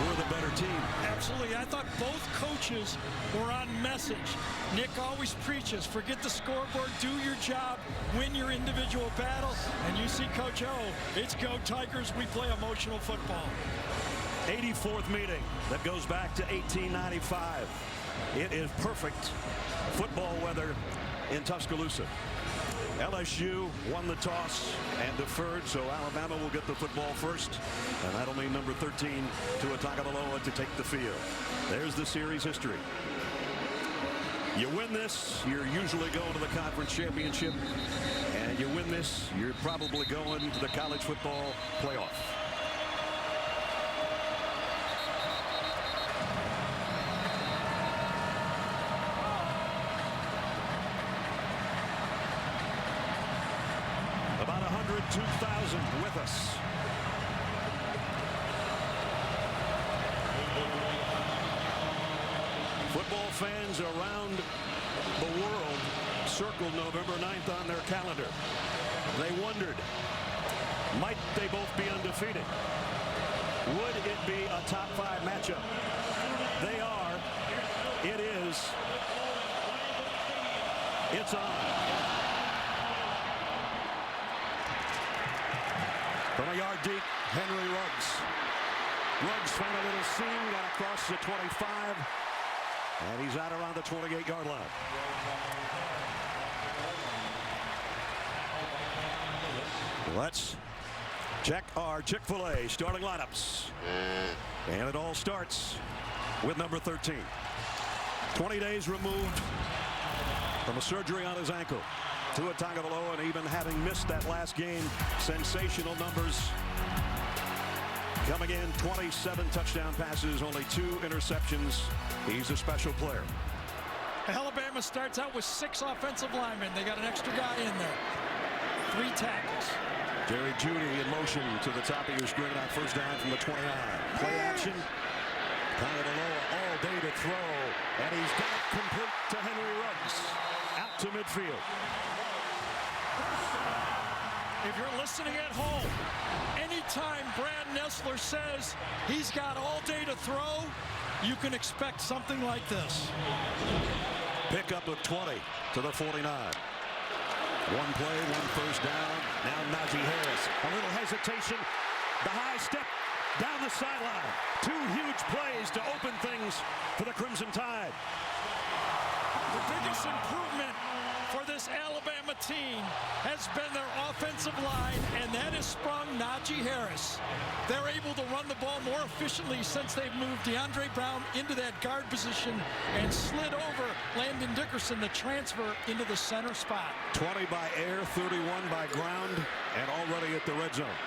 we're the better team. Absolutely. I thought both coaches were on message. Nick always preaches, forget the scoreboard, do your job, win your individual battle. And you see Coach O, it's go Tigers, we play emotional football. 84th meeting that goes back to 1895. It is perfect football weather in Tuscaloosa. LSU won the toss and deferred, so Alabama will get the football first, and that'll mean number 13 Tua Tagovailoa to take the field. There's the series history. You win this, you're usually going to the conference championship, and you win this, you're probably going to the college football playoff. About 102,000 with us. Football fans around the world circled November 9th on their calendar. They wondered, might they both be undefeated? Would it be a top 5 matchup? They are. It is. It's on. From a yard deep, Henry Ruggs. Ruggs found a little seam, got across the 25, and he's out around the 28-yard line. Let's check our Chick-fil-A starting lineups. And it all starts with number 13. 20 days removed from a surgery on his ankle. Tua Tagovailoa, and even having missed that last game, sensational numbers. Coming in, 27 touchdown passes, only 2 interceptions. He's a special player. Alabama starts out with 6 offensive linemen. They got an extra guy in there. 3 tackles. Jerry Jeudy in motion to the top of your screen on first down from the 29. Play action. Tagovailoa all day to throw, and he's got it complete to Henry Ruggs. Out to midfield. If you're listening at home, anytime Brad Nessler says he's got all day to throw, you can expect something like this. Pickup of 20 to the 49. One play, 1 first down. Now Najee Harris. A little hesitation. The high step down the sideline. 2 huge plays to open things for the Crimson Tide. The biggest improvement for this Alabama team has been their offensive line, and that has sprung Najee Harris. They're able to run the ball more efficiently since they've moved DeAndre Brown into that guard position and slid over Landon Dickerson, the transfer, into the center spot. 20 by air, 31 by ground, and already at the red zone.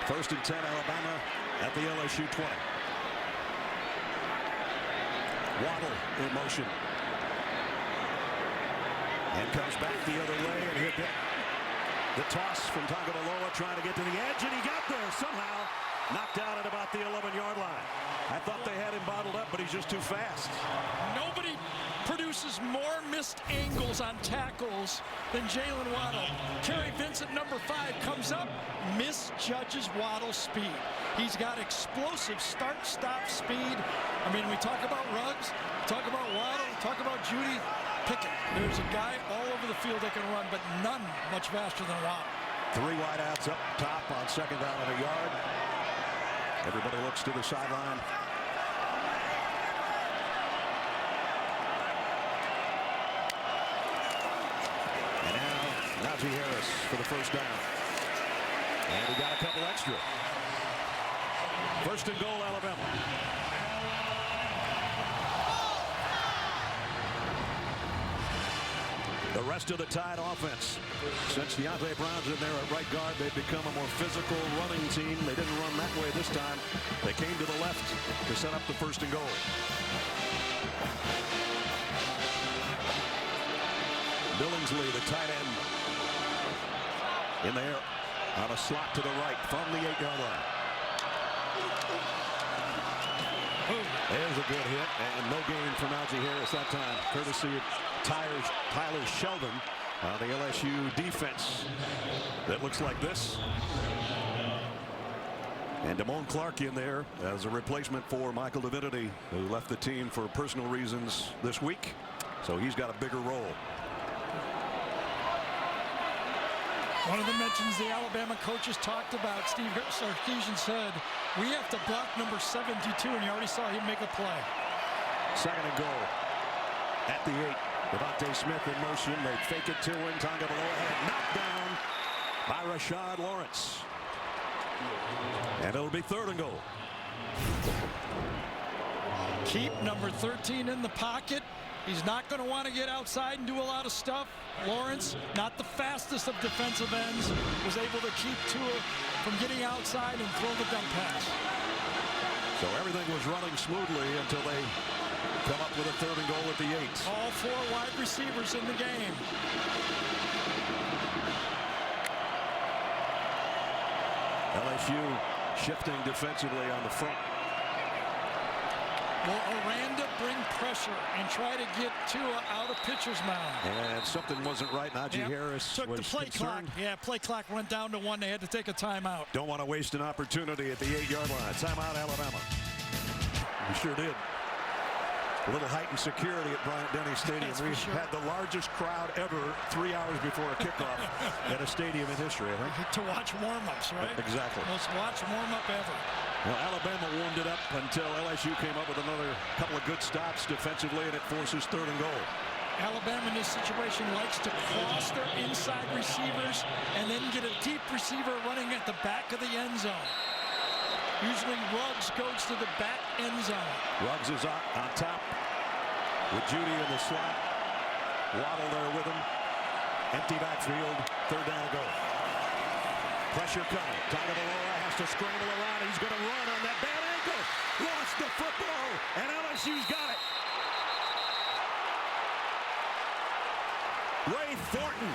First and 10, Alabama at the LSU 20. Waddle in motion. And comes back the other way, and he'll get the toss from Tagovailoa trying to get to the edge, and he got there somehow. Knocked out at about the 11-yard line. I thought they had him bottled up, but he's just too fast. Nobody produces more missed angles on tackles than Jalen Waddle. Terry Vincent, number 5, comes up, misjudges Waddle's speed. He's got explosive start-stop speed. I mean, we talk about Ruggs, talk about Waddle, talk about Jeudy. Pickett. There's a guy all over the field that can run, but none much faster than Waddle. 3 wideouts up top on second down and a yard. Everybody looks to the sideline. And now Najee Harris for the first down. And he got a couple extra. First and goal, Alabama. The rest of the Tide offense, since DeAndre Brown's in there at right guard, they've become a more physical running team. They didn't run that way this time. They came to the left to set up the first and goal. Billingsley, the tight end, in there on a slot to the right from the 8-yard line. There's a good hit, and no gain for Najee Harris that time, courtesy of Tyler Sheldon on the LSU defense. That looks like this. And Damone Clark in there as a replacement for Michael Divinity, who left the team for personal reasons this week. So he's got a bigger role. One of the mentions the Alabama coaches talked about, Steve Sarkisian said, we have to block number 72, and you already saw him make a play. Second and goal at the 8. Devontae Smith in motion. They fake it to him. Tagovailoa knocked down by Rashad Lawrence. And it'll be third and goal. Keep number 13 in the pocket. He's not going to want to get outside and do a lot of stuff. Lawrence, not the fastest of defensive ends, was able to keep Tua from getting outside and throw the dump pass. So everything was running smoothly until they come up with a third and goal at the 8. All 4 wide receivers in the game. LSU shifting defensively on the front. Will Aranda bring pressure and try to get Tua out of pitcher's mound? And something wasn't right. Najee Harris took was the play concerned. clock. Yeah, play clock went down to 1. They had to take a timeout. Don't want to waste an opportunity at the 8-yard line. Timeout, Alabama. You sure did. A little heightened security at Bryant-Denny Stadium. We had the largest crowd ever 3 hours before a kickoff at a stadium in history, I think. To watch warm-ups, right? Exactly. Most watched warm-up ever. Well, Alabama warmed it up until LSU came up with another couple of good stops defensively, and it forces third and goal. Alabama in this situation likes to cross their inside receivers and then get a deep receiver running at the back of the end zone. Usually Ruggs goes to the back end zone. Ruggs is on top with Judy in the slot. Waddle there with him. Empty backfield. Third down to go. Pressure coming. Tagovailoa has to scramble around. He's going to run on that bad ankle. Lost the football, and LSU's got it. Ray Thornton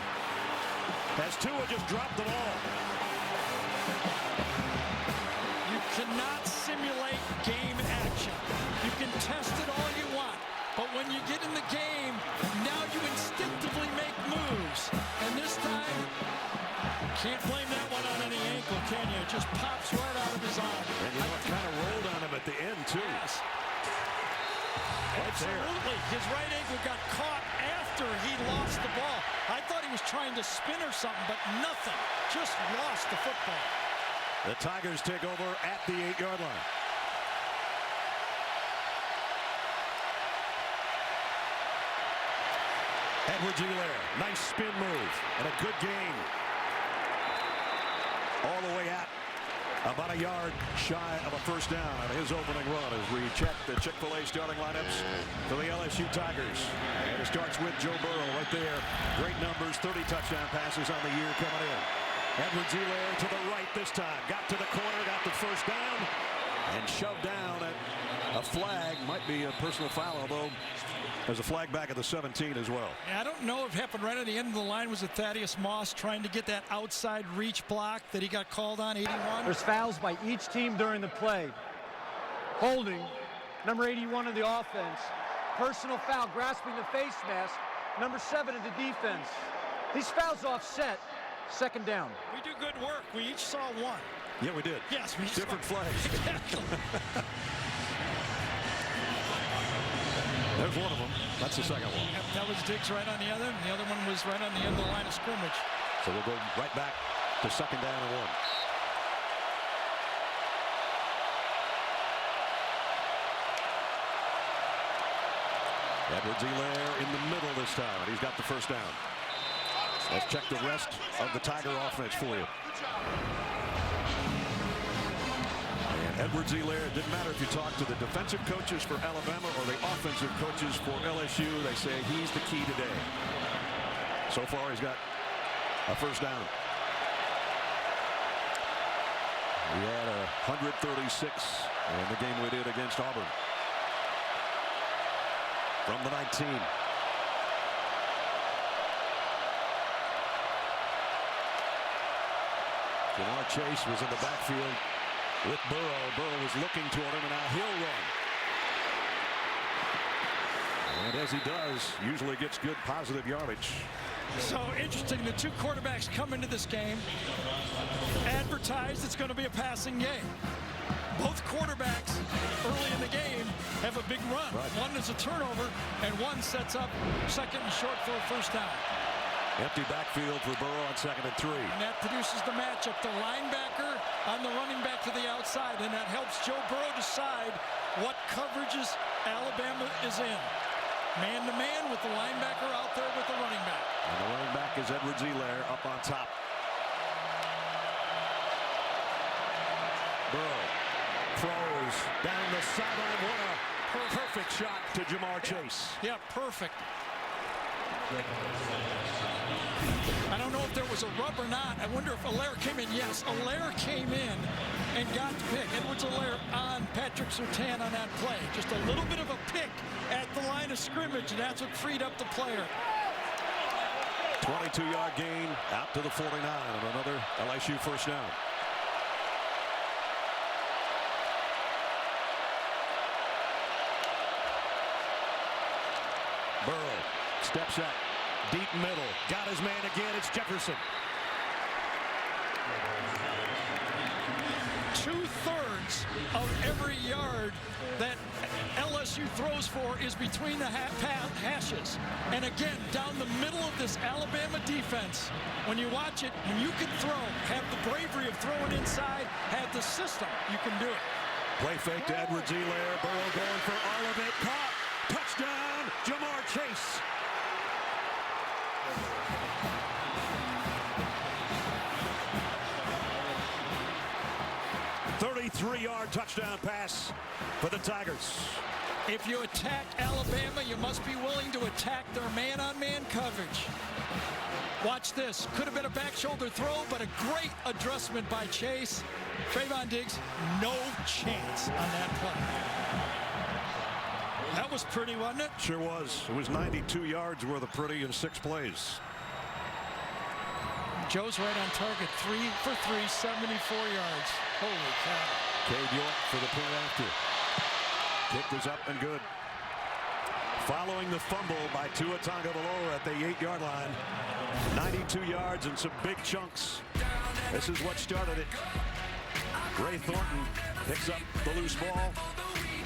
has Tua just dropped the ball. You cannot simulate game action. You can test it all you want, but when you get in the game, now you instinctively make moves. And this time, can't blame that one on any ankle, can you? It just pops right out of his arm. And you know, it kind of rolled on him at the end, too. Yes. Right Absolutely. there. His right ankle got caught after he lost the ball. I thought he was trying to spin or something, but nothing. Just lost the football. The Tigers take over at the 8-yard line. Edwards-Helaire, nice spin move and a good gain. All the way at about a yard shy of a first down on his opening run as we check the Chick-fil-A starting lineups for the LSU Tigers. And it starts with Joe Burrow right there. Great numbers, 30 touchdown passes on the year coming in. Edwards-Helaire to the right this time. Got to the corner, got the first down, and shoved down at a flag. Might be a personal foul, although there's a flag back at the 17 as well. Yeah, I don't know if it happened right at the end of the line. Was it Thaddeus Moss trying to get that outside reach block that he got called on, 81? There's fouls by each team during the play. Holding, number 81 of the offense. Personal foul, grasping the face mask, number 7 of the defense. These fouls offset, second down. We do good work. We each saw one. Yeah, we did. Yes, we different saw. flags. Exactly. There's one of them. That's the second one. Yep, that was Diggs right on the other, and the other one was right on the end of the line of scrimmage. So we'll go right back to second down and 1. Edwards-Helaire in the middle this time, and he's got the first down. Let's check the rest of the Tiger offense for you. And Edwards-Helaire, it didn't matter if you talk to the defensive coaches for Alabama or the offensive coaches for LSU, they say he's the key today. So far, he's got a first down. We had 136 in the game we did against Auburn. From the 19. Jamar Chase was in the backfield with Burrow. Burrow was looking toward him, and now he'll run. And as he does, usually gets good positive yardage. So interesting, the two quarterbacks come into this game, advertised it's going to be a passing game. both quarterbacks early in the game have a big run. Right. One is a turnover, and one sets up second and short for a first down. Empty backfield for Burrow on 2nd and 3. And that produces the matchup, the linebacker on the running back to the outside, and that helps Joe Burrow decide what coverages Alabama is in. Man-to-man with the linebacker out there with the running back. And the running back is Edwards-Helaire up on top. Burrow throws down the sideline. What a perfect shot to Jamar Chase. Yeah, perfect. I don't know if there was a rub or not. I wonder if Helaire came in. Yes, Helaire came in and got the pick. Edwards-Helaire on Patrick Surtain on that play. Just a little bit of a pick at the line of scrimmage, and that's what freed up the player. 22-yard gain out to the 49 and another LSU first down. Burrow steps up, deep middle, got his man again. It's Jefferson. 2/3 of every yard that LSU throws for is between the hashes. And again, down the middle of this Alabama defense, when you watch it, when you can throw, have the bravery of throwing inside, have the system, you can do it. Play fake to Edwards-Helaire. Burrow going for all of it. Caught. Touchdown, Jamar Chase. "33-yard touchdown pass for the Tigers." If you attack Alabama, you must be willing to attack their man-on-man coverage. Watch this. Could have been a back shoulder throw, but a great adjustment by Chase. Trayvon Diggs, no chance on that play. That was pretty, wasn't it? Sure was. It was 92 yards worth of pretty in 6 plays. Joe's right on target. 3 for 3, 74 yards. Holy cow. Cade York for the point after. Kick is up and good. Following the fumble by Tua Tagovailoa at the 8-yard line. 92 yards and some big chunks. This is what started it. Ray Thornton picks up the loose ball.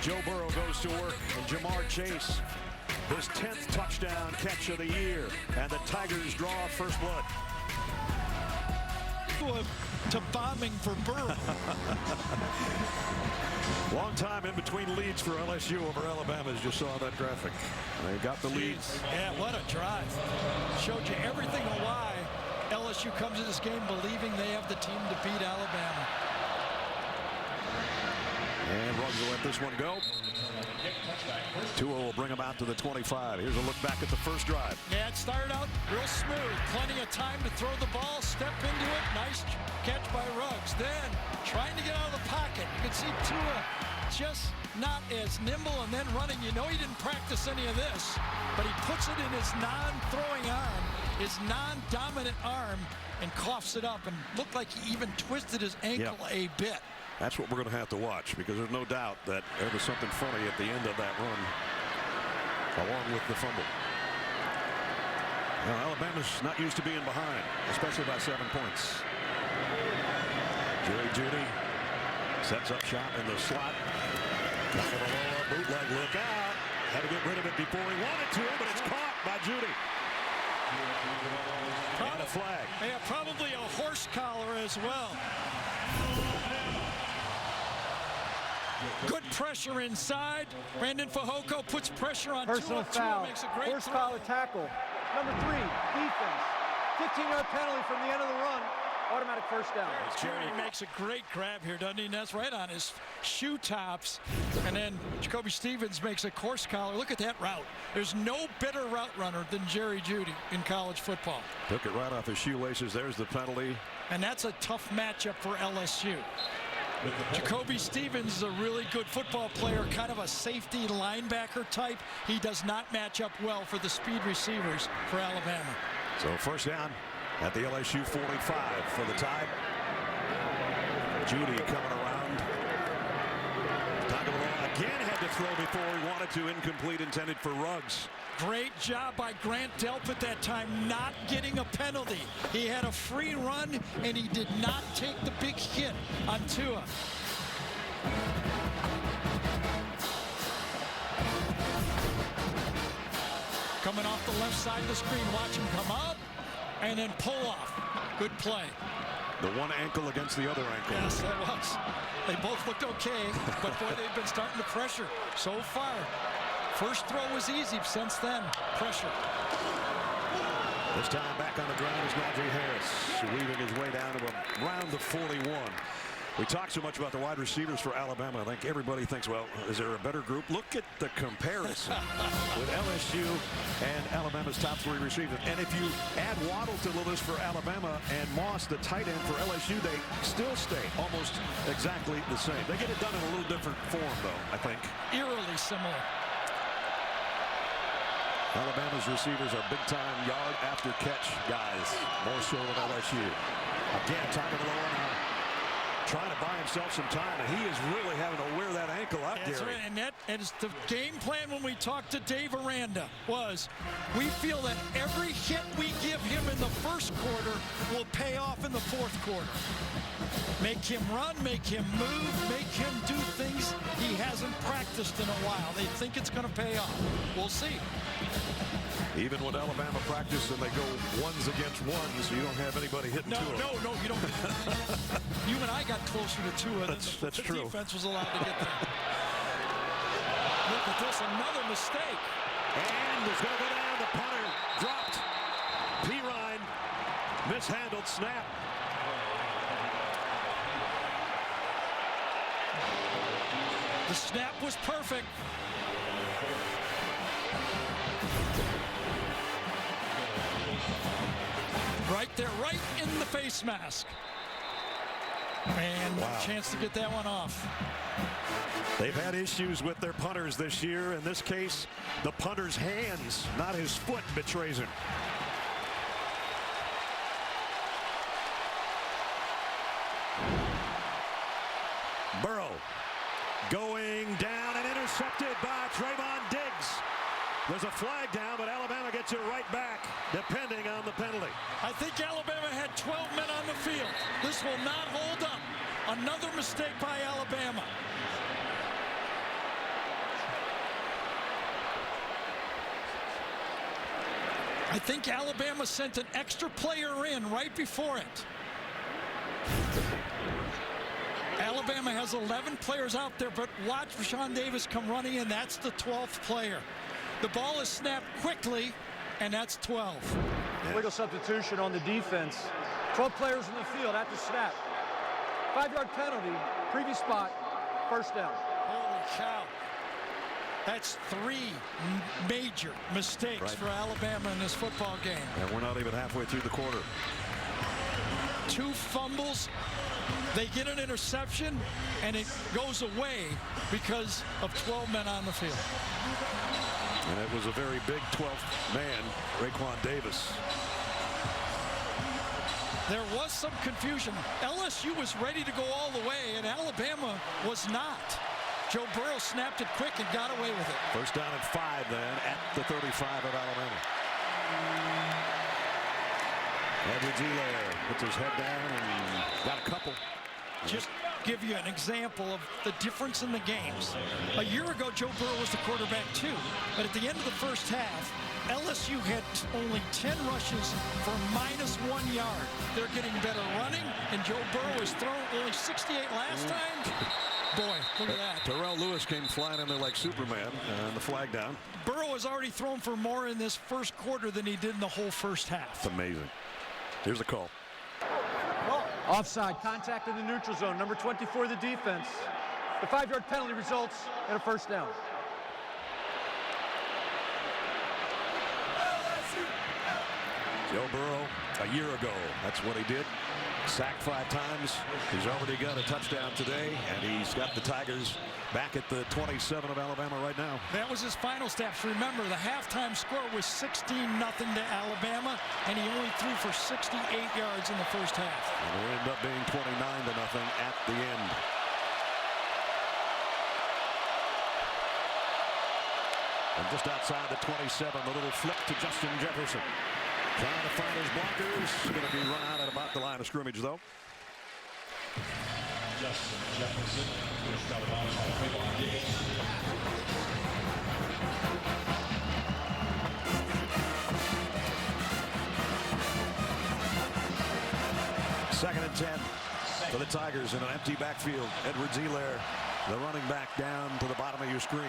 Joe Burrow goes to work, and Jamar Chase, his 10th touchdown catch of the year, and the Tigers draw first blood. To bombing for Burrow. Long time in between leads for LSU over Alabama, as you saw that graphic. They got the leads. Yeah, what a drive. Showed you everything on why LSU comes to this game believing they have the team to beat Alabama. And Ruggs will let this one go. Tua will bring him out to the 25. Here's a look back at the first drive. Yeah, it started out real smooth. Plenty of time to throw the ball, step into it. Nice catch by Ruggs. Then trying to get out of the pocket. You can see Tua just not as nimble and then running. You know he didn't practice any of this, but he puts it in his non-throwing arm, his non-dominant arm, and coughs it up and looked like he even twisted his ankle a bit. That's what we're going to have to watch, because there's no doubt that there was something funny at the end of that run, along with the fumble. Now, Alabama's not used to being behind, especially by 7 points. Jerry Jeudy sets up shot in the slot. Tagovailoa, bootleg, look out. Had to get rid of it before he wanted to, but it's caught by Jeudy. And a flag. Yeah, probably a horse collar as well. Good pressure inside. Brandon Fehoko puts pressure on Personal Tua. foul. Makes a great Horse throw. collar tackle. Number 3, defense. 15-yard penalty from the end of the run. Automatic first down. Jerry makes a great grab here, doesn't he? And that's right on his shoe tops. And then Jacoby Stevens makes a horse collar. Look at that route. There's no better route runner than Jerry Jeudy in college football. Took it right off his shoelaces. There's the penalty. And that's a tough matchup for LSU. Jacoby Stevens is a really good football player, kind of a safety linebacker type. He does not match up well for the speed receivers for Alabama. So first down at the LSU 45 for the Tide. Jeudy coming around. Tagovailoa again had to throw before he wanted to. Incomplete, intended for Ruggs. Great job by Grant Delpit that time, not getting a penalty. He had a free run, and he did not take the big hit on Tua. Coming off the left side of the screen, watch him come up and then pull off. Good play. The one ankle against the other ankle. Yes, that was. They both looked okay, but boy, they've been starting to pressure so far. First throw was easy. Since then, pressure. This time back on the ground is Najee Harris, weaving his way down to around the 41. We talk so much about the wide receivers for Alabama. I think everybody thinks, well, is there a better group? Look at the comparison with LSU and Alabama's top three receivers. And if you add Waddle to the list for Alabama and Moss, the tight end for LSU, they still stay almost exactly the same. They get it done in a little different form, though, I think. Eerily similar. Alabama's receivers are big-time yard after catch guys, more so than LSU. Again, time of the low now. Trying to buy himself some time, and he is really having to wear that ankle out, That's Gary. right, and that is the game plan when we talked to Dave Aranda was we feel that every hit we give him in the first quarter will pay off in the fourth quarter. Make him run, make him move, make him do things he hasn't practiced in a while. They think it's going to pay off. We'll see. Even when Alabama practice and they go ones against ones, you don't have anybody hitting two of them. No, you don't. You and I got closer to two of them. That's the true. Defense was allowed to get there. Look at this, another mistake. And it's going to go down. The punter dropped. Pirine mishandled snap. The snap was perfect. Right there, right in the face mask. And Wow. chance to get that one off. They've had issues with their punters this year. In this case, the punter's hands, not his foot, betrays him. Burrow going down and intercepted by Trayvon Diggs. There's a flag down, but Alabama gets it right back, depending on the penalty. I think Alabama had 12 men on the field. This will not hold up. Another mistake by Alabama. I think Alabama sent an extra player in right before it. Alabama has 11 players out there, but watch Rashawn Davis come running in. That's the 12th player. The ball is snapped quickly, and that's 12. Legal substitution on the defense. 12 players in the field at the snap. 5-yard penalty, previous spot, first down. Holy cow. That's three major mistakes for Alabama in this football game. And we're not even halfway through the quarter. 2 fumbles. They get an interception, and it goes away because of 12 men on the field. And it was a very big 12th man, Raekwon Davis. There was some confusion. LSU was ready to go all the way, and Alabama was not. Joe Burrow snapped it quick and got away with it. First down and 5 then at the 35 of Alabama. Edwards-Helaire puts his head down and got a couple. Just give you an example of the difference in the games. A year ago, Joe Burrow was the quarterback too, but at the end of the first half, LSU had only 10 rushes for -1 yard. They're getting better running, and Joe Burrow has thrown only 68 last time. Boy, look at that. Terrell Lewis came flying in there like Superman, and the flag down. Burrow has already thrown for more in this first quarter than he did in the whole first half. It's amazing. Here's the call. Offside, contact in the neutral zone, number 24, the defense. The 5-yard penalty results in a first down. Joe Burrow, a year ago, that's what he did. Sacked 5 times. He's already got a touchdown today, and he's got the Tigers back at the 27 of Alabama right now. That was his final steps. Remember, the halftime score was 16-0 to Alabama, and he only threw for 68 yards in the first half. And it ended up being 29-0 at the end. And just outside the 27, a little flip to Justin Jefferson. Trying to find his blockers. Going to be run out at about the line of scrimmage, though. Second and 10 for the Tigers in an empty backfield. Edwards-Helaire, the running back, down to the bottom of your screen.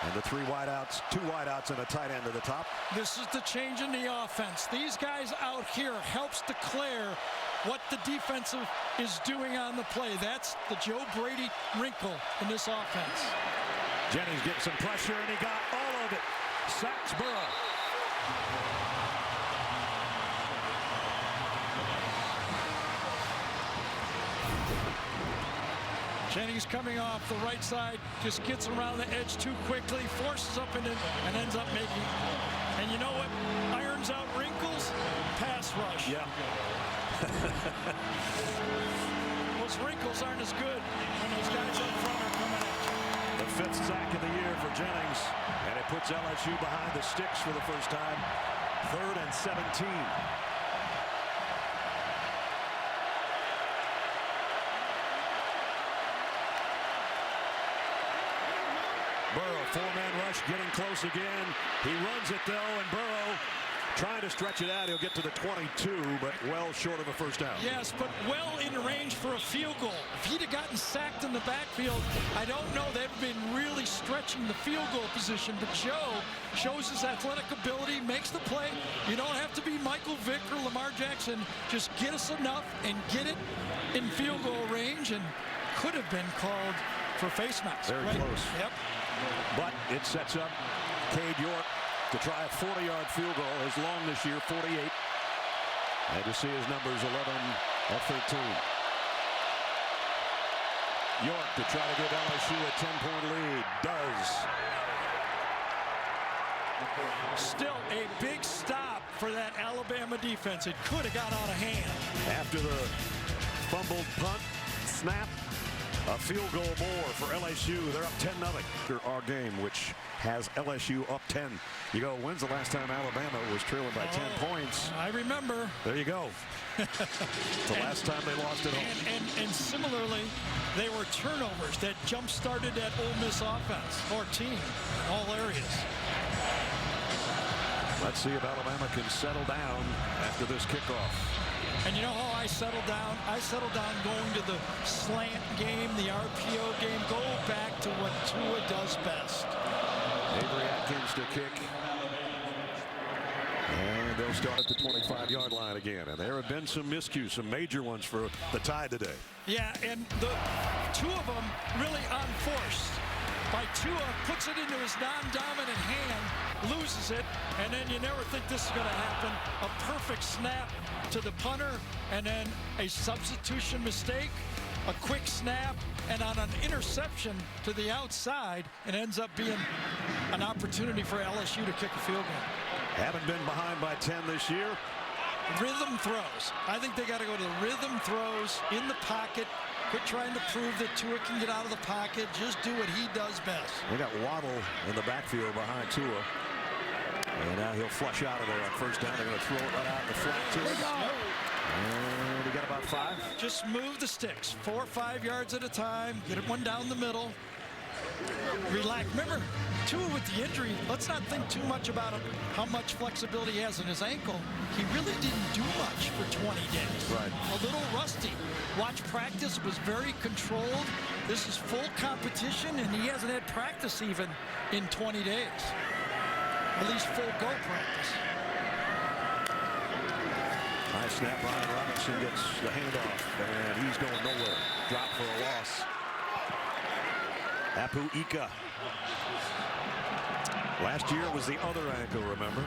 And the three wideouts, two wideouts and a tight end to the top. This is the change in the offense. These guys out here helps declare what the defensive is doing on the play. That's the Joe Brady wrinkle in this offense. Jennings gets some pressure, and he got all of it. Sacks Burrow. Jennings coming off the right side, just gets around the edge too quickly, forces up and ends up making. And you know what irons out wrinkles? Pass rush. Yeah. Those wrinkles aren't as good when those guys up front are coming at you. The fifth sack of the year for Jennings, and it puts LSU behind the sticks for the first time. 3rd and 17. Burrow, four-man rush, getting close again. He runs it, though, and Burrow trying to stretch it out. He'll get to the 22, but well short of a first down. Yes, but well in range for a field goal. If he'd have gotten sacked in the backfield, I don't know they'd have been really stretching the field goal position. But Joe shows his athletic ability, makes the play. You don't have to be Michael Vick or Lamar Jackson. Just get us enough and get it in field goal range, and could have been called for face mask. Very close. Yep. But it sets up Cade York to try a 40-yard field goal, his long this year, 48. And to see his numbers 11 of 13. York to try to give LSU a 10-point lead. Does. Still a big stop for that Alabama defense. It could have got out of hand. After the fumbled punt, snap, a field goal more for LSU. They're up 10-0. After our game, which has LSU up 10. You go, when's the last time Alabama was trailing by 10 points? I remember. There you go. The last time they lost at home. And similarly, they were turnovers that jump-started that Ole Miss offense or team in all areas. Let's see if Alabama can settle down after this kickoff. And you know how I settled down? I settled down going to the slant game, the RPO game. Go back to what Tua does best. Avery Atkins to kick. And they'll start at the 25-yard line again. And there have been some miscues, some major ones for the Tide today. Yeah, and the two of them really unforced. By Tua puts it into his non-dominant hand, loses it, and then you never think this is going to happen. A perfect snap to the punter, and then a substitution mistake, a quick snap, and on an interception to the outside, it ends up being an opportunity for LSU to kick a field goal. Haven't been behind by 10 this year. Rhythm throws. I think they got to go to the rhythm throws in the pocket. Quit trying to prove that Tua can get out of the pocket. Just do what he does best. They got Waddle in the backfield behind Tua. And now he'll flush out of there on first down. They're going to throw it right out in the flat to him. And he got about 5. Just move the sticks 4 or 5 yards at a time. Get one down the middle. Relax. Remember, Tua with the injury, let's not think too much about him, how much flexibility he has in his ankle. He really didn't do much for 20 days. Right. A little rusty. Watch practice, was very controlled. This is full competition, and he hasn't had practice even in 20 days. At least full go practice. High snap, Ryan Robinson gets the handoff, and he's going nowhere. Drop for a loss. Apu Ika. Last year was the other ankle, remember?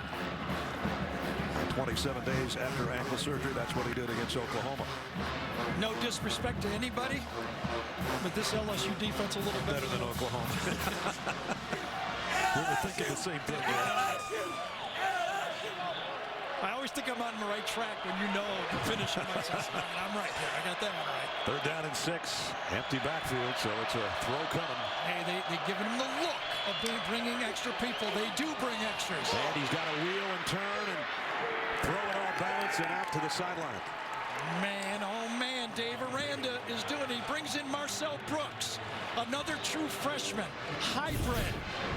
27 days after ankle surgery, that's what he did against Oklahoma. No disrespect to anybody, but this LSU defense a little better than Oklahoma. We were thinking the same thing. I always think I'm on the right track when you know the finish. I'm right there. I got that one right. 3rd down and 6. Empty backfield, so it's a throw coming. Hey, they're giving him the look of bringing extra people. They do bring extras. And he's got to wheel and turn and throw it off balance and out to the sideline. Man, oh man, Dave Aranda is doing it. He brings in Marcel Brooks, another true freshman, hybrid,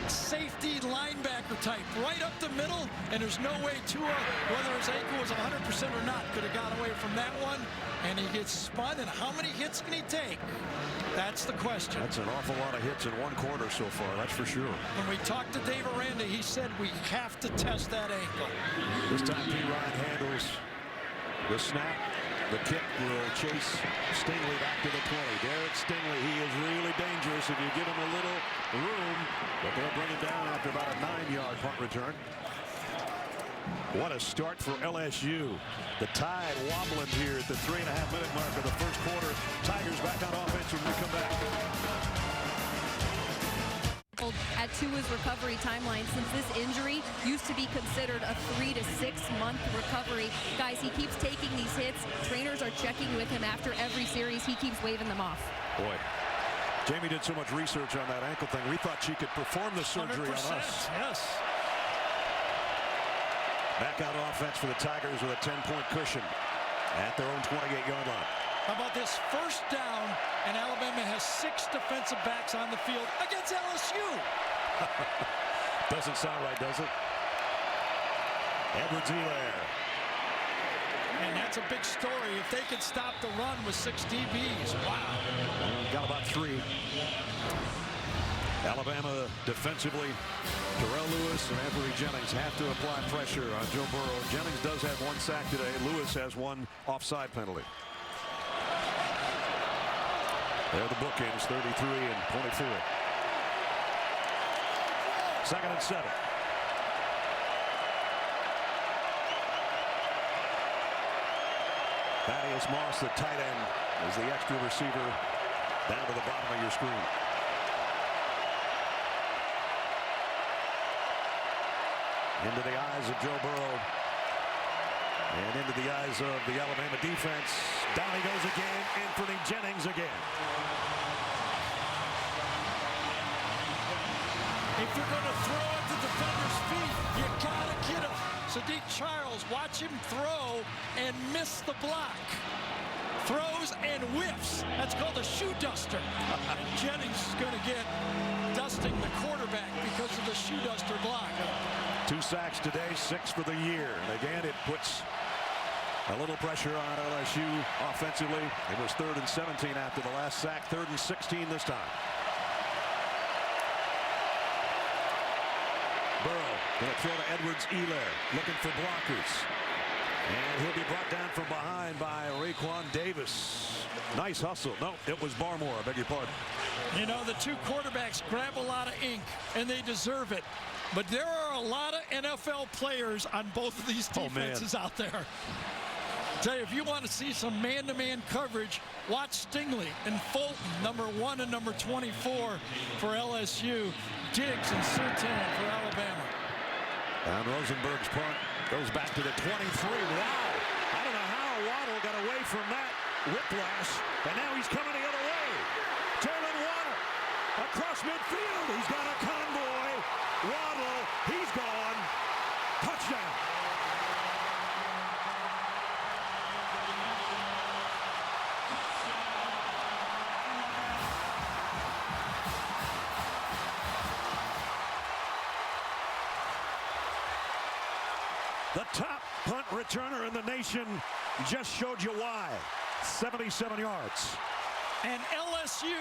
safety linebacker type, right up the middle, and there's no way Tua, whether his ankle was 100% or not, could have got away from that one, and he gets spun, and how many hits can he take? That's the question. That's an awful lot of hits in one quarter so far, that's for sure. When we talked to Dave Aranda, he said we have to test that ankle. This time P. Ryan handles the snap. The kick will chase Stingley back to the 20. Derek Stingley, he is really dangerous if you give him a little room, but they'll bring it down after about a 9-yard punt return. What a start for LSU. The Tide wobbling here at the 3.5-minute mark of the first quarter. Tigers back on offense when we come back. At Tua's recovery timeline, since this injury used to be considered a 3 to 6 month recovery. Guys, he keeps taking these hits. Trainers are checking with him after every series. He keeps waving them off. Boy, Jamie did so much research on that ankle thing. We thought she could perform the surgery on us. Yes. Back out offense for the Tigers with a 10-point cushion at their own 28-yard line. How about this first down, and Alabama has 6 defensive backs on the field against LSU. Doesn't sound right, does it? Edwards-Helaire. And that's a big story. If they could stop the run with 6 DBs, wow. Got about 3. Alabama defensively, Terrell Lewis and Avery Jennings have to apply pressure on Joe Burrow. Jennings does have 1 sack today. Lewis has 1 offside penalty. They're the bookends, 33 and 24. 2nd and 7. Thaddeus Moss, the tight end, is the extra receiver down to the bottom of your screen. Into the eyes of Joe Burrow. And into the eyes of the Alabama defense. Down he goes again. Anthony Jennings again. If you're going to throw at the defender's feet, you got to get him. Sadiq Charles, watch him throw and miss the block. Throws and whiffs. That's called a shoe duster. Jennings is going to get dusting the quarterback because of the shoe duster block. 2 sacks today, 6 for the year. And again, it puts a little pressure on LSU offensively. It was 3rd and 17 after the last sack. 3rd and 16 this time. Burrow going to throw to Edwards-Helaire, looking for blockers. And he'll be brought down from behind by Raekwon Davis. Nice hustle. No, it was Barmore. I beg your pardon. You know, the 2 quarterbacks grab a lot of ink, and they deserve it. But there are a lot of NFL players on both of these defenses out there. Tell you, if you want to see some man-to-man coverage, watch Stingley and Fulton, number 1 and number 24 for LSU. Diggs and Surtain for Alabama. And Rosenberg's punt goes back to the 23. Wow. I don't know how Waddle got away from that whiplash. And now he's coming the other way. Jalen Waddle across midfield. He's got a convoy. Waddle, he's gone. Touchdown. The top punt returner in the nation just showed you why. 77 yards. And LSU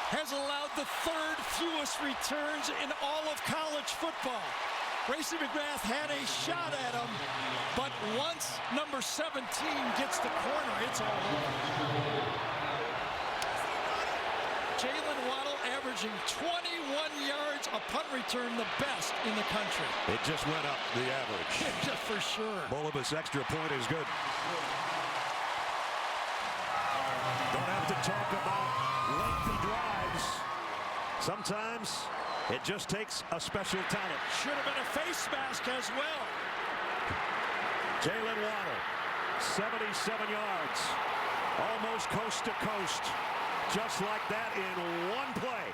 has allowed the 3rd fewest returns in all of college football. Gracie McGrath had a shot at him, but once number 17 gets the corner, it's all over. Jalen Waddle averaging 21 yards a punt return, the best in the country. It just went up, the average. Just for sure. Bolibus' extra point is good. Don't have to talk about lengthy drives. Sometimes it just takes a special talent. Should have been a face mask as well. Jalen Waddle, 77 yards, almost coast to coast. Just like that in one play.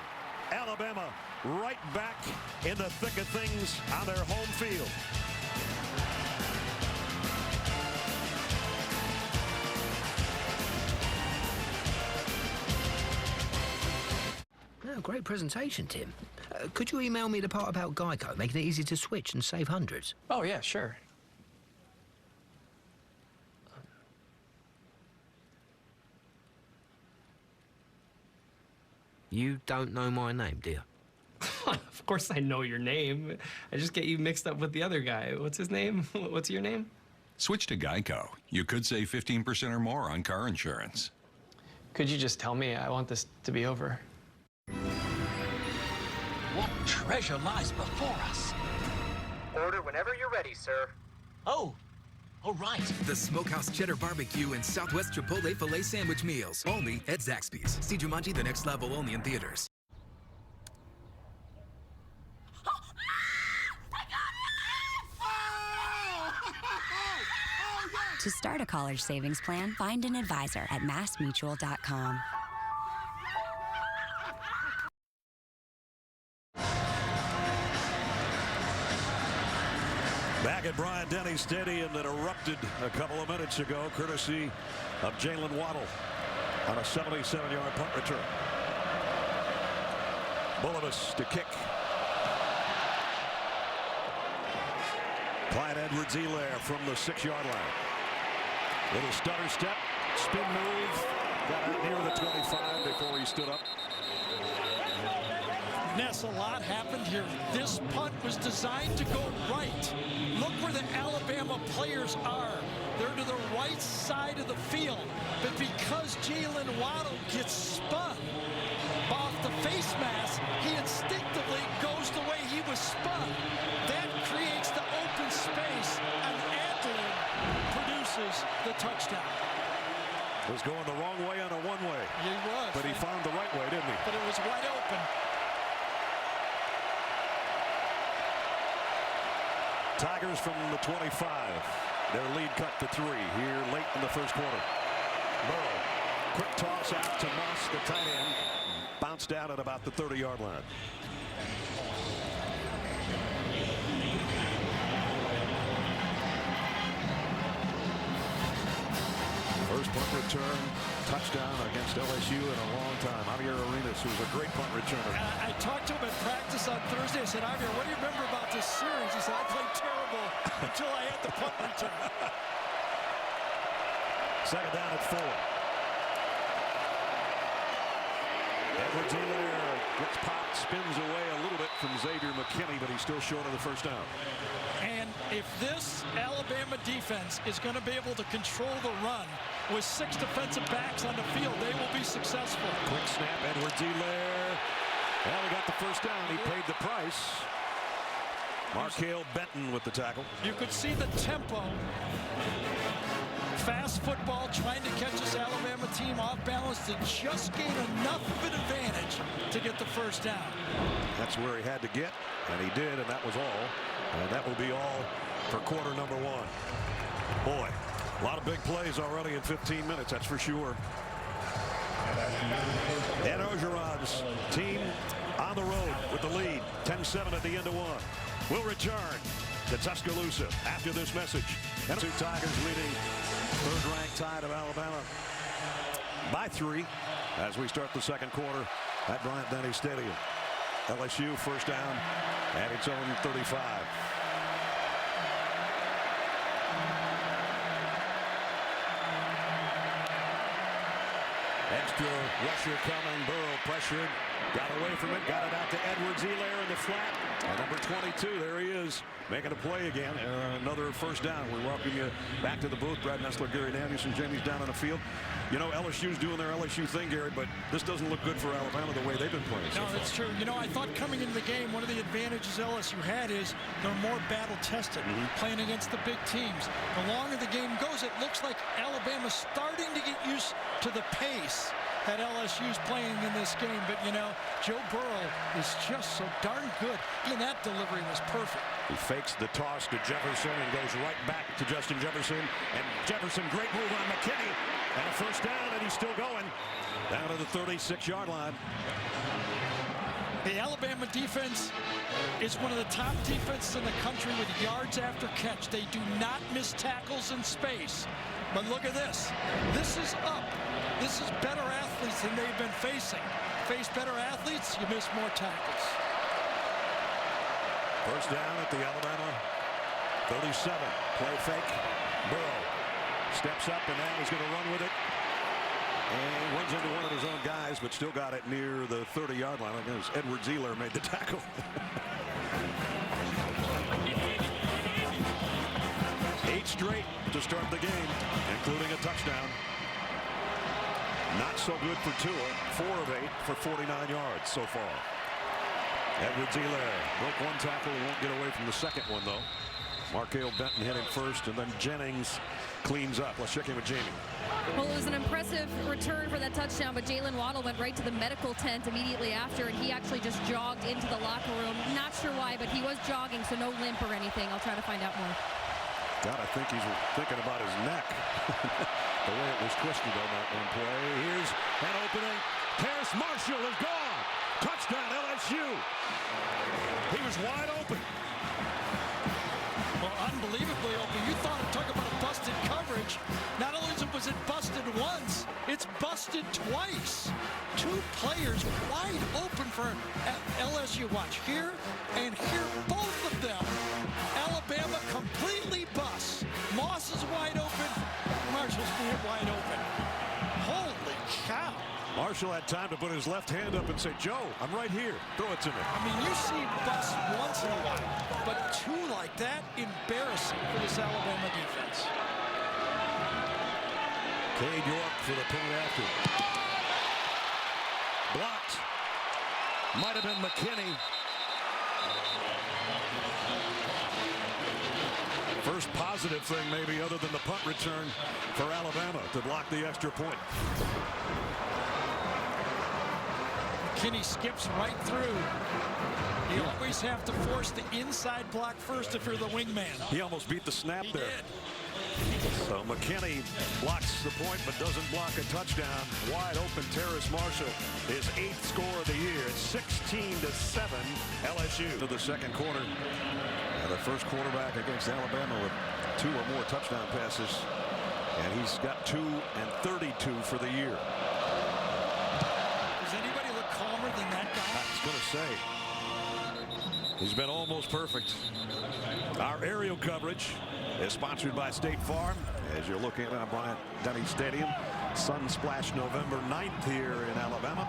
Alabama right back in the thick of things on their home field. Oh, great presentation, Tim. Could you email me the part about Geico, making it easy to switch and save hundreds? Oh, yeah, sure. You don't know my name, do you? Of course I know your name. I just get you mixed up with the other guy. What's his name? What's your name? Switch to Geico. You could save 15% or more on car insurance. Could you just tell me? I want this to be over. What treasure lies before us? Order whenever you're ready, sir. Oh, all right. The Smokehouse Cheddar Barbecue and Southwest Chipotle Filet Sandwich Meals. Only at Zaxby's. See Jumanji: The Next Level only in theaters. To start a college savings plan, find an advisor at massmutual.com. Back at Bryant-Denny Stadium that erupted a couple of minutes ago, courtesy of Jalen Waddle on a 77-yard punt return. Bullavis to kick. Clyde Edwards-Helaire from the 6-yard line. Little stutter step, spin move, got out near the 25 before he stood up. Ness, a lot happened here. This punt was designed to go right. Look where the Alabama players are. They're to the right side of the field. But because Jalen Waddle gets spun off the face mask, he instinctively goes the way he was spun. That creates the open space, and Adler produces the touchdown. Was going the wrong way on a one-way. He was. But he found the right way, didn't he? But it was wide open. Tigers from the 25. Their lead cut to 3 here late in the first quarter. Burrow, quick toss out to Moss, the tight end. Bounced out at about the 30-yard line. First punt return touchdown against LSU in a long time. Javier Arenas, who's a great punt returner. I talked to him at practice on Thursday. I said, Javier, what do you remember about this series? He said, I played terrible until I had the punt return. Second down at 4. Edwards-Helaire gets popped, spins away a little bit from Xavier McKinney, but he's still short of the first down. And if this Alabama defense is going to be able to control the run with 6 defensive backs on the field, they will be successful. Quick snap, Edwards-Helaire. Well, he got the first down. He paid the price. Markale Benton with the tackle. You could see the tempo. Fast football, trying to catch this Alabama team off balance to just gain enough of an advantage to get the first down. That's where he had to get, and he did, and that was all. And that will be all for quarter number 1. Boy, a lot of big plays already in 15 minutes, that's for sure. Ed Orgeron's team on the road with the lead, 10-7 at the end of 1. We'll return to Tuscaloosa after this message. And 2 Tigers leading third-ranked Tide of Alabama by 3 as we start the second quarter at Bryant-Denny Stadium. LSU first down at its own 35. Extra rusher coming. Burrow pressured. Got away from it. Got it out to Edwards-Helaire in the flat. And number 22, there he is, making a play again. Another first down. We welcome you back to the booth. Brad Nessler, Gary Danielson, Jamie's down on the field. You know, LSU's doing their LSU thing, Gary, but this doesn't look good for Alabama the way they've been playing so far. No, that's true. You know, I thought coming into the game, one of the advantages LSU had is they're more battle-tested, playing against the big teams. The longer the game goes, it looks like Alabama's starting to get used to the pace that LSU's playing in this game. But, you know, Joe Burrow is just so darn good. And that delivery was perfect. He fakes the toss to Jefferson and goes right back to Justin Jefferson. And Jefferson, great move on McKinney. And a first down, and he's still going down to the 36-yard line. The Alabama defense is one of the top defenses in the country with yards after catch. They do not miss tackles in space. But look at this. This is up This is better athletes than they've been facing. Face better athletes, you miss more tackles. First down at the Alabama 37. Play fake. Burrow steps up, and now he's going to run with it. And runs into one of his own guys, but still got it near the 30-yard line. I guess Edward Zeeler made the tackle. 8 straight to start the game, including a touchdown. Not so good for Tua. 4 of 8 for 49 yards so far. Edward Zeeler broke one tackle. He won't get away from the second one, though. Markale Benton hit him first, and then Jennings cleans up. Let's check in with Jamie. Well, it was an impressive return for that touchdown, but Jalen Waddle went right to the medical tent immediately after, and he actually just jogged into the locker room. Not sure why, but he was jogging, so no limp or anything. I'll try to find out more. God, I think he's thinking about his neck. The way it was twisted on that one play. Here's an opening. Terrace Marshall is gone. Touchdown, LSU. He was wide open. Well, unbelievably open. You thought it took about a busted coverage. Not only was it busted once, it's busted twice. 2 players wide open for LSU. Watch here and here, both of them. Alabama completely busts. Moss is wide open. Marshall's wide open. Holy cow. Marshall had time to put his left hand up and say, Joe, I'm right here. Throw it to me. I mean, you see busts once in a while, but 2 like that, embarrassing for this Alabama defense. Cade York for the point after. Blocked. Might have been McKinney. First positive thing maybe other than the punt return for Alabama to block the extra point. McKinney skips right through. You always have to force the inside block first if you're the wingman. He almost beat the snap He there. did. So McKinney blocks the point but doesn't block a touchdown. Wide open Terrace Marshall, his 8th score of the year. It's 16-7 LSU to the second quarter. And the first quarterback against Alabama with 2 or more touchdown passes. And he's got 2 and 32 for the year. Does anybody look calmer than that guy? I was going to say. He's been almost perfect. Our aerial coverage is sponsored by State Farm. As you're looking at Bryant-Denny Stadium, Sun Splash November 9th here in Alabama.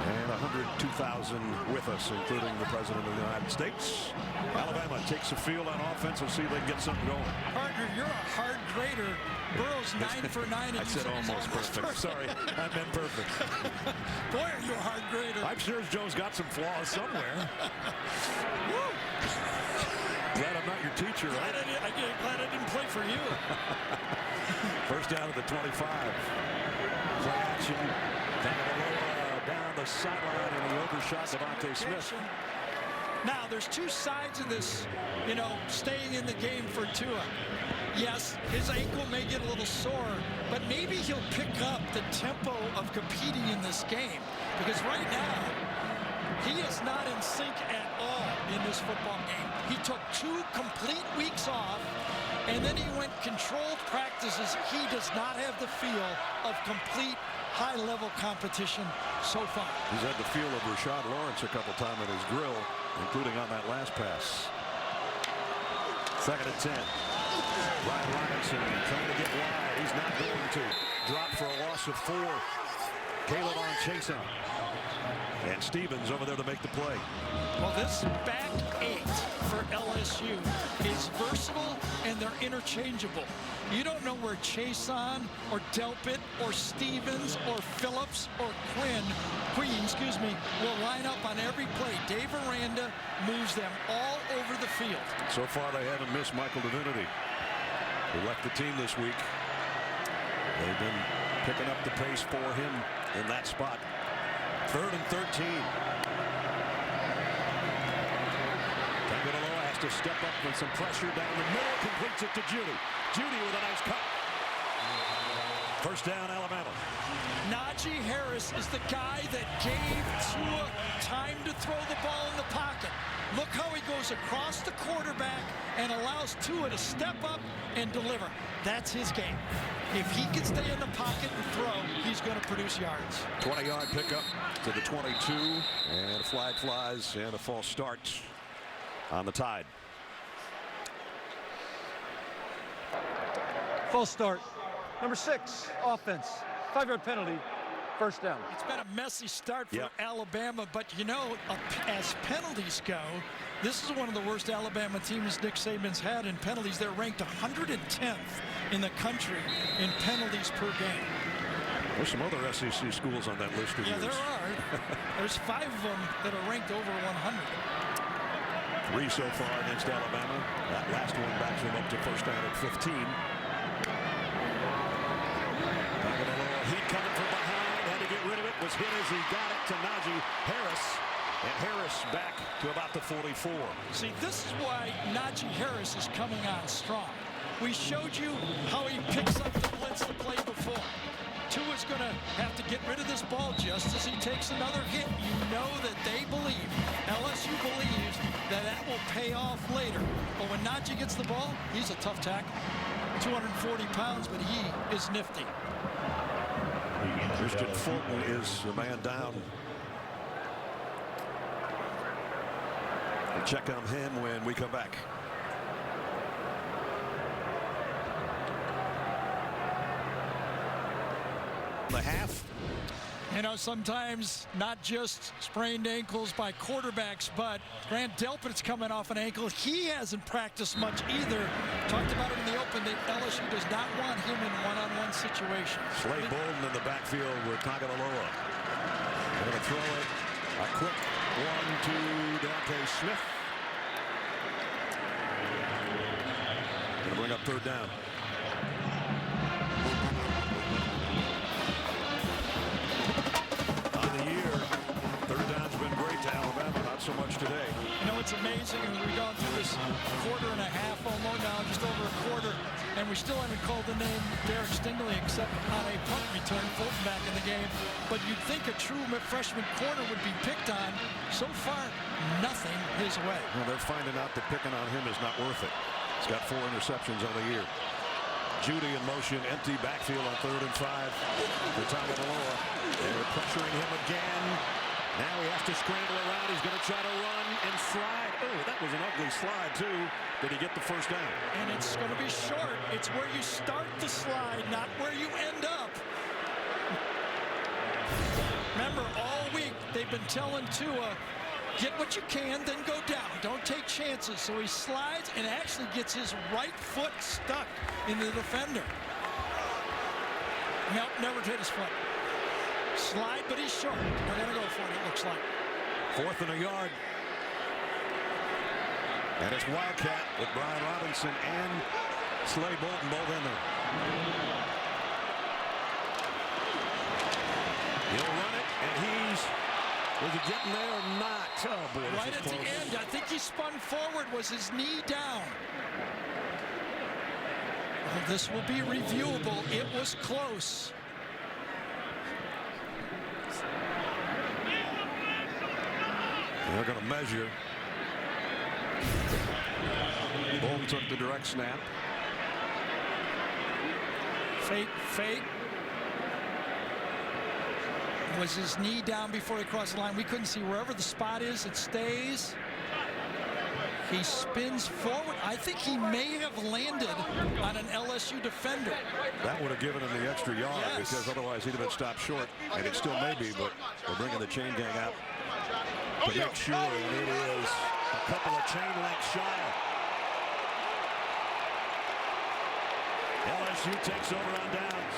And 102,000 with us, including the President of the United States. Alabama takes the field on offense. We'll see if they can get something going. Partner, you're a hard grader. Burrow's 9 for 9. I said almost perfect. Sorry, I meant perfect. Boy, are you a hard grader. I'm sure Joe's got some flaws somewhere. Glad I'm not your teacher, right? Glad I didn't play for you. First down at the 25. Play action. Down the sideline, and he overshot Devontae Smith. Now, there's 2 sides of this, staying in the game for Tua. Yes, his ankle may get a little sore, but maybe he'll pick up the tempo of competing in this game. Because right now, he is not in sync at all in this football game. He took 2 complete weeks off, and then he went controlled practices. He does not have the feel of complete high-level competition so far. He's had the feel of Rashad Lawrence a couple times at his grill, including on that last pass. 2nd and 10. Brian Robinson trying to get wide. He's not going to. Drop for a loss of 4. Caleb on chase out. And Stevens over there to make the play. Well, this back 8 for LSU is versatile, and they're interchangeable. You don't know where Chason or Delpit or Stevens or Phillips or Queen, will line up on every play. Dave Aranda moves them all over the field. So far, they haven't missed Michael Divinity, who left the team this week. They've been picking up the pace for him in that spot. 3rd and 13. Tagovailoa has to step up with some pressure down the middle. Completes it to Judy. Judy with a nice cut. First down, Alabama. Najee Harris is the guy that gave Tua time to throw the ball in the pocket. Look how he goes across the quarterback and allows Tua to step up and deliver. That's his game. If he can stay in the pocket and throw, he's going to produce yards. 20-yard pickup to the 22, and a flag flies, and a false start on the Tide. False start. Number 6, offense. 5-yard penalty. First down. It's been a messy start for Alabama, but you know, as penalties go, this is one of the worst Alabama teams Nick Saban's had in penalties. They're ranked 110th in the country in penalties per game. There's some other SEC schools on that list of Yeah, there are. There's 5 of them that are ranked over 100. 3 so far against Alabama. That last one backs them up to first down at 15. Heat coming from behind, had to get rid of it, was hit as he got it to Najee Harris, and Harris back to about the 44. See, this is why Najee Harris is coming on strong. We showed you how he picks up the blitz the play before. Tua's going to have to get rid of this ball just as he takes another hit. You know that they believe, LSU believes, that that will pay off later. But when Najee gets the ball, he's a tough tackle. 240 pounds, but he is nifty. Christian Fulton is the man down. We'll check on him when we come back. The half. You know, sometimes not just sprained ankles by quarterbacks, but Grant Delpit's coming off an ankle. He hasn't practiced much either. Talked about it in the open that LSU does not want him in one-on-one situations. Slade Bolden in the backfield with Tagovailoa. They're going to throw it. A quick one to Dante Smith. Going to bring up third down. So much today. You know, it's amazing. We've gone through this quarter and a half almost now, just over a quarter, and we still haven't called the name Derek Stingley except on a punt return. Fulton back in the game. But you'd think a true freshman corner would be picked on. So far, nothing his way. Well, they're finding out that picking on him is not worth it. He's got 4 interceptions on the year. Judy in motion, empty backfield on 3rd and 5 for Tagovailoa. They're pressuring him again. Now he has to scramble around. He's going to try to run and slide. Oh, that was an ugly slide, too. Did he get the first down? And it's going to be short. It's where you start the slide, not where you end up. Remember, all week they've been telling Tua, get what you can, then go down. Don't take chances. So he slides and actually gets his right foot stuck in the defender. Nope, never hit his foot. Slide, but he's short. They're going to go for it, it looks like. 4th and a yard. And it's Wildcat with Brian Robinson and Slade Bolden both in there. He'll run it, and was he getting there or not? Oh, boy, right at the end, I think he spun forward. Was his knee down? Well, this will be reviewable. It was close. They're going to measure. Bolden took the direct snap. Fake. Was his knee down before he crossed the line? We couldn't see. Wherever the spot is, it stays. He spins forward. I think he may have landed on an LSU defender. That would have given him the extra yard, because otherwise he'd have been stopped short, and it still may be, but we're bringing the chain gang out to make sure, and it is a couple of chain lengths shy. LSU takes over on downs.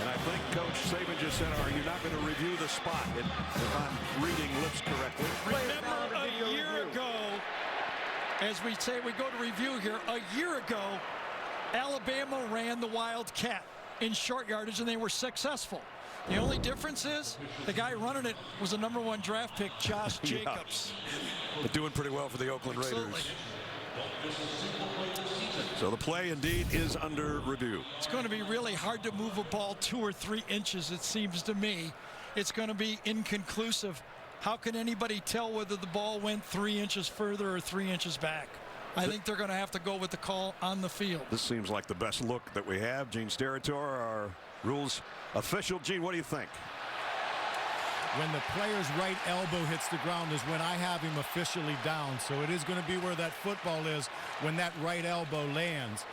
And I think Coach Saban just said, are you not going to review the spot? If I'm reading lips correctly. Remember a year ago, as we say, we go to review here, a year ago, Alabama ran the Wildcat in short yardage, and they were successful. The only difference is the guy running it was a #1 draft pick, Josh Jacobs. But doing pretty well for the Oakland Raiders. So the play indeed is under review. It's going to be really hard to move a ball 2 or 3 inches, it seems to me. It's going to be inconclusive. how can anybody tell whether the ball went 3 inches further or 3 inches back? I think they're going to have to go with the call on the field. This seems like the best look that we have. Gene Steratore, our rules official. Gene, what do you think? When the player's right elbow hits the ground is when I have him officially down. So it is going to be where that football is when that right elbow lands.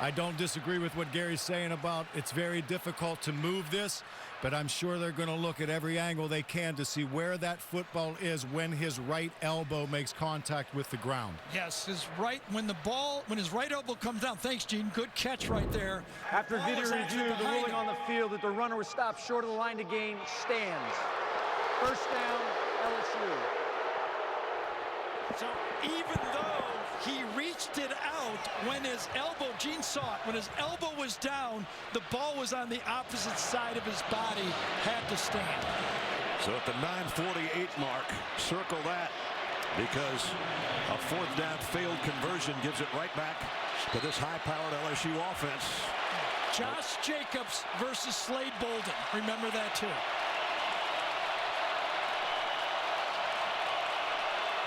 I don't disagree with what Gary's saying about it's very difficult to move this, but I'm sure they're going to look at every angle they can to see where that football is when his right elbow makes contact with the ground. Yes, when his right elbow comes down. Thanks, Gene. Good catch right there. After video review, the ruling on the field that the runner was stopped short of the line to gain stands. First down, LSU. So even though he reached it out when his elbow, Gene saw it, when his elbow was down, the ball was on the opposite side of his body, had to stand. So at the 9:48 mark, circle that, because a fourth down failed conversion gives it right back to this high-powered LSU offense. Josh Jacobs versus Slade Bolden. Remember that too.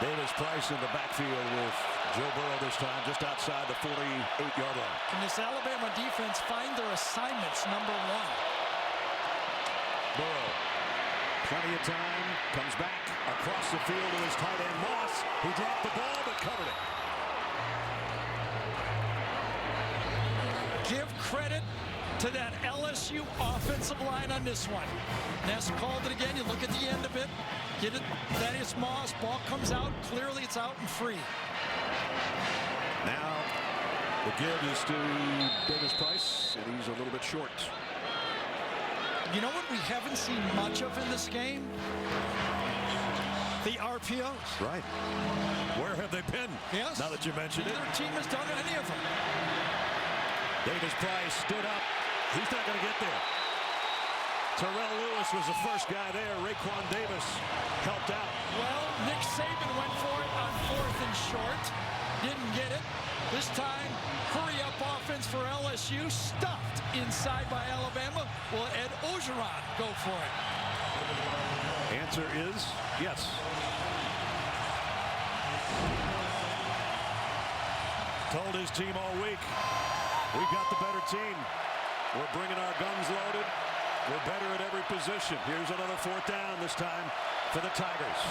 Davis Price in the backfield with Joe Burrow this time, just outside the 48-yard line. Can this Alabama defense find their assignments, number one? Burrow, plenty of time, comes back across the field to his tight end Moss, who dropped the ball but covered it. Give credit to that LSU offensive line on this one. Ness called it again. You look at the end of it. Get it. Thaddeus Moss. Ball comes out. Clearly it's out and free. Now the give is to Davis Price, and he's a little bit short. You know what we haven't seen much of in this game? The RPOs. Right. Where have they been? Yes. Now that you mentioned it. Neither team has done any of them. Davis Price stood up. He's not going to get there. Terrell Lewis was the first guy there. Raekwon Davis helped out. Well, Nick Saban went for it on 4th and short. Didn't get it. This time, hurry-up offense for LSU. Stuffed inside by Alabama. Will Ed Orgeron go for it? Answer is yes. Told his team all week, we've got the better team. We're bringing our guns loaded. We're better at every position. Here's another fourth down, this time for the Tigers.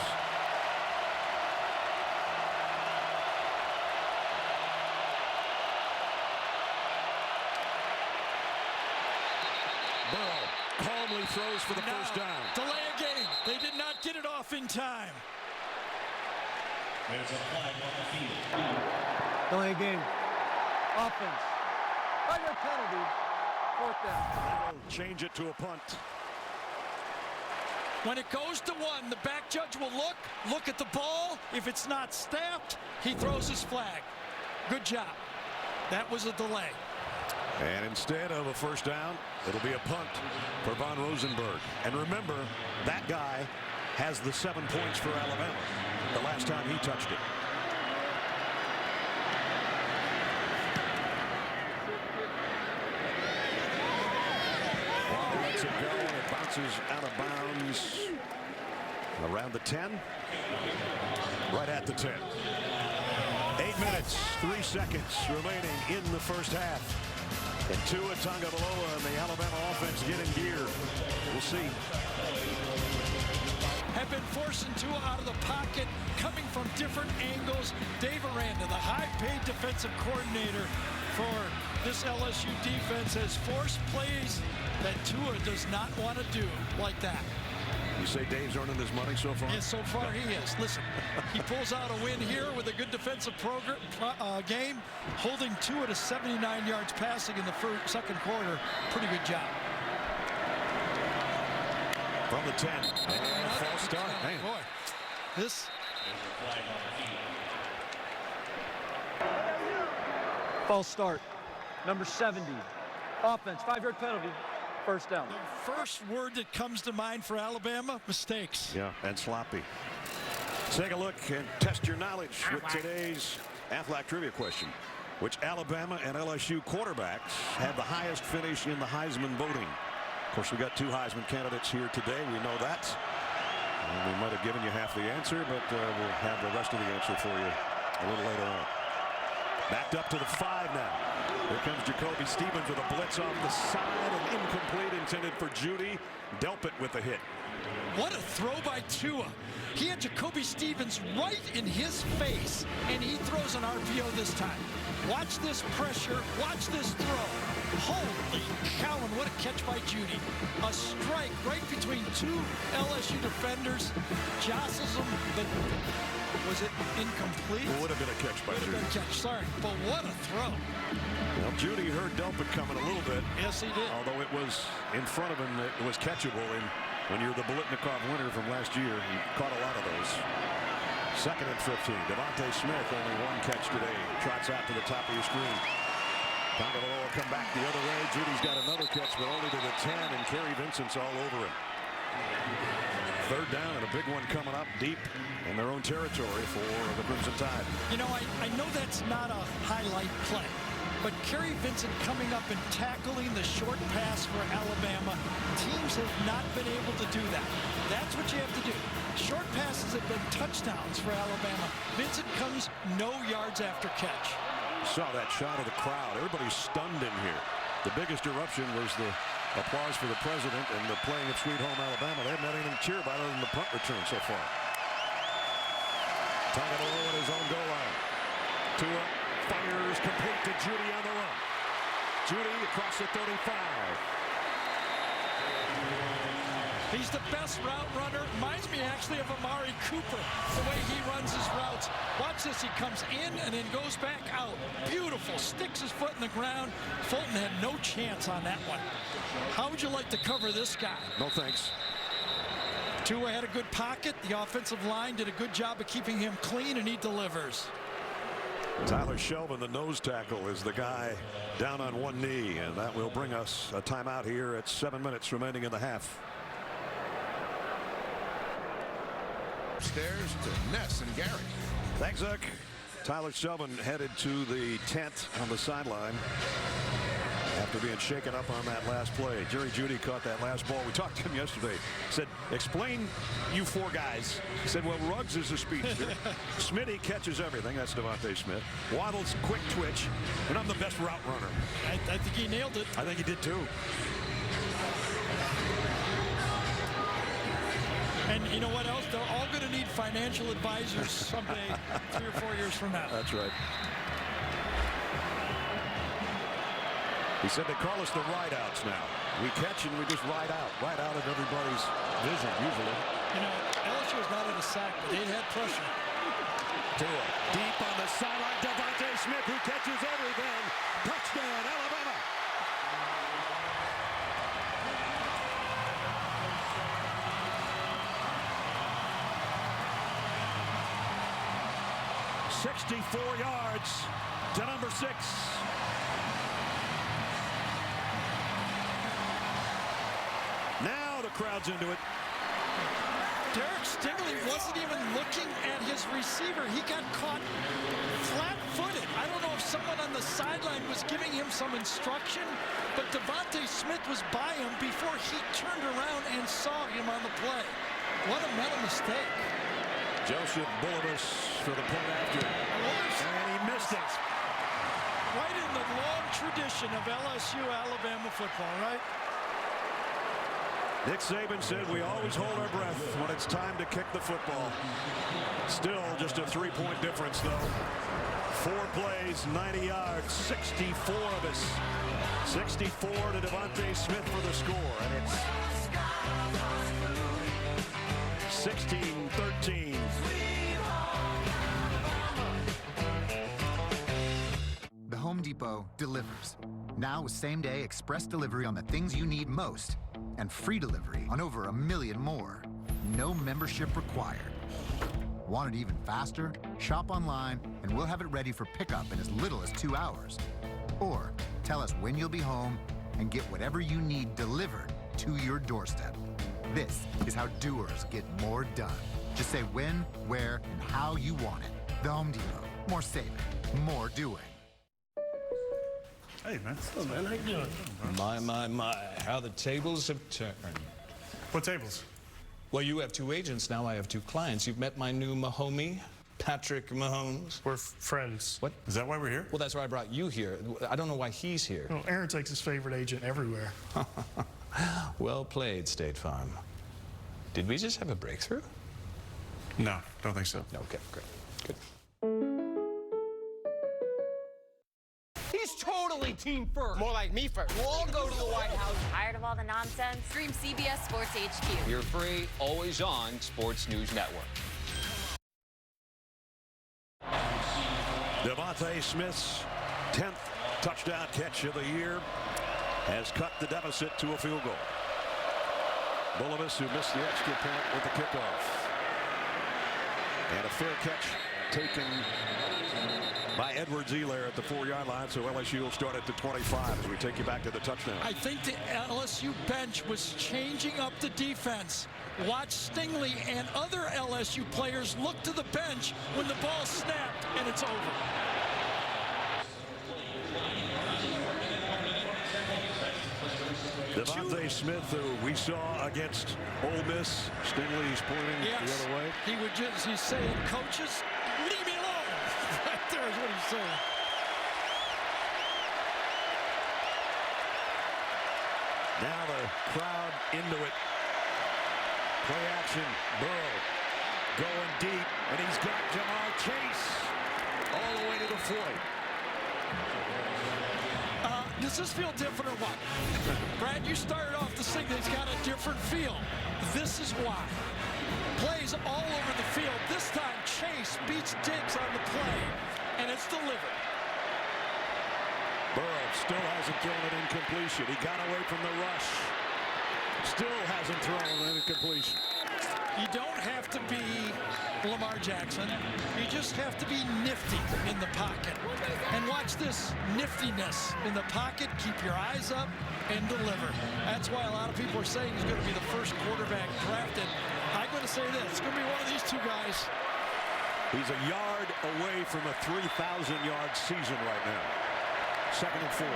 Burrow calmly throws for the first down. Delay a game. They did not get it off in time. There's a flag on the field. Delay game. Offense. 5-yard penalty. Fourth down. That'll change it to a punt. When it goes to 1, the back judge will look at the ball. If it's not snapped, he throws his flag. Good job. That was a delay. And instead of a first down, it'll be a punt for Von Rosenberg. And remember, that guy has the 7 points for Alabama the last time he touched it. Lets it go, and it bounces out of bounds around the 10, right at the 10. 8 minutes, 3 seconds remaining in the first half. And Tua Tagovailoa and the Alabama offense get in gear. We'll see. Have been forcing Tua out of the pocket, coming from different angles. Dave Aranda, the high-paid defensive coordinator for this LSU defense, has forced plays that Tua does not want to do like that. You say Dave's earning his money so far? Yes, so far he is. Listen, he pulls out a win here with a good defensive game, holding Tua to 79 yards passing in the second quarter. Pretty good job. From the 10. And false start. Man. Boy, this. False start. Number 70. Offense. 5-yard penalty. First down. The first word that comes to mind for Alabama, mistakes. Yeah, and sloppy. Let's take a look and test your knowledge with today's Aflac Trivia question. Which Alabama and LSU quarterbacks have the highest finish in the Heisman voting? Of course, we got 2 Heisman candidates here today. We know that. And we might have given you half the answer, but we'll have the rest of the answer for you a little later on. Backed up to the 5 now. Here comes Jacoby Stevens with a blitz off the side, and incomplete, intended for Judy. Delpit with the hit. What a throw by Tua. He had Jacoby Stevens right in his face, and he throws an RPO this time. Watch this pressure. Watch this throw. Holy cow, and what a catch by Judy. A strike right between two LSU defenders. Jostles him, but was it incomplete? It would have been a catch by Judy. Sorry, but what a throw. Well, Judy heard Delpit coming a little bit. Yes, he did. Although it was in front of him, it was catchable. And when you're the Bolitnikov winner from last year, he caught a lot of those. 2nd and 15. Devontae Smith, only one catch today. Trots out to the top of your screen. Tagovailoa will come back the other way. Judy's got another catch, but only to the 10, and Kerry Vincent's all over him. 3rd down and a big one coming up deep in their own territory for the Crimson Tide. You know, I know that's not a highlight play, but Kerry Vincent coming up and tackling the short pass for Alabama. Teams have not been able to do that. That's what you have to do. Short passes have been touchdowns for Alabama. Vincent comes no yards after catch. Saw that shot of the crowd. Everybody's stunned in here. The biggest eruption was the applause for the president and the playing of Sweet Home Alabama. They haven't had anything to cheer about other than the punt return so far. Tagovailoa at his own goal line. Tua fires complete to Judy on the run. Judy across the 35. He's the best route runner. Reminds me actually of Amari Cooper, the way he runs his routes. Watch this. He comes in and then goes back out. Beautiful. Sticks his foot in the ground. Fulton had no chance on that one. How would you like to cover this guy? No thanks. Tua had a good pocket. The offensive line did a good job of keeping him clean, and he delivers. Tyler Shelvin, the nose tackle, is the guy down on one knee, and that will bring us a timeout here at 7 minutes remaining in the half. Upstairs to Ness and Gary. Thanks, Zuck. Tyler Shelvin headed to the tent on the sideline after being shaken up on that last play. Jerry Jeudy caught that last ball. We talked to him yesterday. Said, explain you 4 guys. He said, well, Ruggs is a speedster. Smitty catches everything. That's Devontae Smith. Waddle's quick twitch. And I'm the best route runner. I think he nailed it. I think he did too. And you know what else? They're all going to need financial advisors someday, 3 or 4 years from now. That's right. He said they call us the ride-outs now. We catch and we just ride out of everybody's vision, usually. You know, LSU was not in a sack, but they had pressure. Tua deep on the sideline. Devontae Smith, who catches everything. Touchdown, Alabama. "64 yards to number 6. Now the crowd's into it. Derek Stingley wasn't even looking at his receiver. He got caught flat-footed. I don't know if someone on the sideline was giving him some instruction, but Devontae Smith was by him before he turned around and saw him on the play. What a mental mistake. Joseph Bullivus for the point after. And he missed it. Right in the long tradition of LSU Alabama football, right? Nick Saban said we always hold our breath when it's time to kick the football. Still just a 3-point difference, though. 4 plays, 90 yards, 64 of us. 64 to Devontae Smith for the score, and it's 16-13. The Home Depot delivers. Now with same-day express delivery on the things you need most, and free delivery on over 1 million more. No membership required. Want it even faster? Shop online and we'll have it ready for pickup in as little as 2 hours. Or tell us when you'll be home and get whatever you need delivered to your doorstep. This is how doers get more done. Just say when, where, and how you want it. The Home Depot. More saving, more doing. Hey, man. Oh, man, how you doing? My, how the tables have turned. What tables? Well, you have 2 agents, now I have 2 clients. You've met my new Mahomie, Patrick Mahomes. We're friends. What? Is that why we're here? Well, that's why I brought you here. I don't know why he's here. Well, Aaron takes his favorite agent everywhere. Well played, State Farm. Did we just have a breakthrough? No, don't think so. Okay, great. Good. He's totally team first. More like me first. We'll all go to the White House. Tired of all the nonsense? Stream CBS Sports HQ. Your free, always on Sports News Network. Devontae Smith's 10th touchdown catch of the year has cut the deficit to a field goal. Bulovas, who missed the extra point with the kickoff. And a fair catch taken by Edwards-Helaire at the 4-yard line, so LSU will start at the 25 as we take you back to the touchdown. I think the LSU bench was changing up the defense. Watch Stingley and other LSU players look to the bench when the ball snapped, and it's over. Devontae Smith, who we saw against Ole Miss, Stingley's pointing the other way. He's saying, coaches, leave me alone. Right there is what he's saying. Now the crowd into it. Play action, Burrow going deep, and he's got Jamar Chase all the way to the 40. Does this feel different or what? Brad, you started off the thing that's got a different feel. This is why. Plays all over the field. This time, Chase beats Diggs on the play, and it's delivered. Burrow still hasn't thrown it in completion. He got away from the rush. Still hasn't thrown an incompletion. You don't have to be Lamar Jackson. You just have to be nifty in the pocket. And watch this niftiness in the pocket. Keep your eyes up and deliver. That's why a lot of people are saying he's going to be the first quarterback drafted. I'm going to say this. It's going to be one of these 2 guys. He's a yard away from a 3,000-yard season right now. 2nd and 4.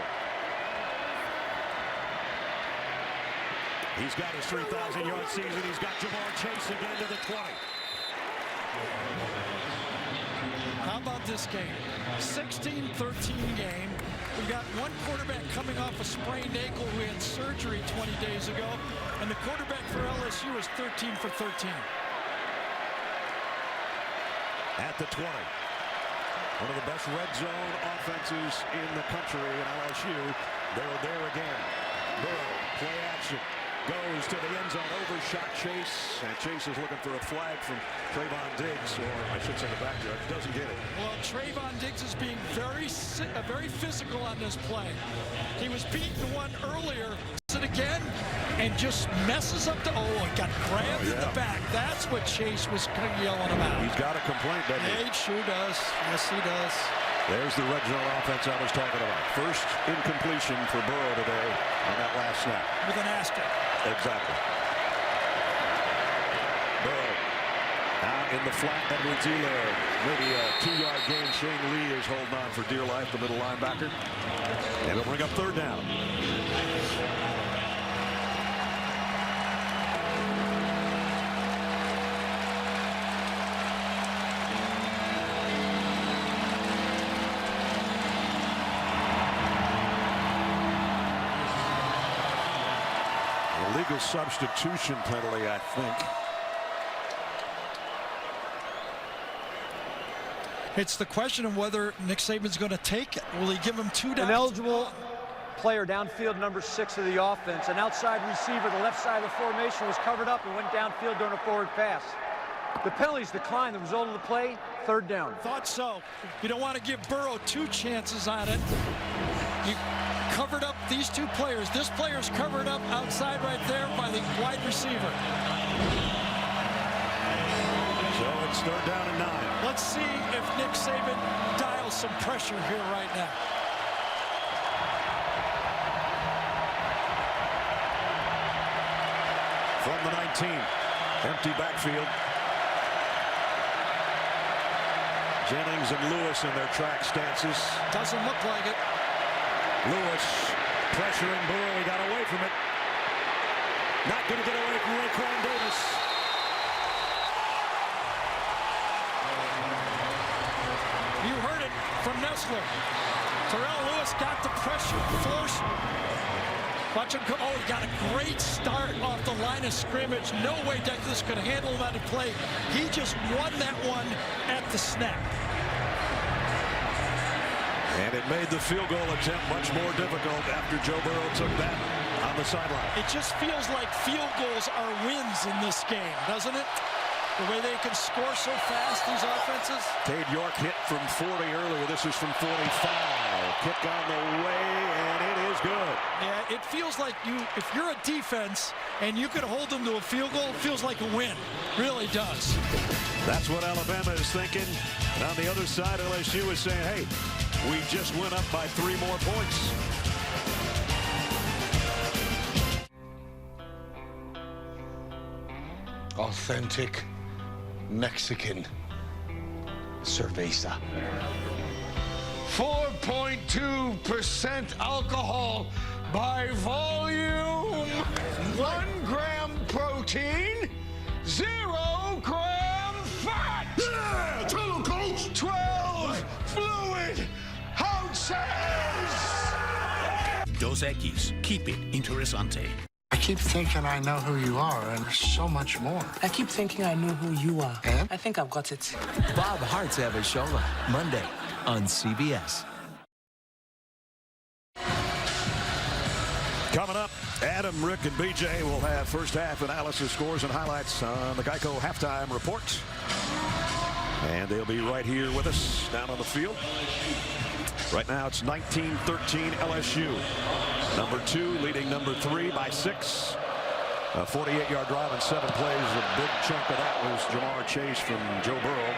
He's got his 3,000-yard season. He's got Jamar Chase again to the 20. How about this game? 16-13 game. We've got one quarterback coming off a sprained ankle who had surgery 20 days ago, and the quarterback for LSU is 13 for 13. At the 20. One of the best red zone offenses in the country in LSU. They're there again. Burrow, play action. Goes to the end zone, overshot Chase, and Chase is looking for a flag from Trayvon Diggs, or I should say the back judge, doesn't get it. Well, Trayvon Diggs is being very physical on this play. He was beaten one earlier, does it again, and just messes up the, it got grabbed in the back. That's what Chase was yelling about. He's got a complaint, doesn't he? He sure does. Yes, he does. There's the red zone offense I was talking about. First incompletion for Burrow today on that last snap. With an asterisk. Exactly. Burrow out in the flat. Edwards-Helaire. Maybe a 2-yard gain. Shane Lee is holding on for dear life, the middle linebacker. And it'll bring up 3rd down. Illegal substitution penalty, I think. It's the question of whether Nick Saban's going to take it. Will he give him 2 downs? An eligible player downfield, number 6 of the offense. An outside receiver, the left side of the formation, was covered up and went downfield during a forward pass. The penalties declined. The result of the play, 3rd down. Thought so. You don't want to give Burrow 2 chances on it. You covered up these 2 players. This player's covered up outside right there by the wide receiver. So it's 3rd down and 9. Let's see if Nick Saban dials some pressure here right now. From the 19, empty backfield. Jennings and Lewis in their track stances. Doesn't look like it. Lewis pressuring Burrow. He got away from it. Not going to get away from Raekwon Davis. from Nessler. Terrell Lewis got the pressure, force. Watch him come. Oh, he got a great start off the line of scrimmage. No way Douglas could handle him on a play. He just won that one at the snap. And it made the field goal attempt much more difficult after Joe Burrow took that on the sideline. It just feels like field goals are wins in this game, doesn't it? The way they can score so fast, these offenses. Cade York hit from 40 earlier. This is from 45. Kick on the way, and it is good. Yeah, it feels like if you're a defense and you could hold them to a field goal, it feels like a win. Really does. That's what Alabama is thinking. And on the other side, LSU is saying, hey, we just went up by 3 more points. Authentic Mexican cerveza. 4.2% alcohol by volume. 1 gram protein, 0 gram fat. Yeah, tell him, coach. 12 fluid ounces. Dos Equis. Keep it interesante. I keep thinking I know who you are, and there's so much more. I keep thinking I know who you are. And? I think I've got it. Bob Hart's Abishola, Monday on CBS. Coming up, Adam, Rick, and BJ will have first half analysis, scores, and highlights on the Geico halftime report. And they'll be right here with us down on the field. Right now it's 19-13 LSU. Number 2 leading number 3 by 6. A 48-yard drive in 7 plays. A big chunk of that was Jamar Chase from Joe Burrow.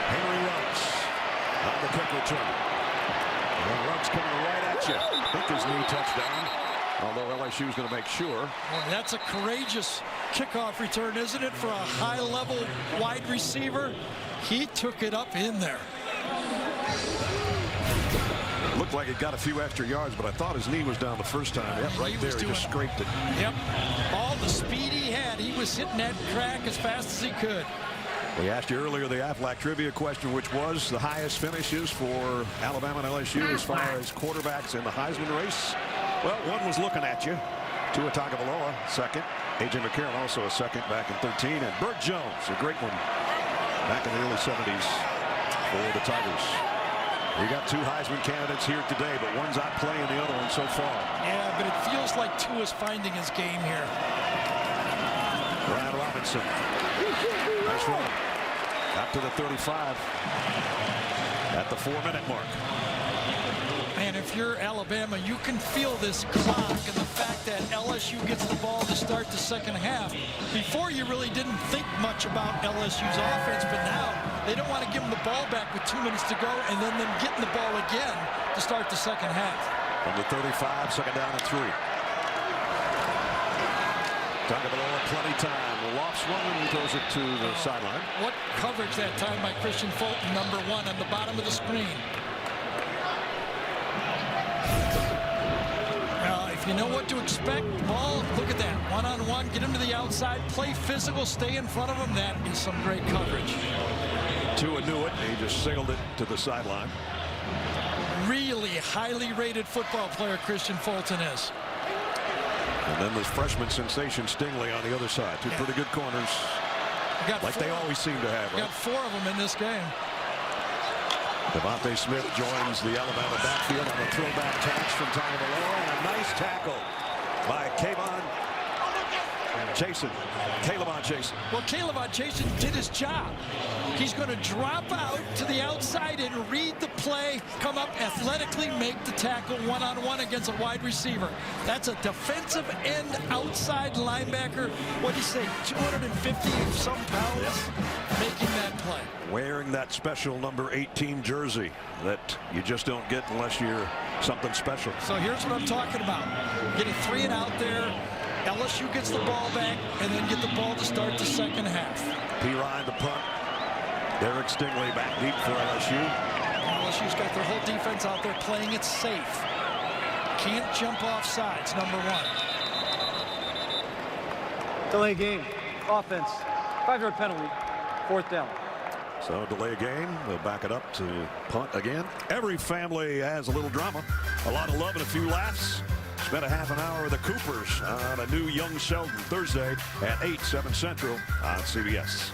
Henry Ruggs on the kick return. And Ruggs coming right at you. I think his knee touchdown. Although LSU's going to make sure. Boy, that's a courageous kickoff return, isn't it, for a high-level wide receiver? He took it up in there. Looked like it got a few extra yards, but I thought his knee was down the first time. Yep, right there, he just scraped it. Yep, all the speed he had, he was hitting that crack as fast as he could. We asked you earlier the Aflac trivia question, which was the highest finishes for Alabama and LSU as far as quarterbacks in the Heisman race. Well, one was looking at you. Tua Tagovailoa, second. A.J. McCarron also a second back in 13. And Burt Jones, a great one back in the early 70s for the Tigers. We got 2 Heisman candidates here today, but one's out playing the other one so far. Yeah, but it feels like Tua's finding his game here. Brian Robinson. Nice run. Out to the 35 at the 4-minute mark. And if you're Alabama, you can feel this clock and the fact that LSU gets the ball to start the second half. Before, you really didn't think much about LSU's offense, but now they don't want to give them the ball back with 2 minutes to go and then them getting the ball again to start the second half. From the 35, second down and 3. Tagovailoa, plenty time. Lofts one and throws it to the sideline. What coverage that time by Christian Fulton, number 1 on the bottom of the screen. If you know what to expect, ball, look at that. One-on-one, get him to the outside, play physical, stay in front of him. That is some great coverage. Tua knew it. He just sailed it to the sideline. Really highly rated football player Christian Fulton is. And then this freshman sensation Stingley on the other side. 2 pretty good corners. Like they always seem to have. Got 4 of them in this game. Devontae Smith joins the Alabama backfield on a throwback catch from Tagovailoa, and a nice tackle by Calebon Chasen. Well, Calebon Chasen did his job. He's going to drop out to the outside and read the play, come up athletically, make the tackle one-on-one against a wide receiver. That's a defensive end outside linebacker. What do you say, 250-some pounds, making that play. Wearing that special number 18 jersey that you just don't get unless you're something special. So here's what I'm talking about. Get a 3 and out there. LSU gets the ball back and then get the ball to start the second half. P. Ryan the punt. Derek Stingley back deep for LSU. LSU's got their whole defense out there playing it safe. Can't jump off sides, number 1. Delay game. Offense. 5-yard penalty. 4th down. So delay game. They'll back it up to punt again. Every family has a little drama, a lot of love and a few laughs. Spent a half an hour with the Coopers on a new Young Sheldon Thursday at 8, 7 Central on CBS.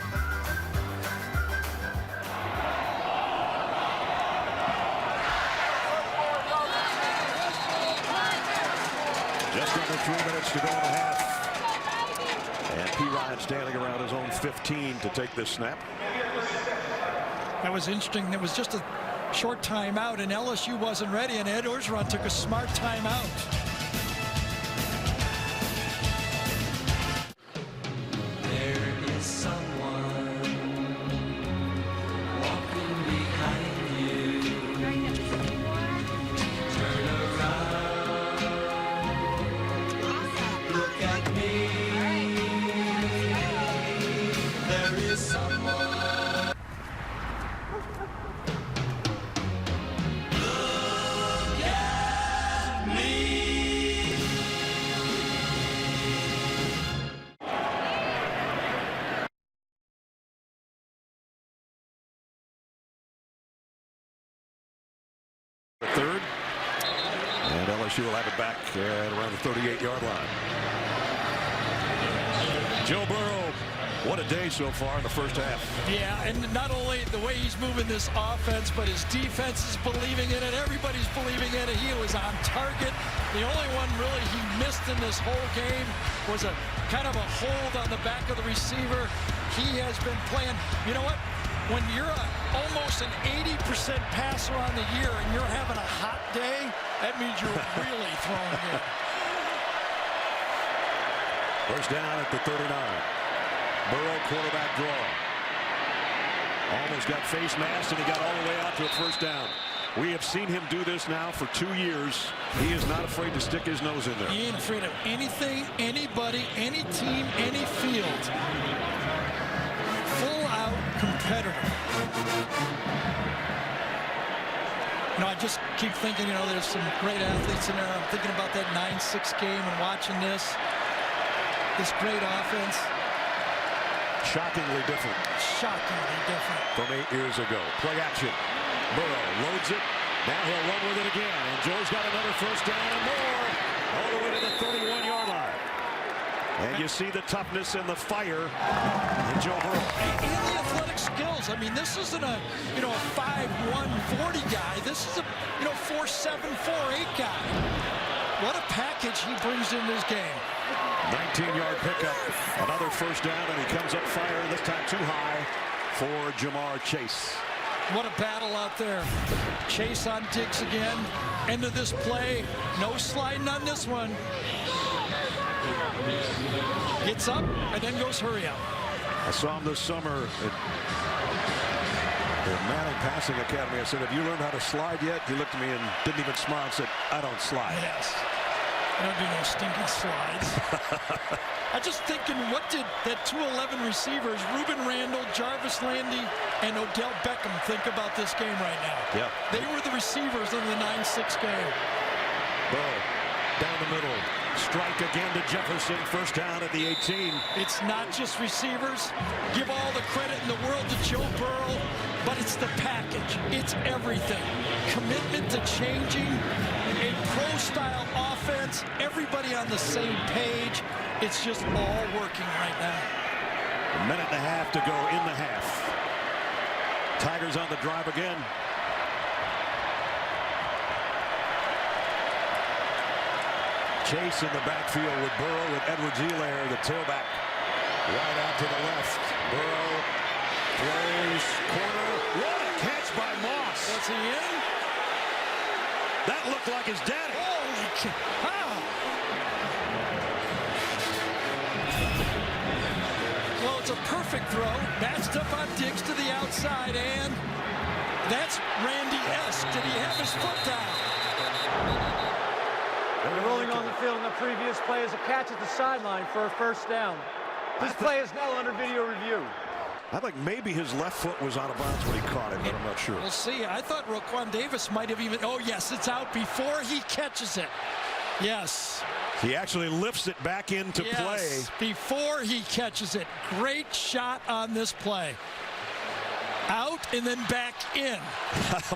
Just under 3 minutes to go in the half. And P. Ryan standing around his own 15 to take this snap. That was interesting. It was just a short timeout, and LSU wasn't ready, and Ed Orgeron took a smart timeout. There is someone walking behind you. Turn around. Look at me. There is someone. Look at me. The third, and LSU will have it back at around the 38-yard line. Joe Burrow, what a day so far in the first half. Yeah, and not only the way he's moving this offense, but his defense is believing in it. Everybody's believing in it. He was on target. The only one really he missed in this whole game was a kind of a hold on the back of the receiver. He has been playing. You know what? When you're almost an 80% passer on the year and you're having a hot day, that means you're really throwing it. First down at the 39. Burrow quarterback draw. Almost got face masked, and he got all the way out to a first down. We have seen him do this now for 2 years. He is not afraid to stick his nose in there. He ain't afraid of anything, anybody, any team, any field. Full-out competitor. You know, I just keep thinking, you know, there's some great athletes in there. I'm thinking about that 9-6 game and watching this great offense. Shockingly different. Shockingly different. From 8 years ago. Play action. Burrow loads it. Now he'll run with it again. And Joe's got another first down and more. All the way to the 31-yard line. And you see the toughness and the fire in Joe Burrow. And the athletic skills. I mean, this isn't a, you know, a 5'1", 40 guy. This is a, you know, 4'7", 4'8" guy. What a package he brings in this game. 19-yard pickup. Another first down, and he comes up firing, this time too high for Jamar Chase. What a battle out there. Chase on Diggs again. End of this play. No sliding on this one. Gets up and then goes hurry up. I saw him this summer at the Manning Passing Academy. I said, have you learned how to slide yet? He looked at me and didn't even smile and said, I don't slide. Yes. I don't do no stinking slides. I just thinking, what did that 211 receivers, Reuben Randall, Jarvis Landry, and Odell Beckham think about this game right now? Yeah. They were the receivers in the 9-6 game. Burrow down the middle. Strike again to Jefferson. First down at the 18. It's not just receivers. Give all the credit in the world to Joe Burrow, but it's the package. It's everything. Commitment to changing a pro-style offense. Everybody on the same page. It's just all working right now. A minute and a half to go in the half. Tigers on the drive again. Chase in the backfield with Burrow with Edwards-Helaire, the tailback, right out to the left. Burrow throws corner. What a catch by Moss. Was he in? That looked like his daddy. Holy cow. Well, it's a perfect throw. Matched up on Diggs to the outside, and that's Randy-esque. Did he have his foot down? And rolling on the field in the previous play is a catch at the sideline for a first down. This play is now under video review. I think maybe his left foot was out of bounds when he caught it, but I'm not sure. We'll see. I thought Raquan Davis might have even... Oh, yes, it's out before he catches it. Yes. He actually lifts it back into play. Before he catches it. Great shot on this play. Out and then back in.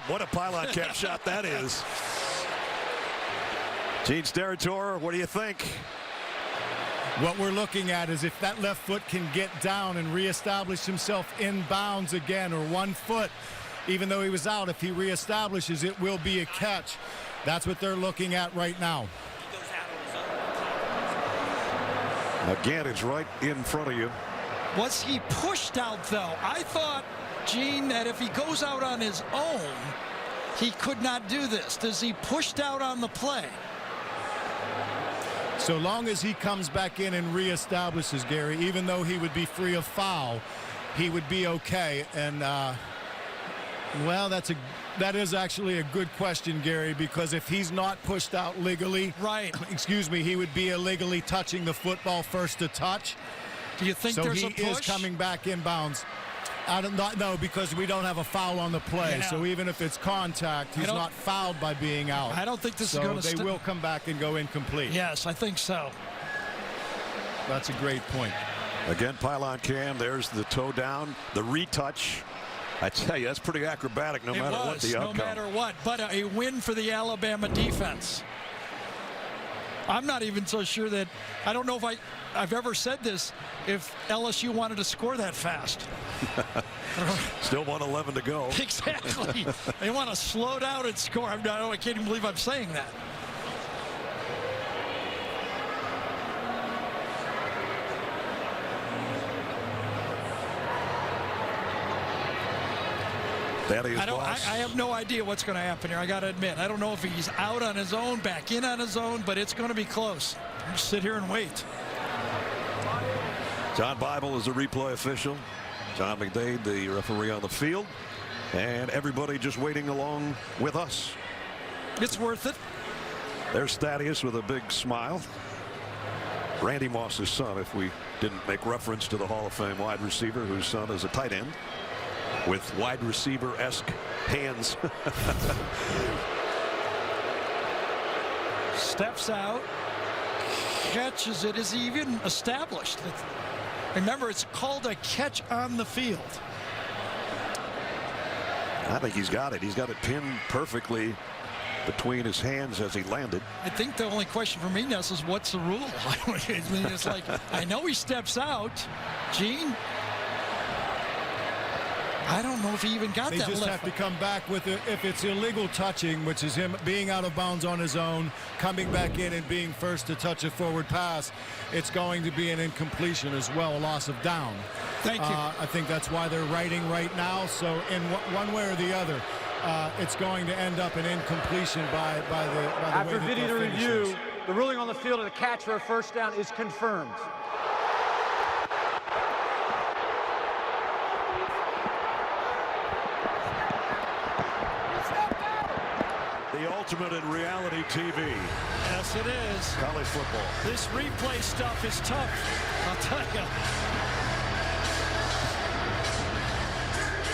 What a pylon cap shot that is. Gene Steratore, what do you think? What we're looking at is if that left foot can get down and reestablish himself in bounds again, or 1 foot, even though he was out, if he reestablishes, it will be a catch. That's what they're looking at right now. Again, it's right in front of you. Was he pushed out, though? I thought, Gene, that if he goes out on his own, he could not do this. Does he pushed out on the play? So long as he comes back in and reestablishes, Gary, even though he would be free of foul, he would be okay. And well, that is actually a good question, Gary, because if he's not pushed out legally, right? Excuse me, he would be illegally touching the football first to touch. Do you think so there's he a push? is coming back in bounds? I don't know, because we don't have a foul on the play. Yeah. So even if it's contact, he's not fouled by being out. I don't think this is going to. So they will come back and go incomplete. Yes, I think so. That's a great point. Again, pylon cam. There's the toe down, the retouch. I tell you, that's pretty acrobatic, no matter what the outcome. No matter what, but a win for the Alabama defense. I'm not even so sure that, I don't know if I've ever said this, if LSU wanted to score that fast. Still 1:11 to go. Exactly. They want to slow down and score. I can't even believe I'm saying that. I have no idea what's going to happen here. I got to admit, I don't know if he's out on his own, back in on his own, but it's going to be close. Just sit here and wait. John Bible is the replay official. John McDade, the referee on the field, and everybody just waiting along with us. It's worth it. There's Thaddeus with a big smile. Randy Moss's son, if we didn't make reference to the Hall of Fame wide receiver whose son is a tight end with wide receiver-esque hands. Steps out, catches it. Is he even established? Remember, it's called a catch on the field. I think he's got it. He's got it pinned perfectly between his hands as he landed. I think the only question for me, Ness, is what's the rule? I mean, it's like, I know he steps out. Gene, I don't know if he even got they that. They just have to come back with it. If it's illegal touching, which is him being out of bounds on his own, coming back in and being first to touch a forward pass, it's going to be an incompletion as well, a loss of down. Thank you. I think that's why they're writing right now. So in one way or the other, it's going to end up an incompletion by the After way video review, the ruling on the field of the catch for a first down is confirmed. The ultimate in reality TV. Yes, it is. College football. This replay stuff is tough, I'll tell you.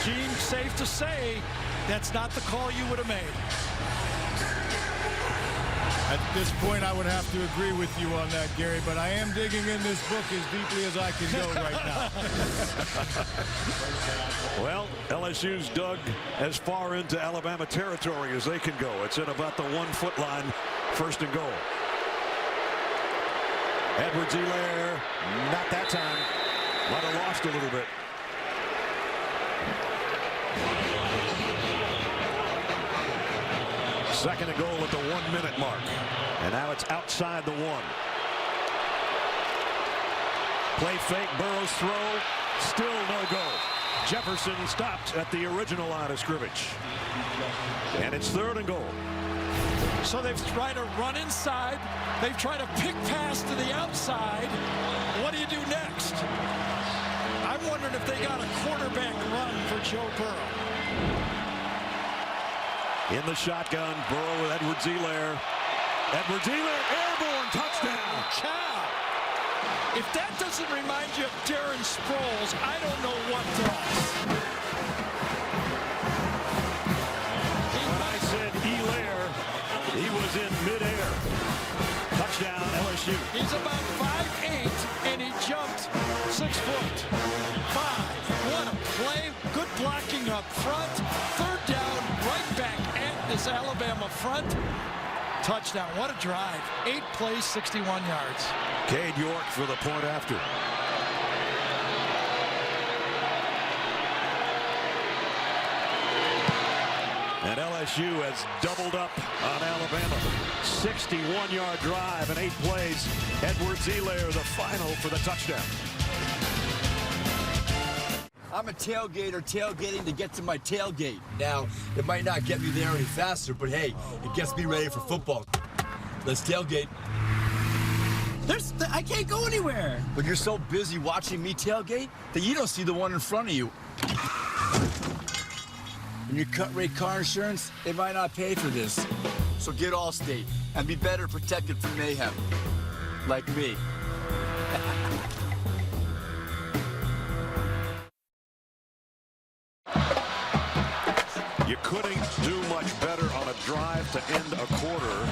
Gene, safe to say, that's not the call you would have made. At this point, I would have to agree with you on that, Gary, but I am digging in this book as deeply as I can go right now. Well, LSU's dug as far into Alabama territory as they can go. It's in about the 1 foot line, first and goal. Edwards-Helaire, not that time. Might have lost a little bit. Second and goal at the 1 minute mark. And now it's outside the 1. Play fake, Burrow's throw, still no go. Jefferson stopped at the original line of scrimmage. And it's third and goal. So they've tried to run inside. They've tried to pick pass to the outside. What do you do next? I'm wondering if they got a quarterback run for Joe Burrow. In the shotgun, Burrow with Edwards-Helaire. Edwards-Helaire, airborne, touchdown. Cow. If that doesn't remind you of Darren Sproles, I don't know what does. When I said Helaire, he was in midair. Touchdown, LSU. He's about 5'8", and he jumped 6 foot. 5. What a play. Good blocking front, third down, right back at this Alabama front. Touchdown, what a drive. 8 plays, 61 yards. Cade York for the point after. And LSU has doubled up on Alabama. 61-yard drive and 8 plays. Edwards-Helaire, the final for the touchdown. I'm a tailgater tailgating to get to my tailgate. Now, it might not get me there any faster, but hey, it gets me ready for football. Let's tailgate. I can't go anywhere. But you're so busy watching me tailgate that you don't see the one in front of you. When you cut rate car insurance, they might not pay for this. So get Allstate and be better protected from mayhem. Like me. You couldn't do much better on a drive to end a quarter.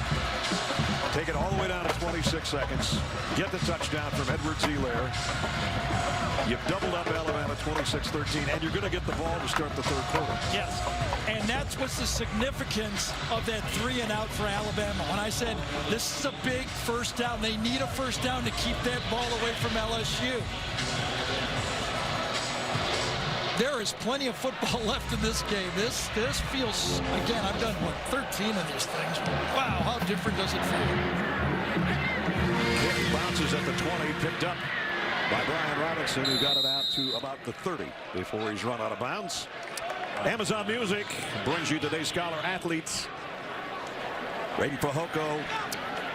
Take it all the way down to 26 seconds. Get the touchdown from Edwards-Helaire. You've doubled up Alabama 26-13, and you're going to get the ball to start the third quarter. Yes, and that's what's the significance of that 3-and-out for Alabama. When I said this is a big first down, they need a first down to keep that ball away from LSU. There is plenty of football left in this game. This feels, again, I've done, 13 of these things. Wow, how different does it feel? Kick bounces at the 20, picked up by Brian Robinson, who got it out to about the 30 before he's run out of bounds. Amazon Music brings you today's Scholar Athletes. Raiden Fajoko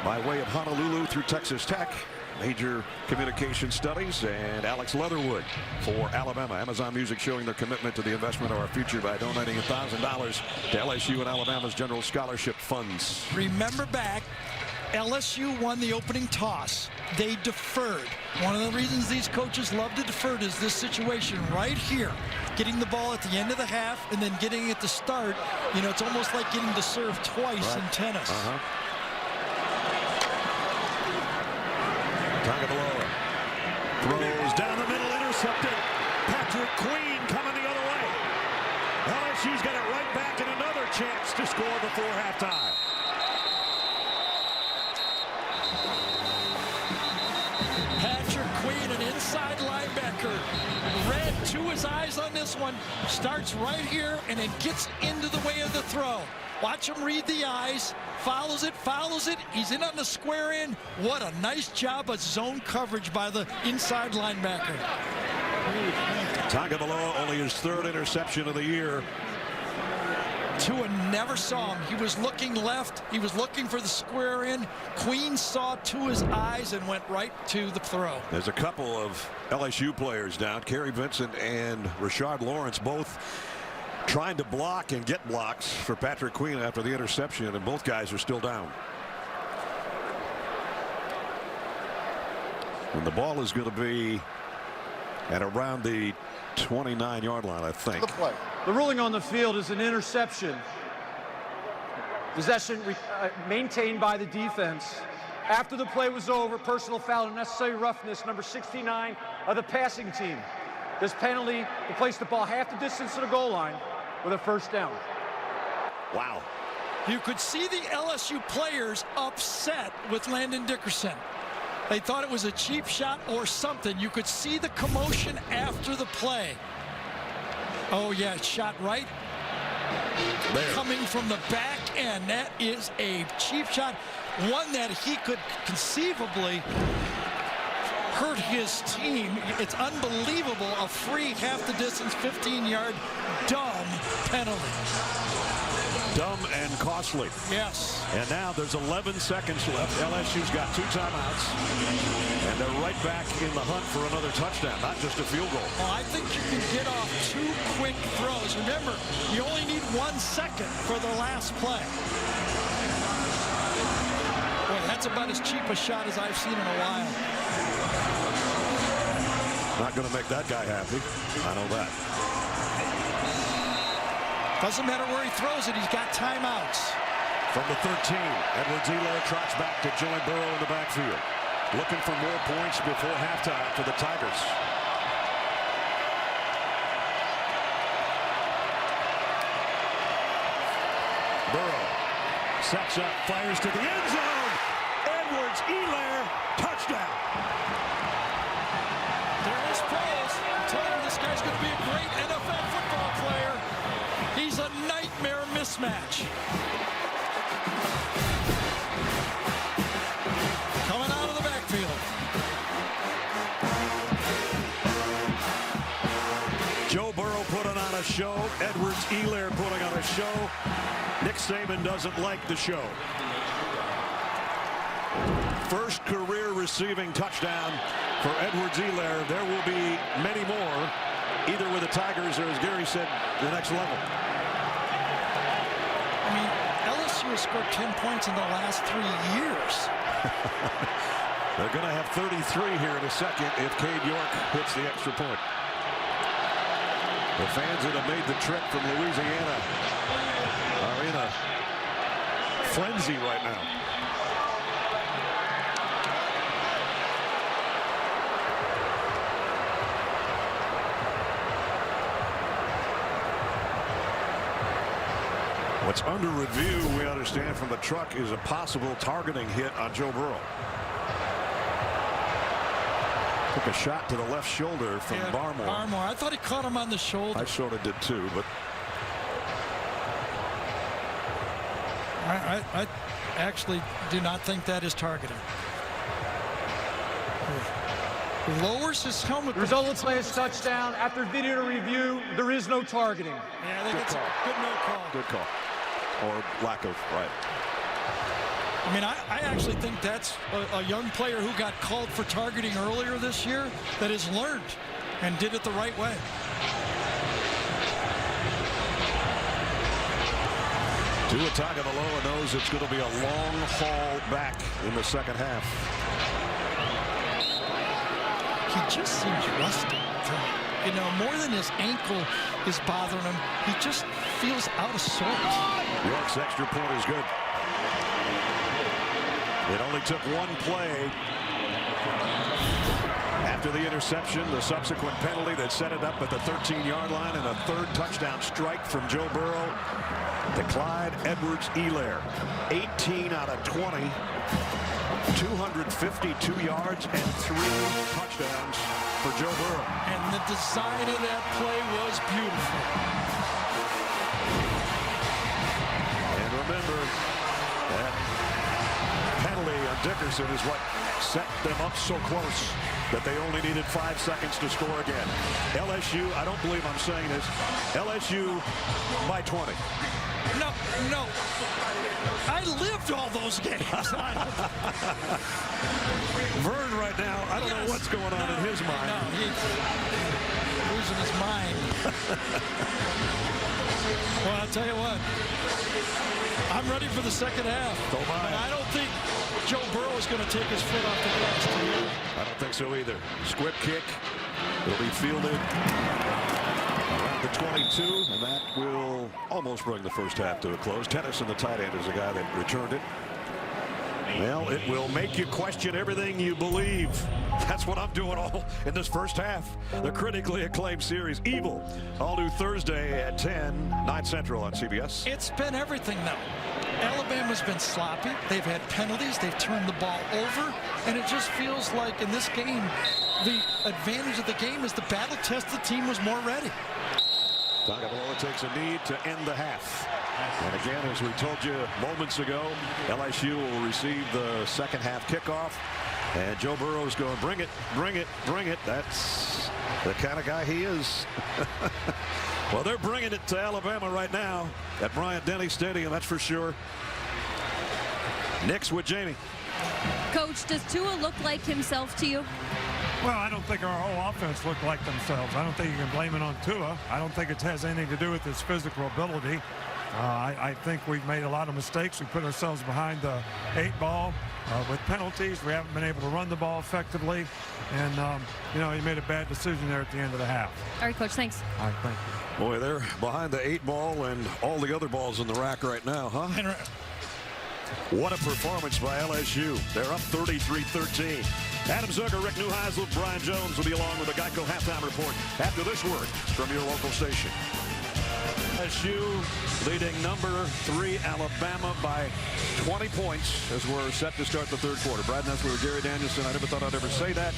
by way of Honolulu through Texas Tech. Major communication studies, and Alex Leatherwood for Alabama. Amazon Music showing their commitment to the investment of our future by donating $1,000 to LSU and Alabama's general scholarship funds. Remember back, LSU won the opening toss. They deferred. One of the reasons these coaches love to defer is this situation right here. Getting the ball at the end of the half and then getting it to start. You know, it's almost like getting to serve twice in tennis. Tagovailoa throws down the middle, intercepted. Patrick Queen coming the other way. LSU's got it right back and another chance to score before halftime. Patrick Queen, an inside linebacker. Red to his eyes on this one. Starts right here and it gets into the way of the throw. Watch him read the eyes. Follows it. He's in on the square in. What a nice job of zone coverage by the inside linebacker. Tagovailoa, only his 3rd interception of the year. Tua never saw him. He was looking left. He was looking for the square in. Queen saw Tua's eyes and went right to the throw. There's a couple of LSU players down. Kerry Vincent and Rashard Lawrence both trying to block and get blocks for Patrick Queen after the interception, and both guys are still down. And the ball is going to be at around the 29-yard line, I think. The ruling on the field is an interception. Possession maintained by the defense. After the play was over, personal foul and unnecessary roughness, number 69 of the passing team. This penalty will place the ball half the distance to the goal line with a first down. Wow. You could see the LSU players upset with Landon Dickerson. They thought it was a cheap shot or something. You could see the commotion after the play. Oh, yeah, shot right. There. Coming from the back end. That is a cheap shot. One that he could conceivably hurt his team. It's unbelievable. A free half the distance, 15-yard dumb penalty. Dumb and costly. Yes. And now there's 11 seconds left. LSU's got 2 timeouts. And they're right back in the hunt for another touchdown, not just a field goal. Well, I think you can get off 2 quick throws. Remember, you only need 1 second for the last play. Boy, that's about as cheap a shot as I've seen in a while. Not going to make that guy happy. I know that. Doesn't matter where he throws it, he's got timeouts. From the 13, Edwards-Helaire trots back to join Burrow in the backfield. Looking for more points before halftime for the Tigers. Burrow sets up, fires to the end zone. Edwards-Helaire, touchdown. There is Foles. I'm telling you, this guy's going to be a great NFL football player. He's a nightmare mismatch. Coming out of the backfield. Joe Burrow putting on a show. Edwards-Helaire putting on a show. Nick Saban doesn't like the show. First career receiving touchdown for Edwards-Helaire. There will be many more, either with the Tigers or, as Gary said, the next level. I mean, LSU has scored 10 points in the last 3 years. They're going to have 33 here in a second if Cade York hits the extra point. The fans that have made the trip from Louisiana are in a frenzy right now. What's under review, we understand from the truck, is a possible targeting hit on Joe Burrow. Took a shot to the left shoulder from Barmore. I thought he caught him on the shoulder. I sort of did too, but I actually do not think that is targeting. Lowers his helmet. The result of the play is touchdown. After video review, there is no targeting. Yeah, I think it's a good no call. Good call. Or lack of, right. I mean, I actually think that's a young player who got called for targeting earlier this year that has learned and did it the right way. Tua Tagovailoa knows it's going to be a long haul back in the second half. He just seems rusty. You know, more than his ankle is bothering him, he just feels out of sorts. York's extra point is good. It only took one play after the interception, the subsequent penalty that set it up at the 13-yard line, and a third touchdown strike from Joe Burrow to Clyde Edwards-Helaire. 18 out of 20, 252 yards and 3 touchdowns for Joe Burrow. And the design of that play was beautiful. And remember, that penalty on Dickerson is what set them up so close that they only needed 5 seconds to score again. LSU, I don't believe I'm saying this, LSU by 20. No. I lived all those games. Vern right now, I don't know what's going on in his mind. No, he's losing his mind. Well, I'll tell you what. I'm ready for the second half. But I don't think Joe Burrow is going to take his foot off the gas. I don't think so either. Squib kick will be fielded around the 22, and that will almost bring the first half to a close. Tennyson, the tight end, is the guy that returned it. Well, it will make you question everything you believe. That's what I'm doing all in this first half. The critically acclaimed series, Evil, all new Thursday at 10, 9 Central on CBS. It's been everything, though. Alabama's been sloppy. They've had penalties. They've turned the ball over. And it just feels like in this game, the advantage of the game is the battle-tested team was more ready. Tagovailoa takes a knee to end the half. And again, as we told you moments ago, LSU will receive the second half kickoff. And Joe Burrow is going, bring it, bring it, bring it. That's the kind of guy he is. Well, they're bringing it to Alabama right now at Bryant-Denny Stadium, that's for sure. Next with Jamie. Coach, does Tua look like himself to you? Well, I don't think our whole offense looked like themselves. I don't think you can blame it on Tua. I don't think it has anything to do with his physical ability. I think we've made a lot of mistakes. We put ourselves behind the 8 ball with penalties. We haven't been able to run the ball effectively. And, you know, he made a bad decision there at the end of the half. All right, Coach, thanks. All right, thank you. Boy, they're behind the 8 ball and all the other balls in the rack right now, huh? What a performance by LSU. They're up 33-13. Adam Zucker, Rick Neuheisel, Brian Jones will be along with the Geico Halftime Report after this word from your local station. LSU leading number 3 Alabama by 20 points as we're set to start the third quarter. Brad Nessler, Gary Danielson. I never thought I'd ever say that.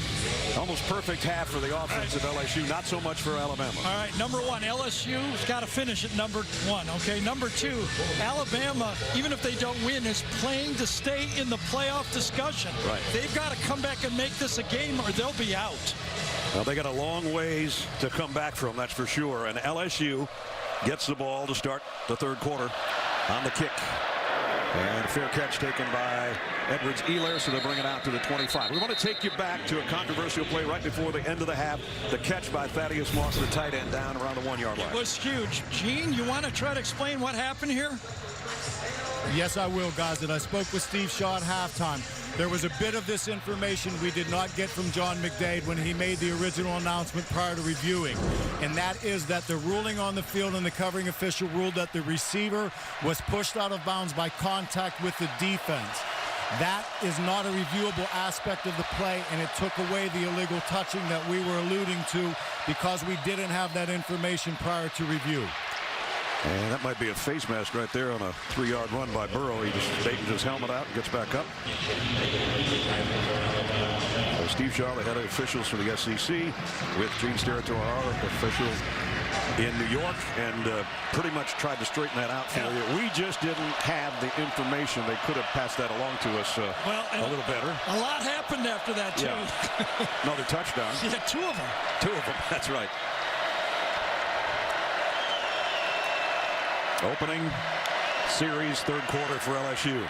Almost perfect half for the offense of LSU. Not so much for Alabama. All right, number 1, LSU's got to finish at number 1. Okay, number 2, Alabama, even if they don't win, is playing to stay in the playoff discussion. Right. They've got to come back and make this a game or they'll be out. Well, they got a long ways to come back from, that's for sure. And LSU gets the ball to start the third quarter on the kick. And fair catch taken by Edwards-Helaire, so they bring it out to the 25. We want to take you back to a controversial play right before the end of the half. The catch by Thaddeus Moss, the tight end, down around the 1-yard line. It was huge. Gene, you want to try to explain what happened here? Yes, I will, guys. And I spoke with Steve Shaw at halftime. There was a bit of this information we did not get from John McDade when he made the original announcement prior to reviewing. And that is that the ruling on the field and the covering official ruled that the receiver was pushed out of bounds by contact with the defense. That is not a reviewable aspect of the play, and it took away the illegal touching that we were alluding to because we didn't have that information prior to review. And that might be a face mask right there on a 3-yard run by Burrow. He just straightens his helmet out and gets back up. So Steve Shaw, the head of officials for the SEC, with Gene Steratore, our official in New York, and pretty much tried to straighten that out for you. We just didn't have the information. They could have passed that along to us a little better. A lot happened after that, too. Yeah. Another touchdown. Yeah, 2 of them. 2 of them, that's right. Opening series third quarter for LSU.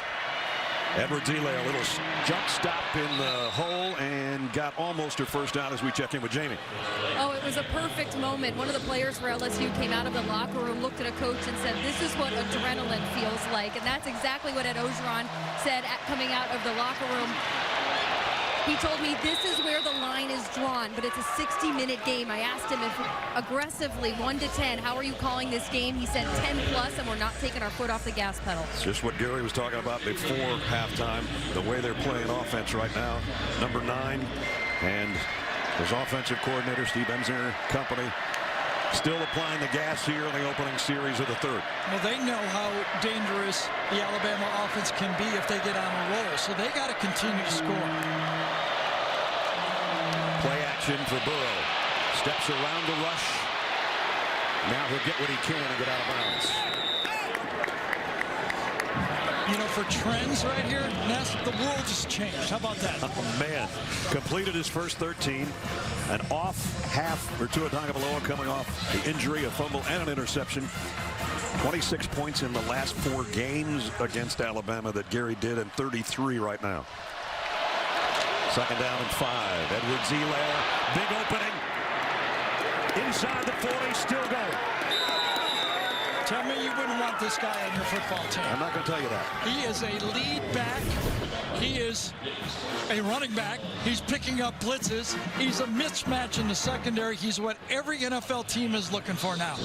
Edwards-Helaire, a little jump stop in the hole and got almost her first down as we check in with Jamie. Oh, it was a perfect moment. One of the players for LSU came out of the locker room, looked at a coach and said, this is what adrenaline feels like. And that's exactly what Ed Orgeron said coming out of the locker room. He told me this is where the line is drawn, but it's a 60-minute game. I asked him if aggressively, 1 to 10, how are you calling this game? He said 10 plus, and we're not taking our foot off the gas pedal. It's just what Gary was talking about before halftime, the way they're playing offense right now. Number 9 and his offensive coordinator, Steve Ensner company, still applying the gas here in the opening series of the third. Well, they know how dangerous the Alabama offense can be if they get on a roll, so they got to continue to score. Play action for Burrow. Steps around the rush. Now he'll get what he can and get out of bounds. You know, for trends right here, Ness, the world just changed. How about that? Oh, man. Completed his first 13. An off half for Tua Tagovailoa coming off the injury, a fumble, and an interception. 26 points in the last 4 games against Alabama that Gary did, and 33 right now. Second down and 5. Edwards-Helaire, big opening. Inside the 40, still going. Tell me you wouldn't want this guy on your football team. I'm not going to tell you that. He is a lead back. He is a running back. He's picking up blitzes. He's a mismatch in the secondary. He's what every NFL team is looking for now.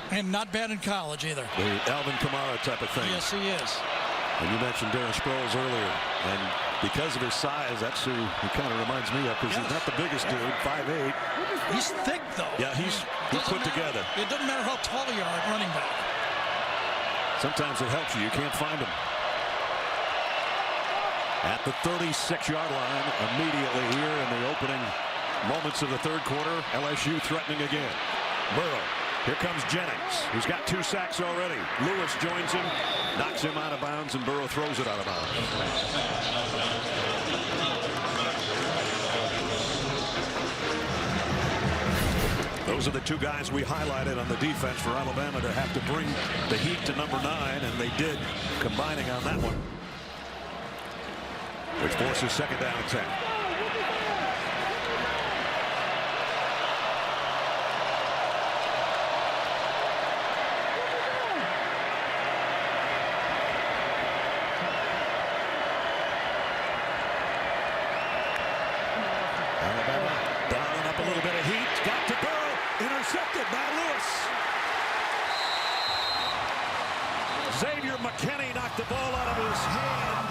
And not bad in college either. The Alvin Kamara type of thing. Yes, he is. And you mentioned Darren Sproles earlier. And because of his size, that's who he kind of reminds me of, because he's not the biggest dude, 5'8". He's thick, though. Yeah, he's put together. It doesn't matter how tall you are at running back. Sometimes it helps you. You can't find him. At the 36-yard line, immediately here in the opening moments of the third quarter, LSU threatening again. Burrow. Here comes Jennings, who's got 2 sacks already. Lewis joins him, knocks him out of bounds, and Burrow throws it out of bounds. Those are the 2 guys we highlighted on the defense for Alabama to have to bring the heat to number 9, and they did, combining on that one, which forces second down and 10. Intercepted by Lewis. Xavier McKinney knocked the ball out of his hand.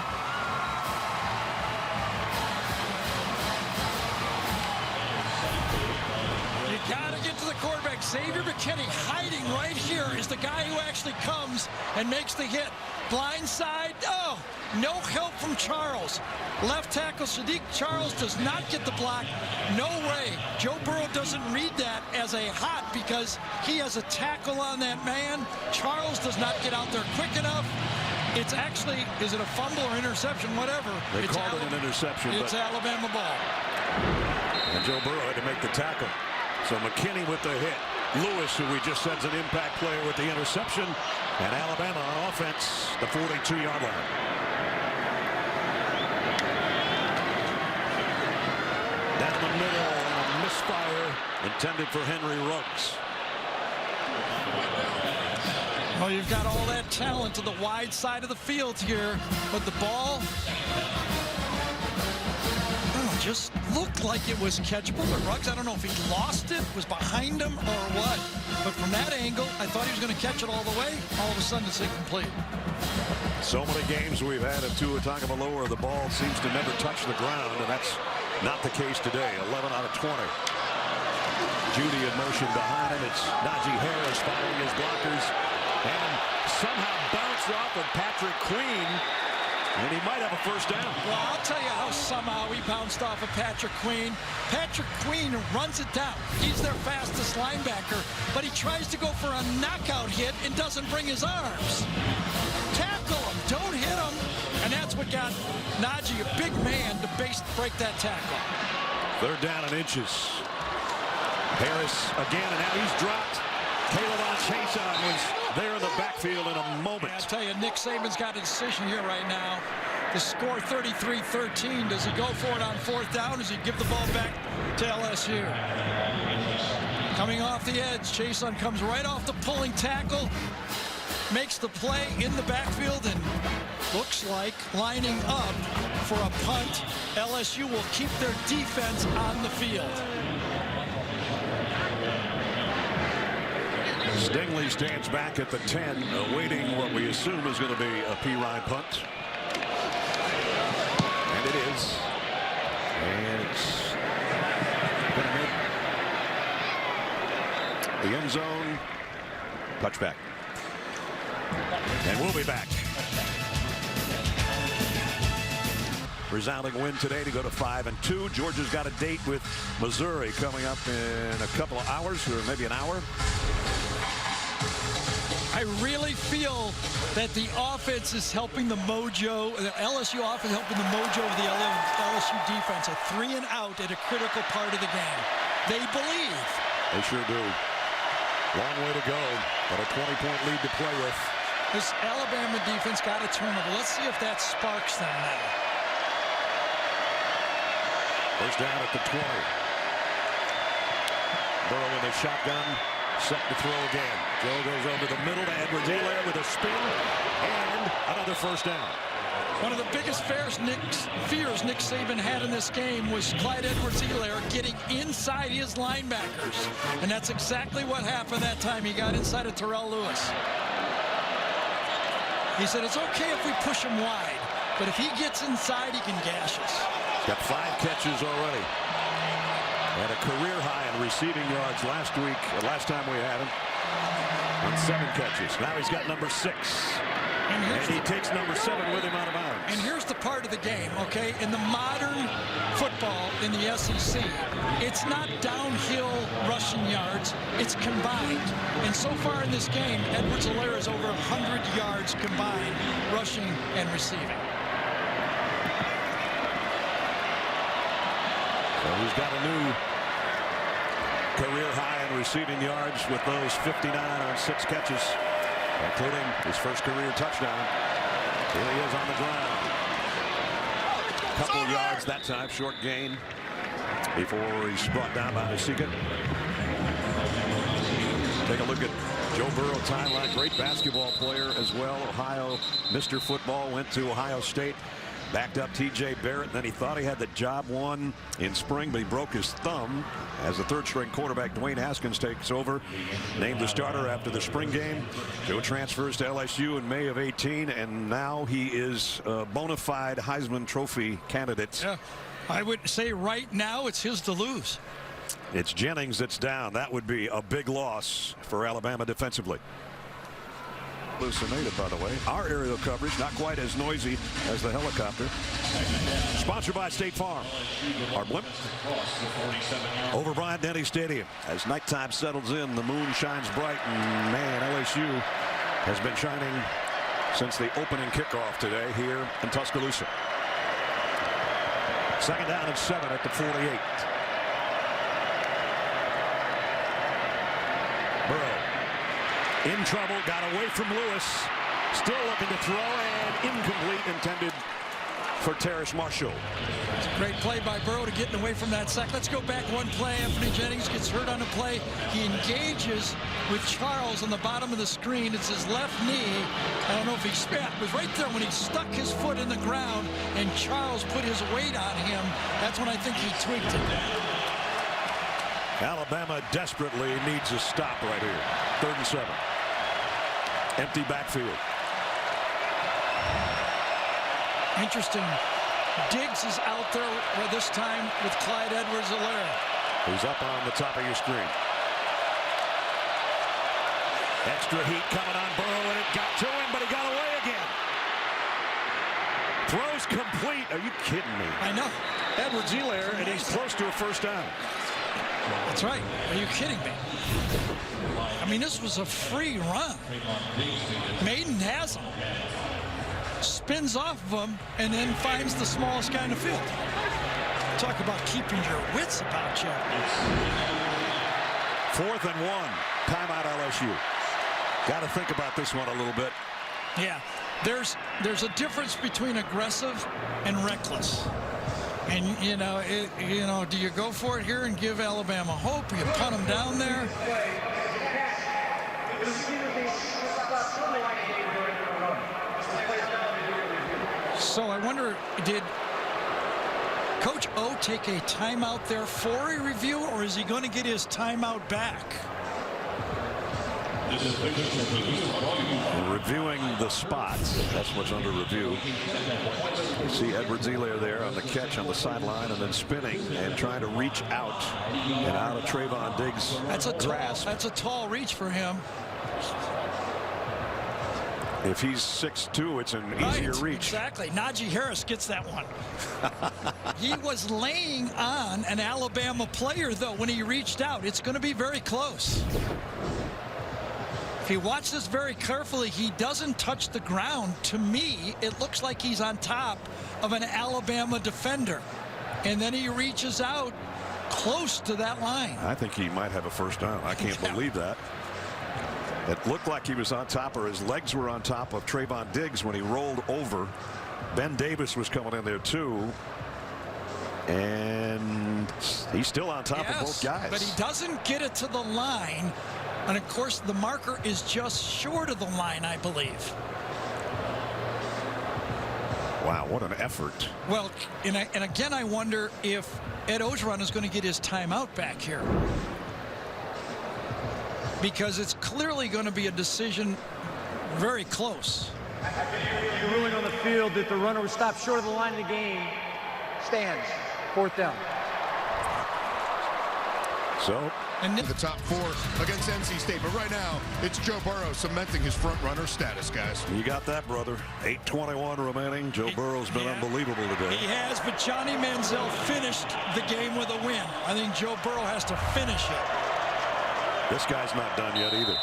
You got to get to the quarterback. Xavier McKinney hiding right here is the guy who actually comes and makes the hit. Blind side, oh, no help from Charles. Left tackle Sadiq Charles does not get the block. No way. Joe Burrow doesn't read that as a hot because he has a tackle on that man. Charles does not get out there quick enough. It's actually, is it a fumble or interception, whatever. They called it an interception. It's Alabama ball. And Joe Burrow had to make the tackle. So McKinney with the hit. Lewis, who we just said is an impact player, with the interception. And Alabama on offense, the 42-yard line. Down the middle, and a misfire intended for Henry Ruggs. Well, you've got all that talent to the wide side of the field here, but the ball just looked like it was catchable. But Ruggs, I don't know if he lost it, was behind him, or what. But from that angle, I thought he was going to catch it all the way. All of a sudden, it's incomplete. So many games we've had of Tua Tagovailoa, the ball seems to never touch the ground, and that's not the case today. 11 out of 20. Judy in motion behind him. It's Najee Harris following his blockers, and somehow bounced off of Patrick Queen. And he might have a first down. Well, I'll tell you how somehow he bounced off of Patrick Queen. Patrick Queen runs it down. He's their fastest linebacker, but he tries to go for a knockout hit and doesn't bring his arms. Tackle him. Don't hit him. And that's what got Najee, a big man, to break that tackle. Third down and inches. Harris again, and now he's dropped. Caleb Chason was there in the backfield in a moment. I'll tell you, Nick Saban's got a decision here right now. The score 33-13. Does he go for it on fourth down? Does he give the ball back to LSU? Coming off the edge, Chason comes right off the pulling tackle, makes the play in the backfield, and looks like lining up for a punt. LSU will keep their defense on the field. Stingley stands back at the 10, awaiting what we assume is going to be a P-Ryan punt. And it is. And it's going to make the end zone. Touchback. And we'll be back. Resounding win today to go to 5-2. Georgia's got a date with Missouri coming up in a couple of hours, or maybe an hour. I really feel that the offense is helping the mojo, the LSU offense helping the mojo of the LSU defense. A 3 and out at a critical part of the game. They believe. They sure do. Long way to go, but a 20-point lead to play with. This Alabama defense got a turnover. Let's see if that sparks them now. First down at the 20. Burrow in the shotgun. Set to throw again. Joe goes over the middle to Edwards-Helaire with a spin and another first down. One of the biggest fears Nick Saban had in this game was Clyde Edwards-Helaire getting inside his linebackers. And that's exactly what happened that time. He got inside of Terrell Lewis. He said, it's okay if we push him wide, but if he gets inside, he can gash us. He's got 5 catches already. Had a career high in receiving yards last time we had him on 7 catches. Now he's got number 6. And he takes number 7 with him out of bounds. And here's the part of the game, okay? In the modern football in the SEC, it's not downhill rushing yards, it's combined. And so far in this game, Edwards-Helaire is over 100 yards combined, rushing and receiving. So he's got a new career high in receiving yards with those 59 on 6 catches, including his first career touchdown. Here he is on the ground. Couple yards that time, short gain before he's brought down by Nasika. Take a look at Joe Burrow timeline. Great basketball player as well. Ohio, Mr. Football, went to Ohio State. Backed up T.J. Barrett, and then he thought he had the job won in spring, but he broke his thumb as the third-string quarterback Dwayne Haskins takes over. Named the starter after the spring game. Joe transfers to LSU in May of 18, and now he is a bona fide Heisman Trophy candidate. Yeah, I would say right now it's his to lose. It's Jennings that's down. That would be a big loss for Alabama defensively. Hallucinated, by the way. Our aerial coverage not quite as noisy as the helicopter. Sponsored by State Farm. Our blimp over Bryant-Denny Stadium. As nighttime settles in, the moon shines bright, and man, LSU has been shining since the opening kickoff today here in Tuscaloosa. 2nd down and 7 at the 48. Burrow in trouble, got away from Lewis, still looking to throw, and incomplete, intended for Terrace Marshall. It's a great play by Burrow to getting away from that sack. Let's go back one play. Anthony Jennings gets hurt on the play. He engages with Charles on the bottom of the screen. It's his left knee. I don't know if he spat. It was right there when he stuck his foot in the ground and Charles put his weight on him. That's when I think he tweaked it. Alabama desperately needs a stop right here. 3rd and 7. Empty backfield. Interesting. Diggs is out there this time with Clyde Edwards-Helaire. Who's up on the top of your screen. Extra heat coming on Burrow, and it got to him, but he got away again. Throws complete. Are you kidding me? I know. Edwards-Helaire, and he's close to a 1st down. That's right. Are you kidding me? I mean, this was a free run. Maiden has him. Spins off of him and then finds the smallest guy in the field. Talk about keeping your wits about you. 4th and 1. Timeout LSU. Got to think about this one a little bit. Yeah, there's a difference between aggressive and reckless. And do you go for it here and give Alabama hope? You punt them down there. So I wonder, did Coach O take a timeout there for a review, or is he going to get his timeout back? Reviewing the spots. That's what's under review. You see Edwards-Helaire there on the catch on the sideline and then spinning and trying to reach out and out of Trayvon Diggs' grasp. That's a tall reach for him. If he's 6'2", it's an easier reach. Exactly. Najee Harris gets that one. He was laying on an Alabama player, though, when he reached out. It's going to be very close. If you watch this very carefully, he doesn't touch the ground. To me, it looks like he's on top of an Alabama defender. And then he reaches out close to that line. I think he might have a 1st down. I can't believe that. It looked like he was on top, or his legs were on top of Trayvon Diggs when he rolled over. Ben Davis was coming in there too. And he's still on top of both guys. But he doesn't get it to the line. And of course, the marker is just short of the line, I believe. Wow, what an effort. Well, and again, I wonder if Ed Orgeron is going to get his timeout back here. Because it's clearly going to be a decision very close. The ruling on the field that the runner was stopped short of the line of the game stands. 4th down. So, and the top 4 against NC State. But right now, it's Joe Burrow cementing his front-runner status, guys. You got that, brother. 8:21 remaining. Joe Burrow's been unbelievable today. He has, but Johnny Manziel finished the game with a win. I think Joe Burrow has to finish it. This guy's not done yet either.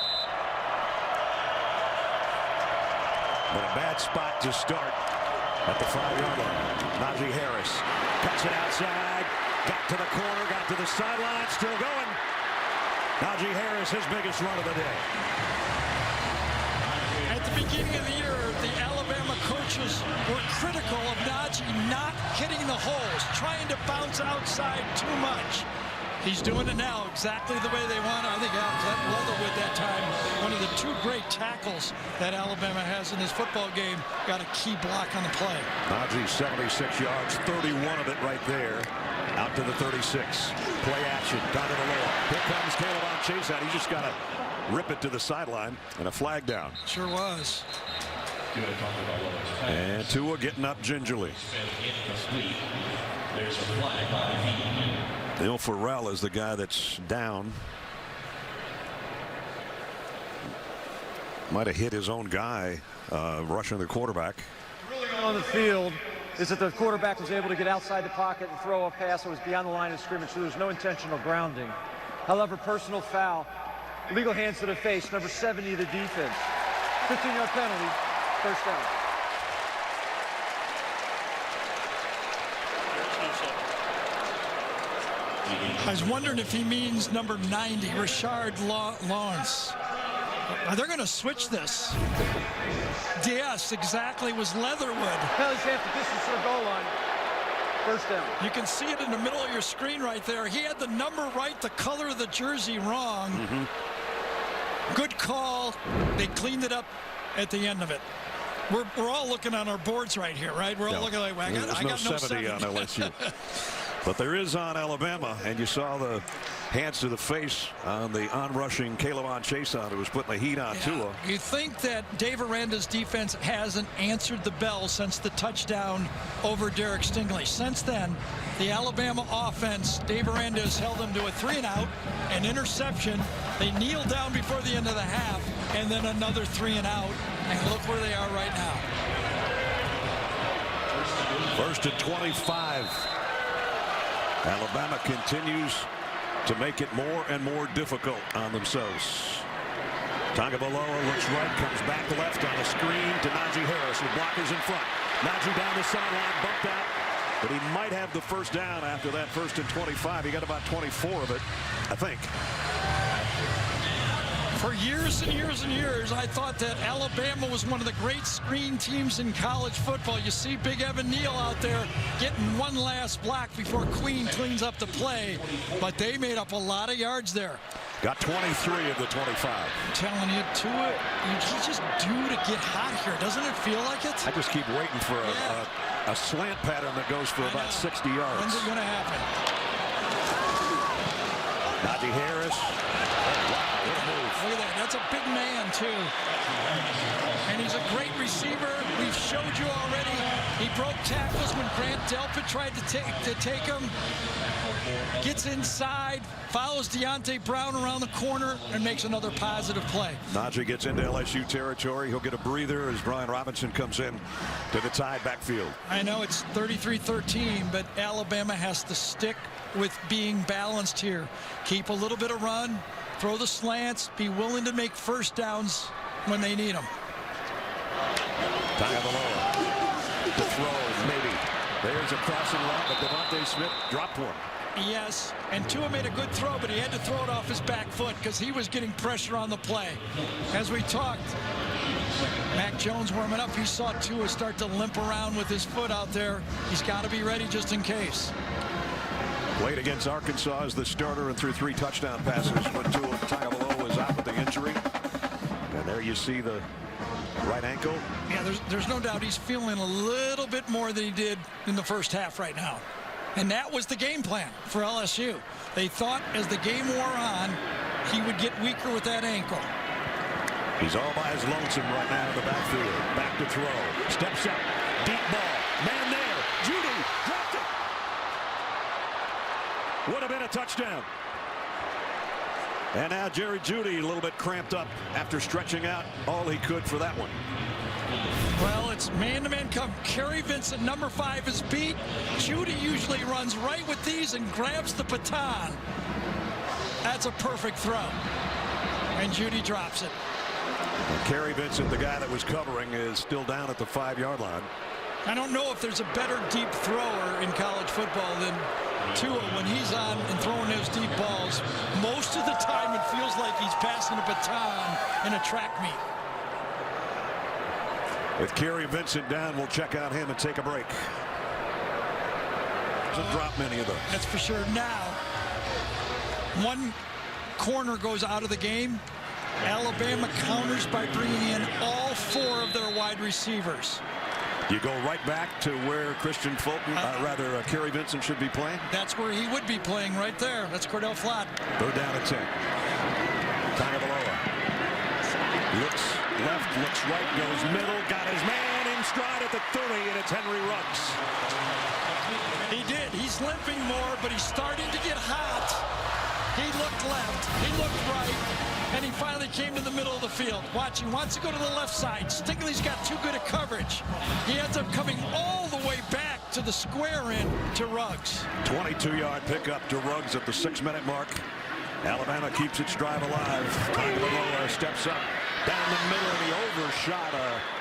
But a bad spot to start at the 5-yard line. Najee Harris cuts it outside, got to the corner, got to the sideline, still going. Najee Harris, his biggest run of the day. At the beginning of the year, the Alabama coaches were critical of Najee not hitting the holes, trying to bounce outside too much. He's doing it now exactly the way they want. I think Leatherwood that time, one of the 2 great tackles that Alabama has in this football game, got a key block on the play. Najee 76 yards, 31 of it right there. Out to the 36. Play action, down to the lower. Here comes Caleb on chase out. He just got to rip it to the sideline and a flag down. Sure was. And Tua getting up gingerly. There's a flag by Neil Farrell is the guy that's down. Might have hit his own guy rushing the quarterback. On the field is that the quarterback was able to get outside the pocket and throw a pass that was beyond the line of scrimmage, so there's no intentional grounding. However, personal foul, legal hands to the face, number 70 of the defense. 15-yard penalty, first down. I was wondering if he means number 90, Richard Lawrence. Are they going to switch this? Yes, exactly, was Leatherwood. Penalties half the distance to the goal line. First down. You can see it in the middle of your screen right there. He had the number right, the color of the jersey wrong. Good call. They cleaned it up at the end of it. We're all looking on our boards right here, right? We're all looking like, well, I got no 70 on LSU. But there is on Alabama, and you saw the hands to the face on the on-rushing Caleb Chase who was putting the heat on Tua. You think that Dave Aranda's defense hasn't answered the bell since the touchdown over Derek Stingley. Since then, the Alabama offense, Dave Aranda has held them to a 3-and-out, an interception. They kneeled down before the end of the half, and then another 3-and-out. And look where they are right now. First and 25. Alabama continues to make it more and more difficult on themselves. Tagovailoa looks right, comes back left on a screen to Najee Harris, who blockers in front. Najee down the sideline, bumped out, but he might have the first down after that first and 25. He got about 24 of it, I think. For years and years and years, I thought that Alabama was one of the great screen teams in college football. You see Big Evan Neal out there getting one last block before Queen cleans up the play, but they made up a lot of yards there. Got 23 of the 25. I'm telling you, Tua, he's just due to get hot here. Doesn't it feel like it? I just keep waiting for a slant pattern that goes for about 60 yards. When's it going to happen? Najee Harris. Look at that. That's a big man, too. And he's a great receiver. We've showed you already. He broke tackles when Grant Delpit tried to take him. Gets inside, follows Deontay Brown around the corner, and makes another positive play. Najee gets into LSU territory. He'll get a breather as Brian Robinson comes in to the tied backfield. I know it's 33-13, but Alabama has to stick with being balanced here. Keep a little bit of run. Throw the slants, be willing to make first downs when they need them. Tagovailoa to throw, maybe. There's a crossing route, but Devontae Smith dropped one. Yes, and Tua made a good throw, but he had to throw it off his back foot because he was getting pressure on the play. As we talked, Mac Jones warming up, he saw Tua start to limp around with his foot out there. He's got to be ready just in case. Played against Arkansas as the starter and threw 3 touchdown passes when Tua Tagovailoa was out with the injury. And there you see the right ankle. Yeah, there's no doubt he's feeling a little bit more than he did in the first half right now. And that was the game plan for LSU. They thought as the game wore on, he would get weaker with that ankle. He's all by his lonesome right now in the backfield. Back to throw. Steps up. Deep ball. Man there. Judy dropped it. Would have been a touchdown. And now Jerry Jeudy a little bit cramped up after stretching out all he could for that one. Well, it's man-to-man come. Kerry Vincent, number 5, is beat. Jeudy usually runs right with these and grabs the baton. That's a perfect throw. And Jeudy drops it. And Kerry Vincent, the guy that was covering, is still down at the 5-yard line. I don't know if there's a better deep thrower in college football than Tua when he's on and throwing those deep balls. Most of the time it feels like he's passing a baton in a track meet. With Kerry Vincent down, we'll check out him and take a break. Doesn't drop many of those. That's for sure. Now, one corner goes out of the game. Alabama counters by bringing in all 4 of their wide receivers. You go right back to where Christian Fulton, Kerry Vincent should be playing? That's where he would be playing right there. That's Cordell Flott. They're down at 10. Tagovailoa looks left, looks right, goes middle, got his man stride at the 30, and it's Henry Ruggs. He did. He's limping more, but he's starting to get hot. He looked left. He looked right. And he finally came to the middle of the field. Watch, he wants to go to the left side. Stingley's got too good a coverage. He ends up coming all the way back to the square end to Ruggs. 22-yard pickup to Ruggs at the 6-minute mark. Alabama keeps its drive alive. Tagovailoa steps up down the middle, and he overshot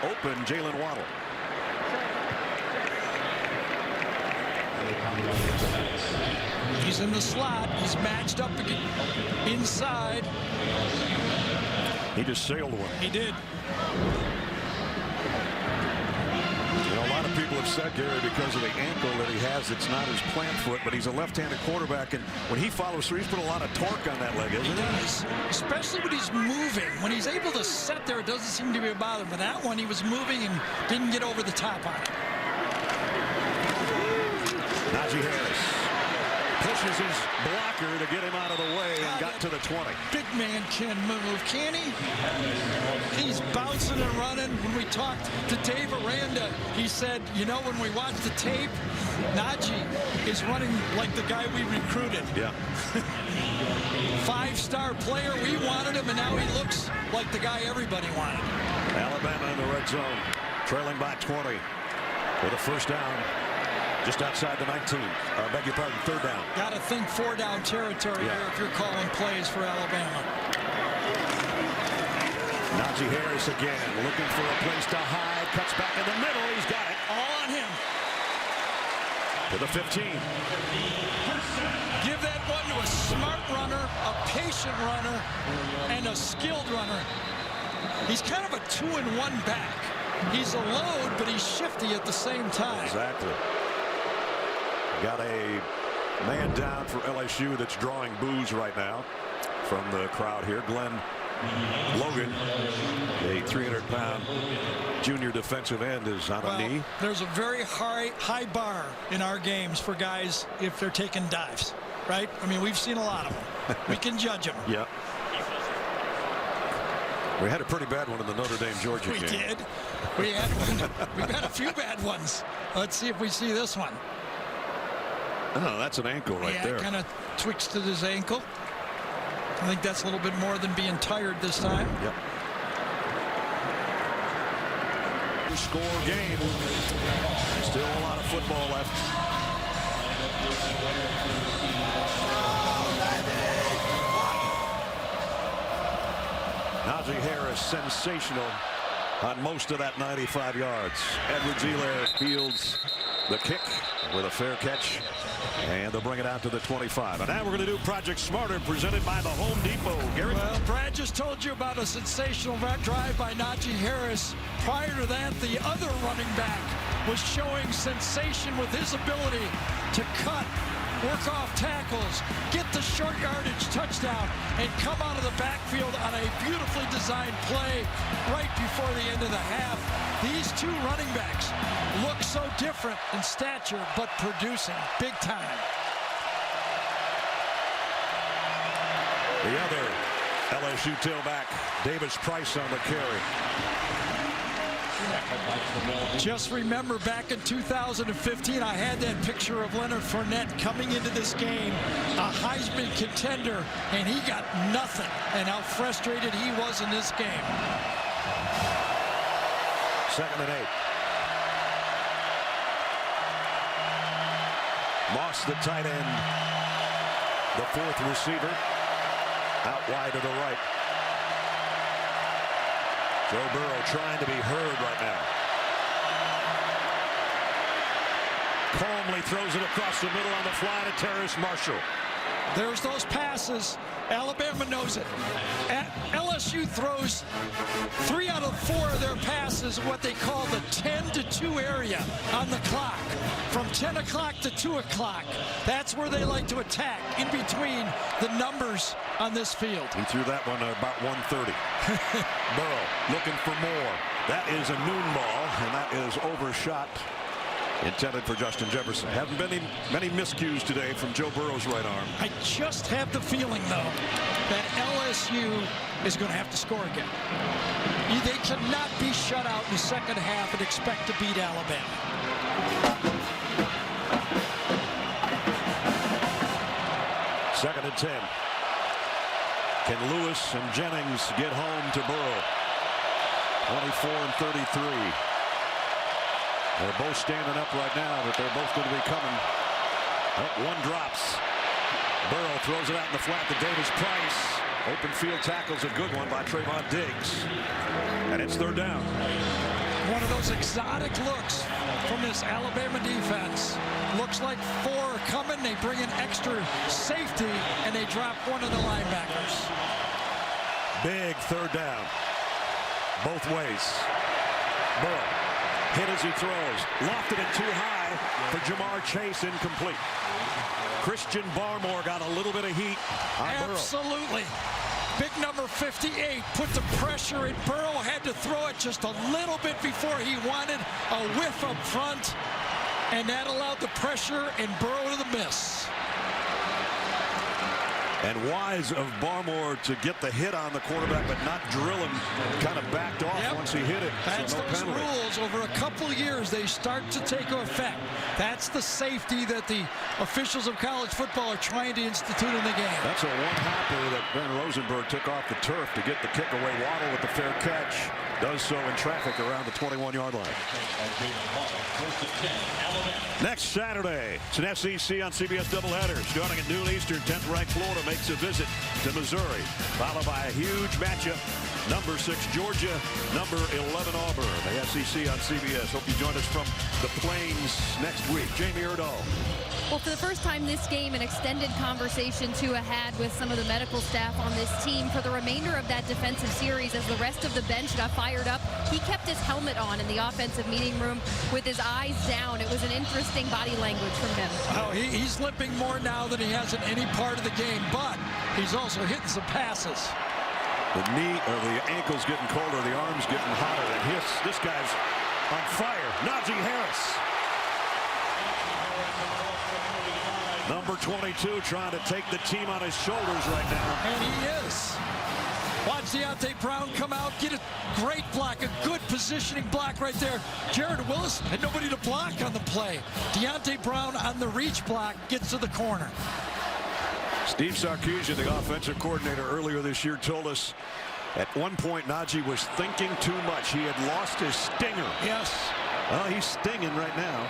open Jalen Waddle. He's in the slot. He's matched up inside. He just sailed one. He did. You know, a lot of people have said, Gary, because of the ankle that he has, it's not his plant foot, but he's a left-handed quarterback, and when he follows through, he's put a lot of torque on that leg, isn't he? Does, especially when he's moving. When he's able to sit there, it doesn't seem to be a bother. But that one, he was moving and didn't get over the top on it. Najee Harris pushes his blocker to get him out of the way and got to the 20. Big man can move, can he? He's bouncing and running. When we talked to Dave Aranda, he said, you know, when we watch the tape, Najee is running like the guy we recruited. Yeah. 5-star player, we wanted him, and now he looks like the guy everybody wanted. Alabama in the red zone, trailing by 20 with a first down. Just outside the 19. Beg your pardon, third down. Got to think 4-down territory here if you're calling plays for Alabama. Najee Harris again, looking for a place to hide. Cuts back in the middle. He's got it. All on him. To the 15. Give that one to a smart runner, a patient runner, and a skilled runner. He's kind of a 2-in-1 back. He's a load, but he's shifty at the same time. Exactly. Got a man down for LSU that's drawing boos right now from the crowd here. Glenn Logan, a 300-pound junior defensive end, is on a knee. There's a very high bar in our games for guys if they're taking dives, right? I mean, we've seen a lot of them. We can judge them. Yeah. We had a pretty bad one in the Notre Dame-Georgia game. We did. We had one. We've had a few bad ones. Let's see if we see this one. Oh, that's an ankle right there. Yeah, kind of twisted his ankle. I think that's a little bit more than being tired this time. Yep. Score game. Still a lot of football left. Najee Harris, sensational on most of that 95 yards. Edwards-Helaire fields the kick with a fair catch, and they'll bring it out to the 25. And now we're going to do Project Smarter, presented by the Home Depot. Gary? Well, Brad just told you about a sensational drive by Najee Harris. Prior to that, the other running back was showing sensation with his ability to cut, work off tackles, get the short yardage touchdown, and come out of the backfield on a beautifully designed play right before the end of the half. These two running backs look so different in stature, but producing big time. The other LSU tailback, Davis Price, on the carry. Just remember back in 2015, I had that picture of Leonard Fournette coming into this game, a Heisman contender, and he got nothing, and how frustrated he was in this game. 2nd and 8. Moss, the tight end, the fourth receiver, out wide to the right. Joe Burrow trying to be heard right now. Calmly throws it across the middle on the fly to Terrace Marshall. There's those passes. Alabama knows it. LSU throws 3 out of 4 of their passes what they call the 10-to-2 area on the clock. From 10 o'clock to 2 o'clock. That's where they like to attack, in between the numbers on this field. He threw that one about 130. Burrow looking for more. That is a noon ball, and that is overshot intended for Justin Jefferson. Haven't been many miscues today from Joe Burrow's right arm. I just have the feeling, though, that LSU is going to have to score again. They cannot be shut out in the second half and expect to beat Alabama. Second and 10. Can Lewis and Jennings get home to Burrow? 24 and 33. They're both standing up right now, but they're both going to be coming. Oh, one drops. Burrow throws it out in the flat to Davis Price. Open field tackle's a good one by Trayvon Diggs. And it's third down. One of those exotic looks from this Alabama defense. Looks like four are coming. They bring in extra safety, and they drop one of the linebackers. Big third down. Both ways. Burrow hit as he throws. Lofted it too high for Jamar Chase, incomplete. Christian Barmore got a little bit of heat on Absolutely. Big number 58 put the pressure in. Burrow had to throw it just a little bit before he wanted a whiff up front, and that allowed the pressure and Burrow to the miss. And wise of Barmore to get the hit on the quarterback, but not drill him. Kind of backed off once he hit it. That's so no those penalty. rules. Over a couple years, they start to take effect. That's the safety that the officials of college football are trying to institute in the game. That's a one-hopper that Ben Rosenberg took off the turf to get the kick away. Waddle with the fair catch. Does so in traffic around the 21-yard line. Next Saturday, it's an SEC on CBS doubleheader. Starting at noon Eastern, 10th-ranked Florida makes a visit to Missouri, followed by a huge matchup. Number 6 Georgia, number 11 Auburn. The SEC on CBS. Hope you join us from the Plains next week. Jamie Erdahl. Well, for the first time this game, an extended conversation Tua had with some of the medical staff on this team for the remainder of that defensive series as the rest of the bench got fired up. He kept his helmet on in the offensive meeting room with his eyes down. It was an interesting body language from him. Oh, he's limping more now than he has in any part of the game, but he's also hitting some passes. The knee or the ankle's getting colder, the arm's getting hotter, and this guy's on fire. Najee Harris. Number 22 trying to take the team on his shoulders right now. And he is. Watch Deontay Brown come out, get a great block, a good positioning block right there. Jared Willis had nobody to block on the play. Deontay Brown on the reach block gets to the corner. Steve Sarkisian, the offensive coordinator earlier this year, told us at one point Najee was thinking too much. He had lost his stinger. Yes. Well, he's stinging right now.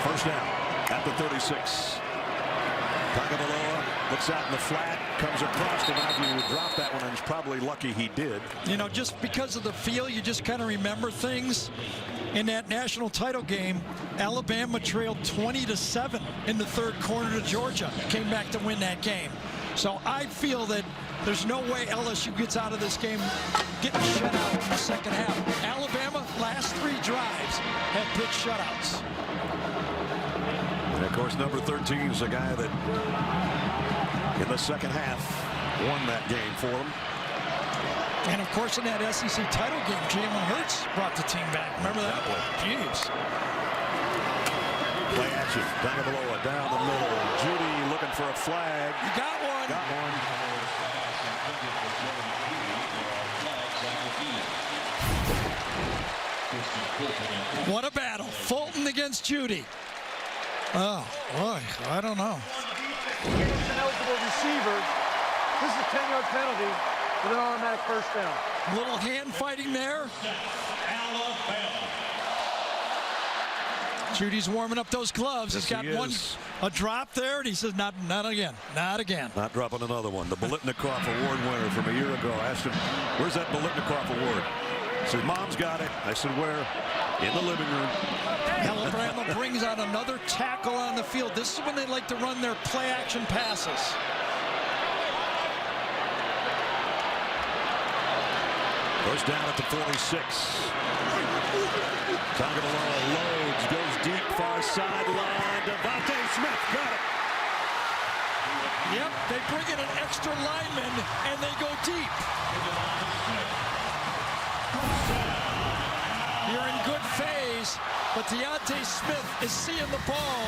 First down at the 36. Tagovailoa looks out in the flat, comes across to Najee, who dropped that one, and is probably lucky he did. You know, just because of the feel, you just kind of remember things. In that national title game, Alabama trailed 20-7 in the third quarter to Georgia. Came back to win that game. So I feel that there's no way LSU gets out of this game getting shut out in the second half. Alabama, last 3 drives, had pitch shutouts. And of course, number 13 is a guy that in the second half won that game for them. And of course, in that SEC title game, Jalen Hurts brought the team back. Remember that? Jeez. Play action. Tagovailoa down the middle. Judy looking for a flag. You got one. Got one. What a battle. Fulton against Judy. Oh, boy, I don't know. Against an eligible receiver, this is a 10-yard penalty with an automatic first down. Little hand fighting there. Judy's warming up those gloves. Yes, He's got a drop there, and he says, not again, not again. Not dropping another one. The Bolitnikoff Award winner from a year ago. I asked him, where's that Bolitnikoff Award? He said, Mom's got it. I said, where? In the living room. Alabama brings out another tackle on the field. This is when they like to run their play-action passes. First down at the 46. Tagovailoa loads, goes deep, far sideline. Devontae Smith got it. Yep, they bring in an extra lineman, and they go deep. You're in good phase, but Deontay Smith is seeing the ball,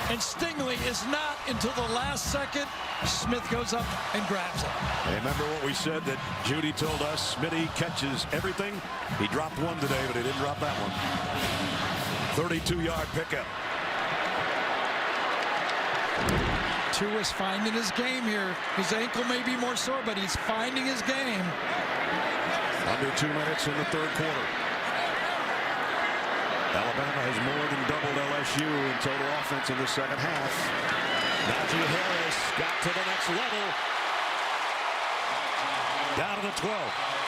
and Stingley is not until the last second. Smith goes up and grabs it. Hey, remember what we said that Judy told us? Smitty catches everything. He dropped one today, but he didn't drop that one. 32-yard pickup. Tua's finding his game here. His ankle may be more sore, but he's finding his game. Under 2 minutes in the third quarter. Alabama has more than doubled LSU in total offense in the second half. Najee Harris got to the next level. Down to the 12.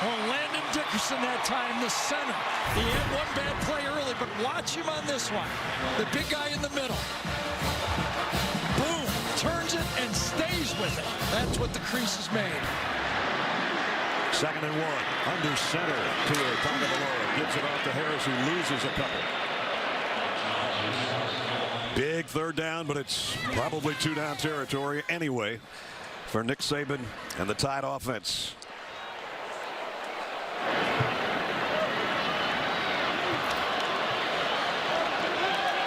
Well, Landon Dickerson that time, the center. He had one bad play early, but watch him on this one. The big guy in the middle. Boom, turns it and stays with it. That's what the crease has made. 2nd and 1. Under center. Tua pocket below it. Gives it off to Harris, who loses a couple. Big third down, but it's probably 2-down territory anyway for Nick Saban and the Tide offense.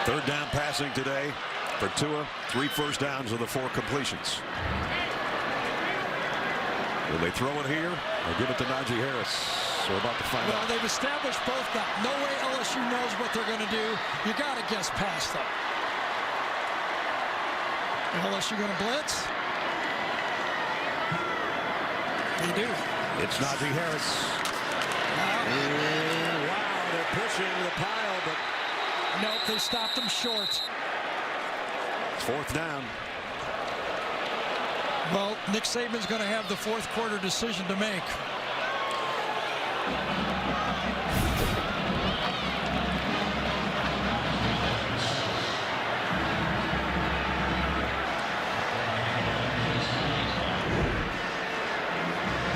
Third down passing today for Tua. 3 first downs of the 4 completions. Will they throw it here or give it to Najee Harris? We're about to find out. Well, they've established both now. No way LSU knows what they're going to do. You got to guess past them. LSU going to blitz? They do. It's Najee Harris. Wow, they're pushing the pile, but nope, they stopped him short. It's 4th down. Well, Nick Saban's going to have the 4th quarter decision to make.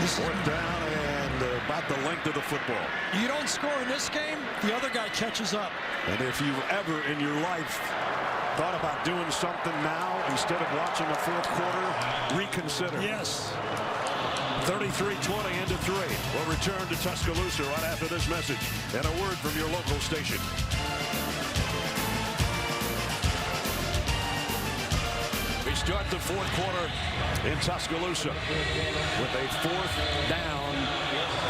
This 4th down and about the length of the football. You don't score in this game, the other guy catches up. And if you've ever in your life thought about doing something now instead of watching a 4th quarter, reconsider. Yes. 33-20 into 3. We'll return to Tuscaloosa right after this message and a word from your local station. We start the 4th quarter in Tuscaloosa with a 4th down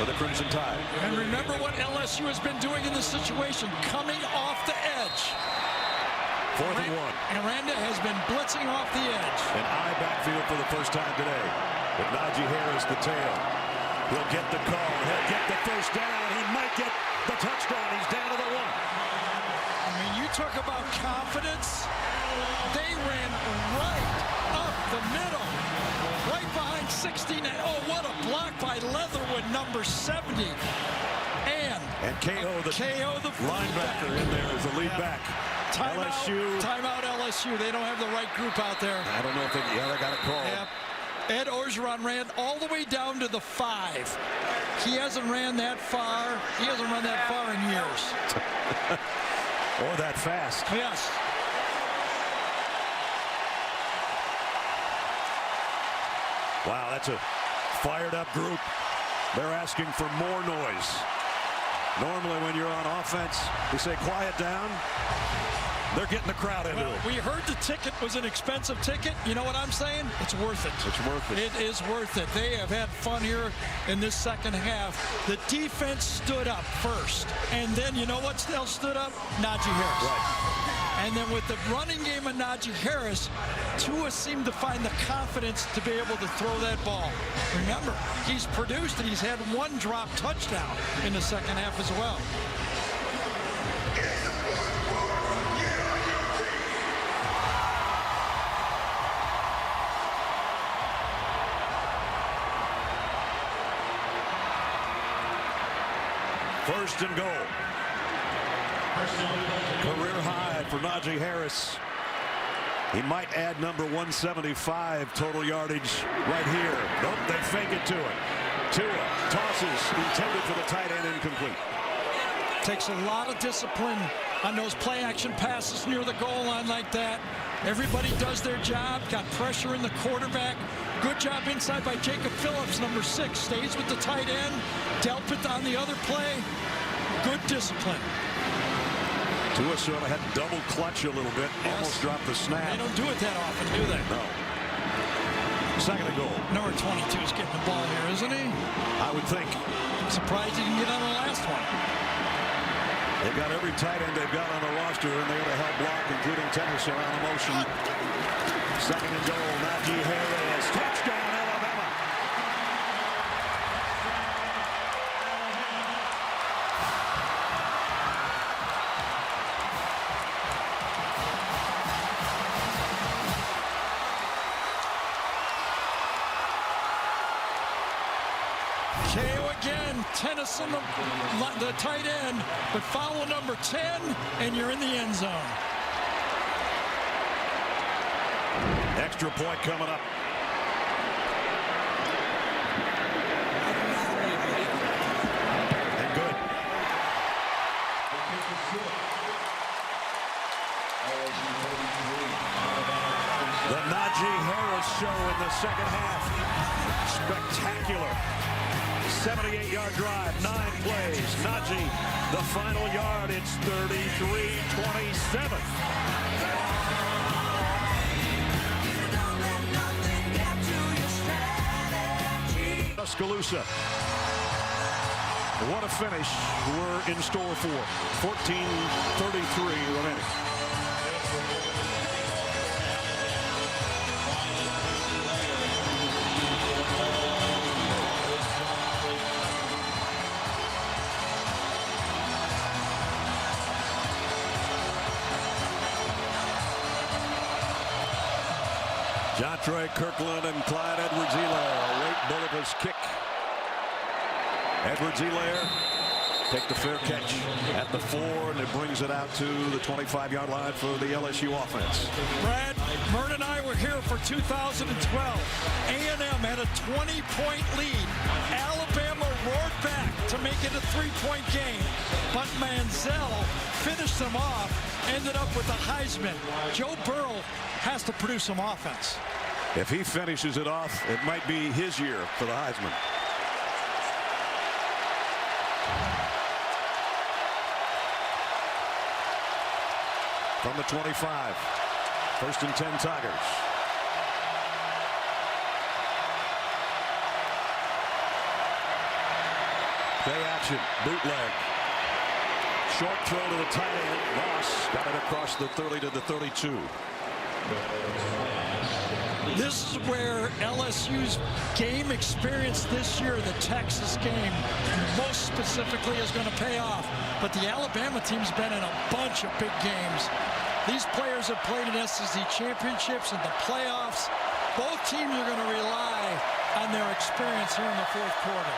for the Crimson Tide. And remember what LSU has been doing in this situation, coming off the edge. 4th and 1. Aranda has been blitzing off the edge. An eye backfield for the first time today. With Najee Harris, the tail. He'll get the call. He'll get the first down. He might get the touchdown. He's down to the 1. I mean, you talk about confidence. They ran right up the middle. Right behind 69. Oh, what a block by Leatherwood, number 70. And KO, the linebacker in there as the lead back. Timeout LSU. They don't have the right group out there. I don't know if they got a call. Yep. Ed Orgeron ran all the way down to the 5. He hasn't ran that far. He hasn't run that far in years. Or that fast. Yes. Wow, that's a fired up group. They're asking for more noise. Normally when you're on offense, you say quiet down. They're getting the crowd into it. We heard the ticket was an expensive ticket. You know what I'm saying? It's worth it. It's worth it. It is worth it. They have had fun here in this second half. The defense stood up first. And then you know what else stood up? Najee Harris. Right. And then with the running game of Najee Harris, Tua seemed to find the confidence to be able to throw that ball. Remember, he's produced and he's had 1 drop touchdown in the second half as well. First and goal. Career high for Najee Harris. He might add number 175 total yardage right here. Nope, they fake it to him. Tua tosses, intended for the tight end, incomplete. Takes a lot of discipline on those play action passes near the goal line like that. Everybody does their job, got pressure in the quarterback. Good job inside by Jacob Phillips, number 6. Stays with the tight end. Delpit on the other play. Good discipline. Tua sort of had double clutch a little bit. Yes. Almost dropped the snap. They don't do it that often, do they? No. Second and goal. Number 22 is getting the ball here, isn't he? I would think. I'm surprised he didn't get on the last one. They've got every tight end they've got on the roster, and they ought to help block, including Tennyson on a motion. Second and goal. Najee Harris. Touchdown, Alabama. KO again. Tennyson, the tight end, but follow number 10, and you're in the end zone. Extra point coming up. And good. The Najee Harris show in the second half. Spectacular. 78-yard drive, 9 plays. Najee, the final yard, it's 33-27. Tuscaloosa. What a finish we're in store for. 14:33 remaining. Jontre Kirkland and Clyde Edwards-Helaire await Bullitt's kick. Edwards-Helaire take the fair catch at the 4, and it brings it out to the 25-yard line for the LSU offense. Brad, Mern and I were here for 2012. A&M had a 20-point lead. Alabama roared back to make it a 3-point game, but Manziel finished them off, ended up with a Heisman. Joe Burrow has to produce some offense. If he finishes it off, it might be his year for the Heisman. From the 25, 1st and 10 Tigers. Play action, bootleg. Short throw to the tight end. Ross got it across the 30 to the 32. This is where LSU's game experience this year, the Texas game, most specifically is going to pay off. But the Alabama team's been in a bunch of big games. These players have played in SEC championships and the playoffs. Both teams are going to rely on their experience here in the fourth quarter.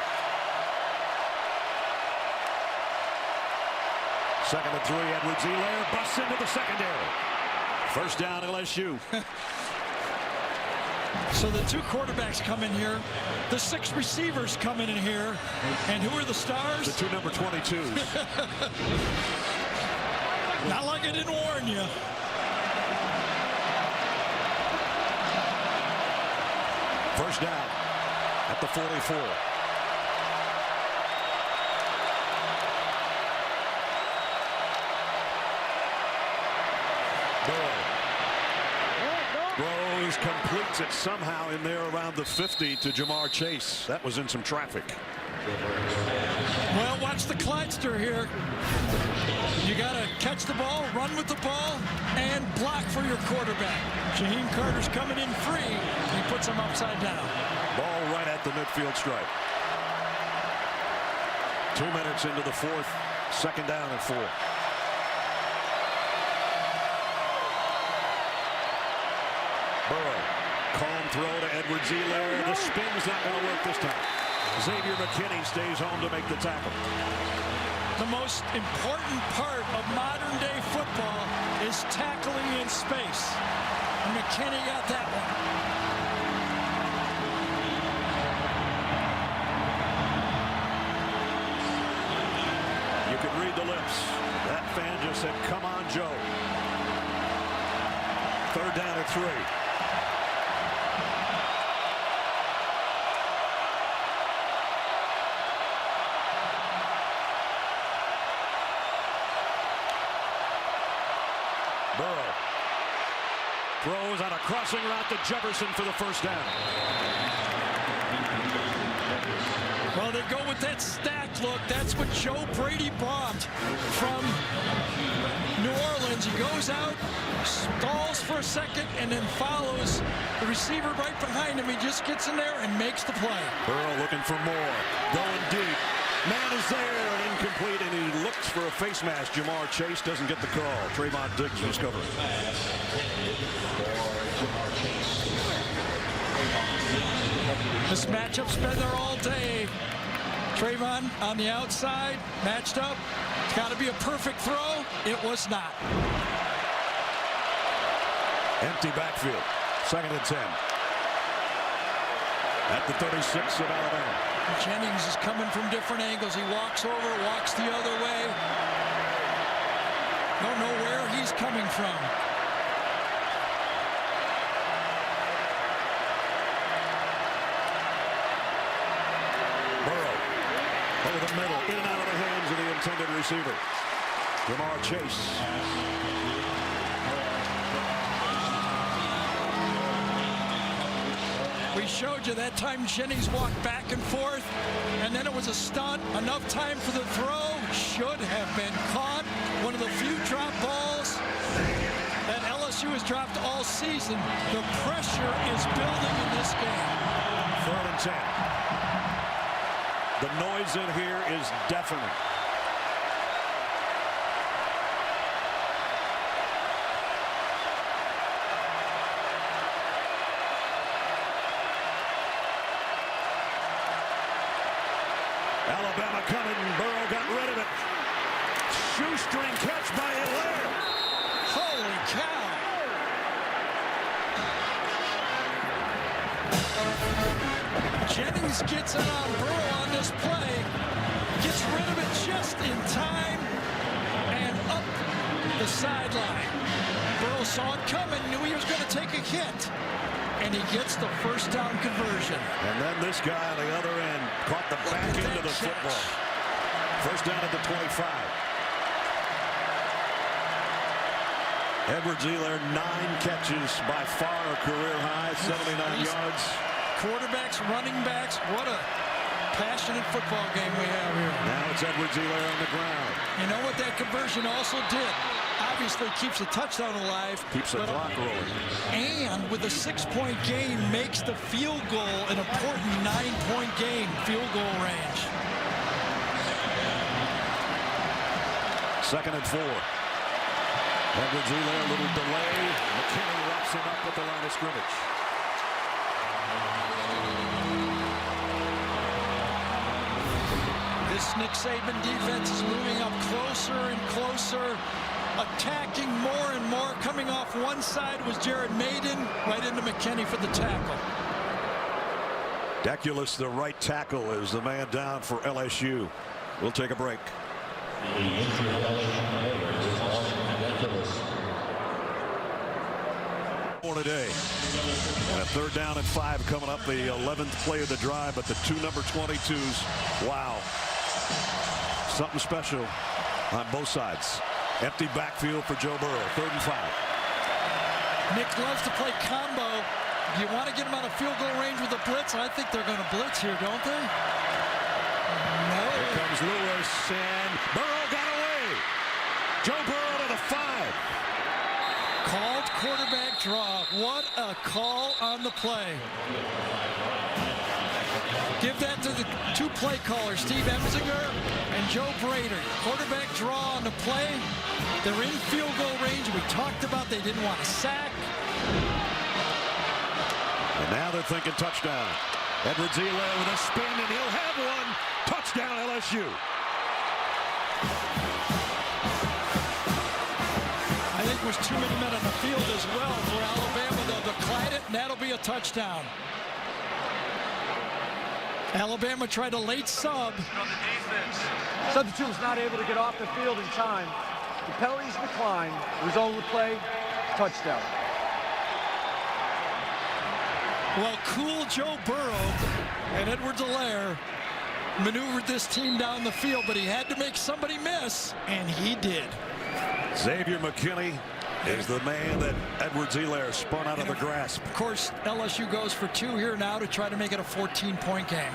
2nd and 3, Edwards-Helaire busts into the secondary. First down, LSU. So the 2 quarterbacks come in here. The 6 receivers come in here. And who are the stars? The 2 number 22s. Not like I didn't warn you. First down at the 44. Rose completes it somehow in there around the 50 to Jamar Chase. That was in some traffic. Well, watch the Clydester here. You got to catch the ball, run with the ball, and block for your quarterback. Shaheem Carter's coming in free. He puts him upside down. Ball right at the midfield stripe. 2 minutes into the 4th. 2nd down and 4. Burrow, calm throw to Edwards-Helaire. The spin's not going to work this time. Xavier McKinney stays home to make the tackle. The most important part of modern-day football is tackling in space. And McKinney got that one. You could read the lips. That fan just said, "Come on, Joe." 3rd down and 3. Throws on a crossing route to Jefferson for the first down. Well, they go with that stacked look. That's what Joe Brady brought from New Orleans. He goes out, stalls for a second, and then follows the receiver right behind him. He just gets in there and makes the play. Burrow looking for more. Going deep. Man is there and incomplete, and he looks for a face mask. Jamar Chase doesn't get the call. Trayvon Diggs was covered. This matchup's been there all day. Trayvon on the outside, matched up. It's got to be a perfect throw. It was not. Empty backfield. 2nd and 10. At the 36 of Alabama. Jennings is coming from different angles. He walks over, walks the other way. Don't know where he's coming from. Over the middle, in and out of the hands of the intended receiver. Jamar Chase. We showed you that time Jennings walked back and forth, and then it was a stunt. Enough time for the throw. Should have been caught. One of the few drop balls that LSU has dropped all season. The pressure is building in this game. 3rd and 10. The noise in here is deafening. Alabama coming. Burrow got rid of it. Shoestring catch by Hilaire. Holy cow. Jennings gets it on Burrow on this play, gets rid of it just in time, and up the sideline. Burrow saw it coming, knew he was going to take a hit, and he gets the first down conversion. And then this guy on the other end caught the back end of the football. First down at the 25. Edwards-Helaire, 9 catches, by far a career high, 79 yards. Quarterbacks, running backs, what a passionate football game we have here. Now it's Edwards-Helaire on the ground. You know what that conversion also did? Obviously keeps the touchdown alive. Keeps the clock rolling. And with a 6-point game makes the field goal an important 9-point game, field goal range. 2nd and 4. Edwards-Helaire, a little delay. McKinney wraps him up at the line of scrimmage. This Nick Saban defense is moving up closer and closer, attacking more and more. Coming off one side was Jared Maiden, right into McKinney for the tackle. Deculus, the right tackle, is the man down for LSU. We'll take a break. More today. And a 3rd down and 5 coming up, the 11th play of the drive, but the 2 number 22s. Wow. Something special on both sides. Empty backfield for Joe Burrow. 3rd and 5. Nick loves to play combo. You want to get him out of field goal range with a blitz? I think they're going to blitz here, don't they? No. Here comes Lewis, and Burrow got away. Joe Burrow to the 5. Called quarterback draw. What a call on the play. Give that to the 2 play callers, Steve Emsinger and Joe Brader. Quarterback draw on the play. They're in field goal range. We talked about they didn't want to sack. And now they're thinking touchdown. Edwards-Helaire with a spin, and he'll have one. Touchdown, LSU. I think there's too many men on the field as well for Alabama. They'll decline it, and that'll be a touchdown. Alabama tried a late sub. Substitute was not able to get off the field in time. The penalties declined. Result of the play, touchdown. Well, cool Joe Burrow and Edwards-Helaire maneuvered this team down the field, but he had to make somebody miss, and he did. Xavier McKinney is the man that Edwards-Helaire spun out of the grasp. Of course, LSU goes for 2 here now to try to make it a 14-point game.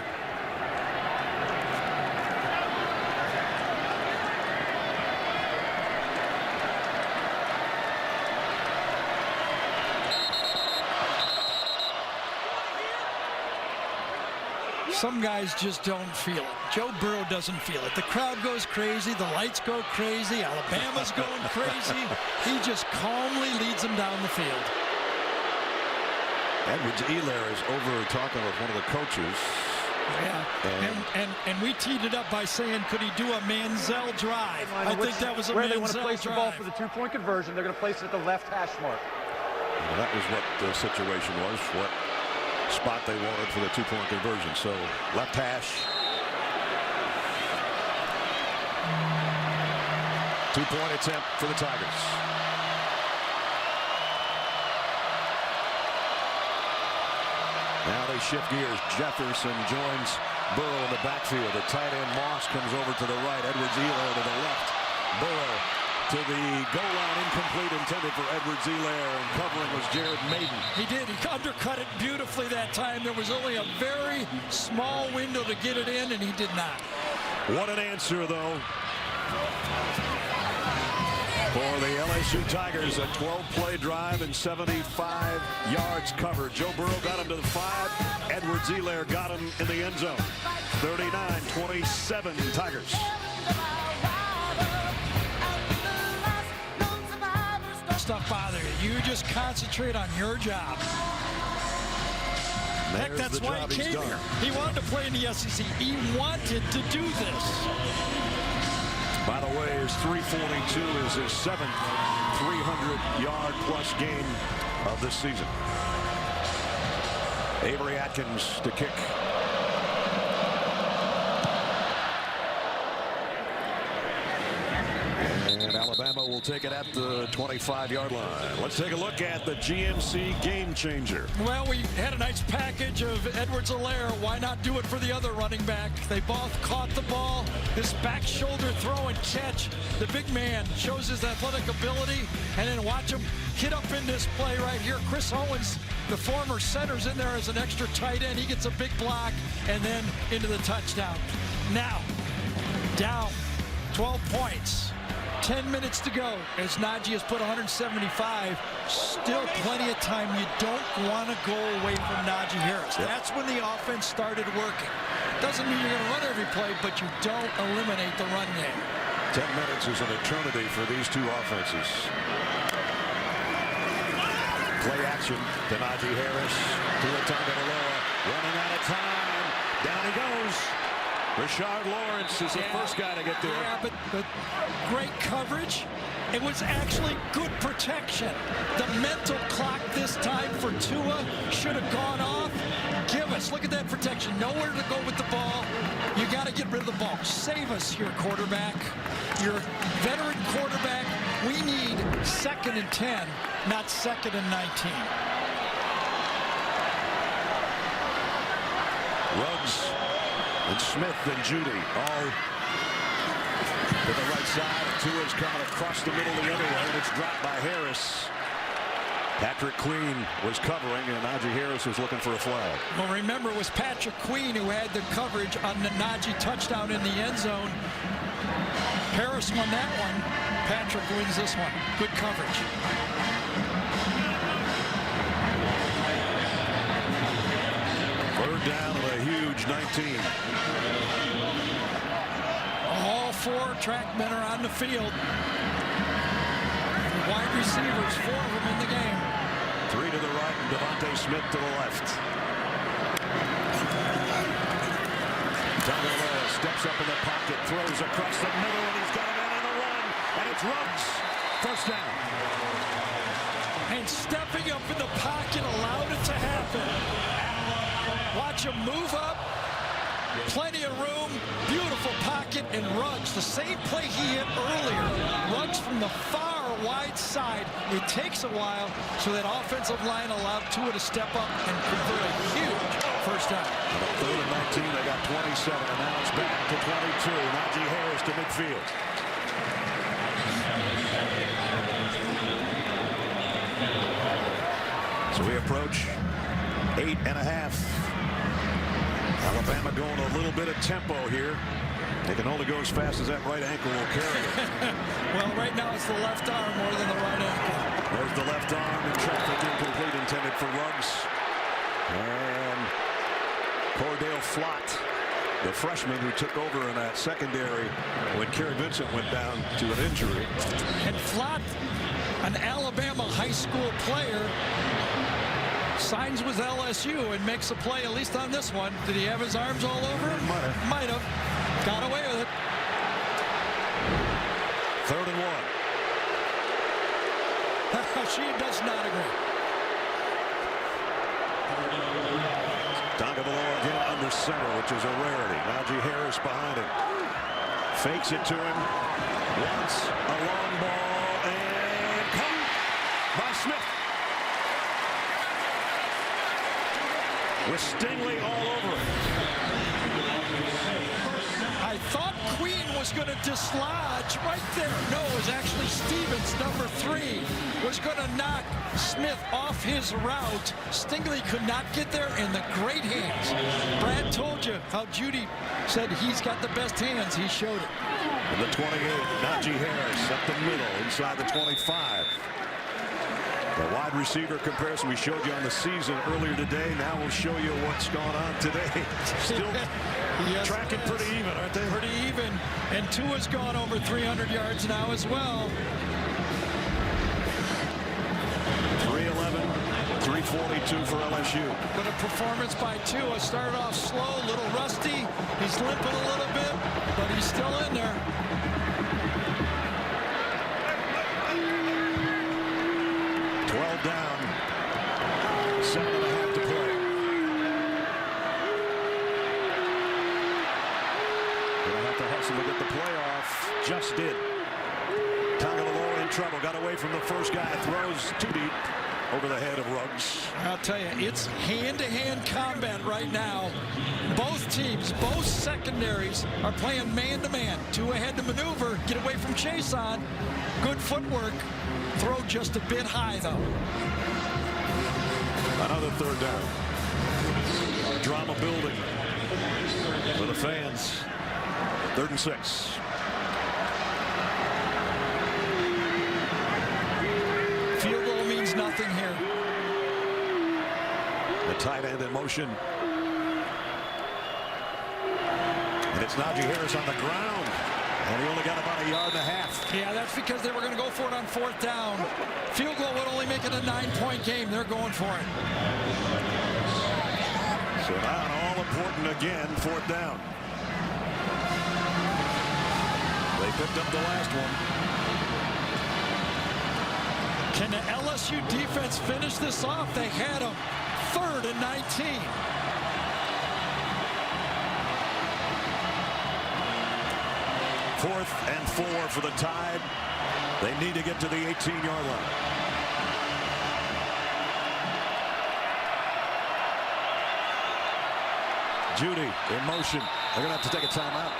Some guys just don't feel it. Joe Burrow doesn't feel it. The crowd goes crazy. The lights go crazy. Alabama's going crazy. He just calmly leads them down the field. Edwards-Helaire is over talking with one of the coaches. Yeah, and we teed it up by saying, could he do a Manziel drive? I think that was a Manziel drive. Where they want to place the ball for the 2-point conversion, they're going to place it at the left hash mark. Well, that was what the situation was. What spot they wanted for the 2-point conversion. So left hash. 2-point attempt for the Tigers. Now they shift gears. Jefferson joins Burrow in the backfield. The tight end Moss comes over to the right. Edwards-Helaire to the left. Burrow to the goal line, incomplete, intended for Edwards-Helaire, and covering was Jared Maiden. He did. He undercut it beautifully that time. There was only a very small window to get it in, and he did not. What an answer, though, for the LSU Tigers. A 12-play drive and 75 yards covered. Joe Burrow got him to the 5. Edwards-Helaire got him in the end zone. 39-27 Tigers. Stuff bother you. You just concentrate on your job. Heck, that's why he came here. He wanted to play in the SEC. He wanted to do this. By the way, his 342 is his 7th 300-yard-plus game of this season. Avery Atkins to kick. And Alabama will take it at the 25-yard line. Let's take a look at the GMC game changer. Well, we had a nice package of Edwards-Helaire. Why not do it for the other running back? They both caught the ball. This back shoulder throw and catch. The big man shows his athletic ability. And then watch him hit up in this play right here. Chris Owens, the former center's in there as an extra tight end. He gets a big block and then into the touchdown. Now, down 12 points. 10 minutes to go as Najee has put 175. Still plenty of time. You don't want to go away from Najee Harris. That's when the offense started working. Doesn't mean you're going to run every play, but you don't eliminate the run game. 10 minutes is an eternity for these two offenses. Play action to Najee Harris. To the Tagovailoa. Running out of time. Down he goes. Rashard Lawrence is the first guy to get there. Yeah, but great coverage. It was actually good protection. The mental clock this time for Tua should have gone off. Give us, look at that protection. Nowhere to go with the ball. You got to get rid of the ball. Save us here, quarterback. Your veteran quarterback. We need 2nd and 10, not 2nd and 19. Ruggs and Smith and Judy all to the right side. Tua's coming across the middle the other way, and it's dropped by Harris. Patrick Queen was covering, and Najee Harris was looking for a flag. Well, remember, it was Patrick Queen who had the coverage on the Najee touchdown in the end zone. Harris won that one. Patrick wins this one. Good coverage. Third down of a huge 19. All 4 track men are on the field. Wide receivers, 4 of them in the game. 3 to the right and Devontae Smith to the left. Tagovailoa steps up in the pocket, throws across the middle, and he's got a man on the run, and it's Ruggs. First down. And stepping up in the pocket allowed it to happen. Watch him move up. Plenty of room, beautiful pocket, and Ruggs, the same play he hit earlier. Ruggs from the far wide side. It takes a while, so that offensive line allowed Tua to step up and convert a huge first down. 3rd and 19, they got 27, and now it's back to 22. Najee Harris to midfield. So we approach 8.5. Alabama going a little bit of tempo here. They can only go as fast as that right ankle will carry it. Well, right now it's the left arm more than the right ankle. There's the left arm in traffic, incomplete, intended for Ruggs. And Cordell Flott, the freshman who took over in that secondary when Kerry Vincent went down to an injury. And Flott, an Alabama high school player, signs with LSU and makes a play, at least on this one. Did he have his arms all over him? Might have. Got away with it. 3rd and 1. She does not agree. Tagovailoa again under center, which is a rarity. Najee Harris behind him. Fakes it to him. Wants a long ball and caught by Smith. With Stingley all over it. I thought Queen was going to dislodge right there. No, it was actually Stevens, number 3, was going to knock Smith off his route. Stingley could not get there, and the great hands. Brad told you how Judy said he's got the best hands. He showed it. And the 28, Najee Harris up the middle, inside the 25. The wide receiver comparison we showed you on the season earlier today. Now we'll show you what's going on today. Still tracking pretty even, aren't they? Pretty even. And Tua's gone over 300 yards now as well. 311, 342 for LSU. But a performance by Tua. Started off slow, a little rusty. He's limping a little bit, but he's still in there. Down, 7.5 to play. Gonna have to hustle to get the playoff. Just did. Tagovailoa in trouble. Got away from the first guy. Throws too deep over the head of Ruggs. I'll tell you, it's hand-to-hand combat right now. Both teams, both secondaries are playing man-to-man. Tua had to maneuver, get away from Chase on. Good footwork. Throw just a bit high, though. Another 3rd down. Drama building for the fans. 3rd and 6. Field goal means nothing here. The tight end in motion. And it's Najee Harris on the ground. And he only got about 1.5 yards. Yeah, that's because they were going to go for it on 4th down. Field goal would only make it a 9-point game. They're going for it. So now all important again, 4th down. They picked up the last one. Can the LSU defense finish this off? They had them. 3rd and 19. Fourth and 4 for the Tide. They need to get to the 18-yard line. Judy in motion. They're going to have to take a timeout.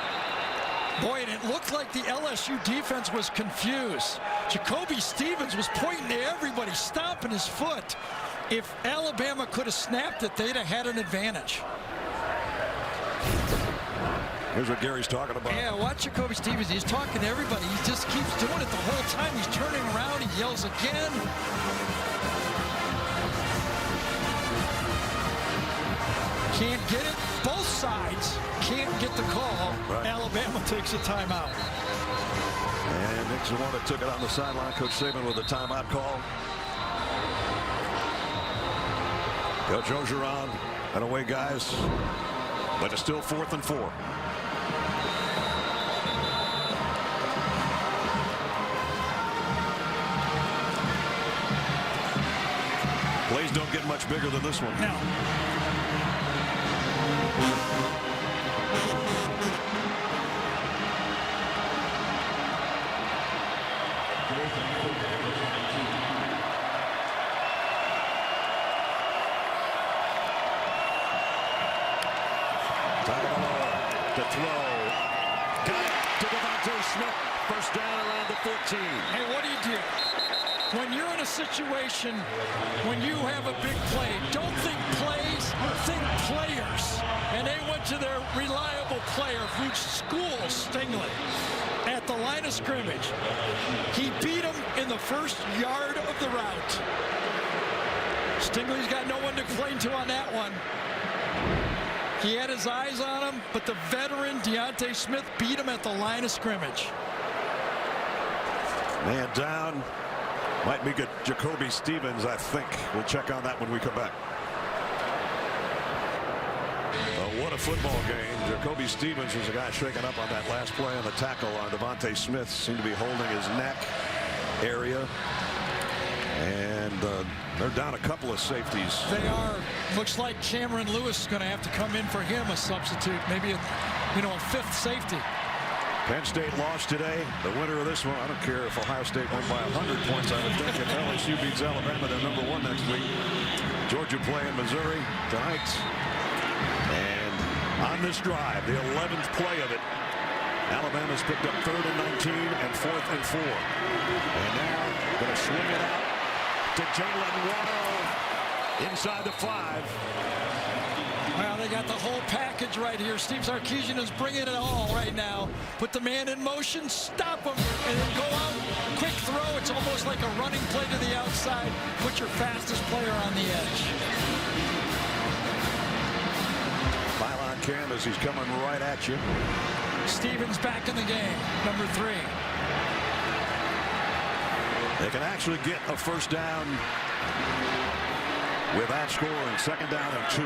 Boy, and it looked like the LSU defense was confused. Jacoby Stevens was pointing to everybody, stomping his foot. If Alabama could have snapped it, they'd have had an advantage. Here's what Gary's talking about. Yeah, watch Jacoby Stevens. He's talking to everybody. He just keeps doing it the whole time. He's turning around. He yells again. Can't get it. Both sides can't get the call. Right. Alabama takes a timeout. And Nick's the one that took it on the sideline. Coach Saban with a timeout call. Coach Orgeron and away, guys. But it's still 4th and 4. Plays don't get much bigger than this one. No. Tagovailoa to throw. Got it to Devontae Smith. First down around the 14. Hey, what do you do? when you're in a situation when you have a big play, don't think plays, think players. And they went to their reliable player who schools Stingley at the line of scrimmage. He beat him in the first yard of the route. Stingley's got no one to complain to on that one. He had his eyes on him, but the veteran Deontay Smith beat him at the line of scrimmage. Man down. Might be good. Jacoby Stevens, I think. We'll check on that when we come back. What a football game. Jacoby Stevens was the guy shaking up on that last play on the tackle on Devontae Smith. Seemed to be holding his neck area. And they're down a couple of safeties. They are. Looks like Cameron Lewis is going to have to come in for him, a substitute. Maybe a fifth safety. Penn State lost today. The winner of this one, I don't care if Ohio State won by 100 points. I would think if LSU beats Alabama, they're number 1 next week. Georgia playing Missouri tonight. And on this drive, the 11th play of it, Alabama's picked up 3rd and 19 and 4th and 4. And now going to swing it out to Jalen Waddle inside the 5. Well, they got the whole package right here. Steve Sarkisian is bringing it all right now. Put the man in motion, stop him, and then go out. Quick throw. It's almost like a running play to the outside. Put your fastest player on the edge. Mile on canvas. He's coming right at you. Stevens back in the game, number 3. They can actually get a first down without scoring. 2nd down and 2.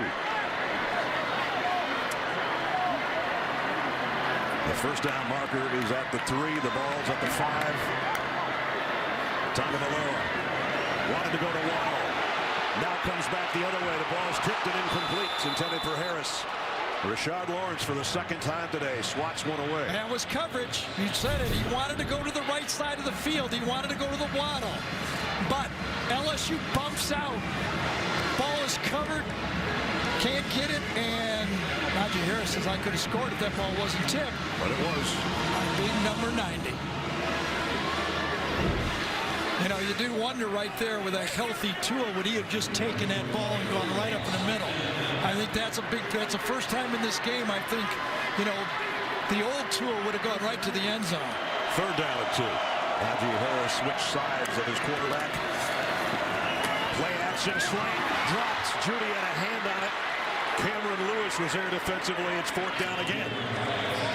The first down marker is at the 3. The ball's at the 5. Tagovailoa wanted to go to Waddle. Now comes back the other way. The ball's tipped and incomplete. It's intended for Harris. Rashard Lawrence for the 2nd time today swats one away. That was coverage. He said it. He wanted to go to the right side of the field. He wanted to go to the Waddle. But LSU bumps out. Ball is covered. Can't get it. And Najee Harris says, I could have scored if that ball wasn't tipped. But it was. Big number 90. You know, you do wonder right there with a healthy Tua, would he have just taken that ball and gone right up in the middle? I think that's the first time in this game, I think, the old Tua would have gone right to the end zone. 3rd down and 2. Najee Harris switched sides of his quarterback. Play action slant. Dropped. Judy had a hand on it. Cameron Lewis was there defensively. It's 4th down again.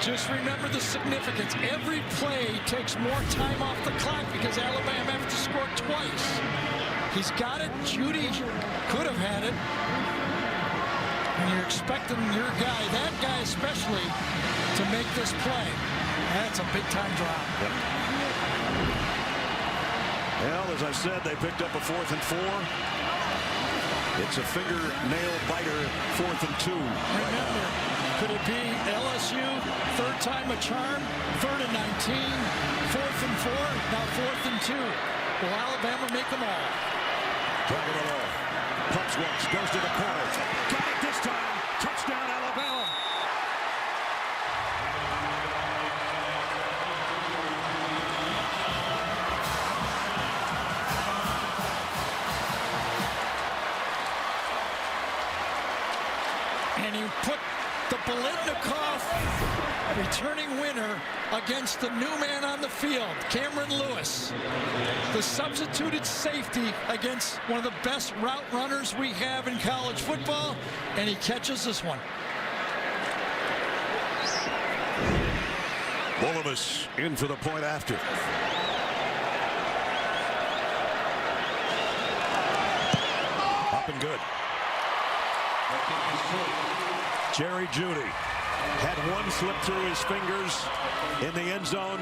Just remember the significance. Every play takes more time off the clock because Alabama has to score twice. He's got it. Judy could have had it. And you're expecting your guy, that guy especially, to make this play. That's a big-time drop. Yep. Well, as I said, they picked up a 4th and 4. It's a fingernail biter, 4th and 2. Remember, could it be LSU, 3rd time a charm, 3rd and 19, 4th and 4, now 4th and 2. Will Alabama make them all? Tagovailoa pumps once, goes to the corner. Got it this time. Touchdown, Alabama. And he put the Biletnikoff returning winner against the new man on the field, Cameron Lewis. The substituted safety against one of the best route runners we have in college football, and he catches this one. Bulovas in for the point after. Up and good. Jerry Jeudy had one slip through his fingers in the end zone,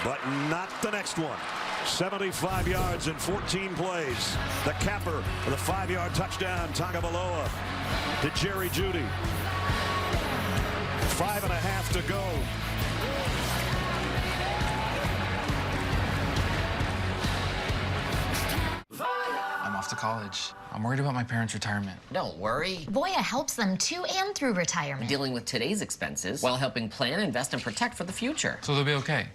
but not the next one. 75 yards in 14 plays. The capper of the 5-yard touchdown, Tagovailoa to Jerry Jeudy. 5.5 to go. I'm off to college. I'm worried about my parents' retirement. Don't worry. Voya helps them to and through retirement. Dealing with today's expenses while helping plan, invest, and protect for the future. So they'll be okay?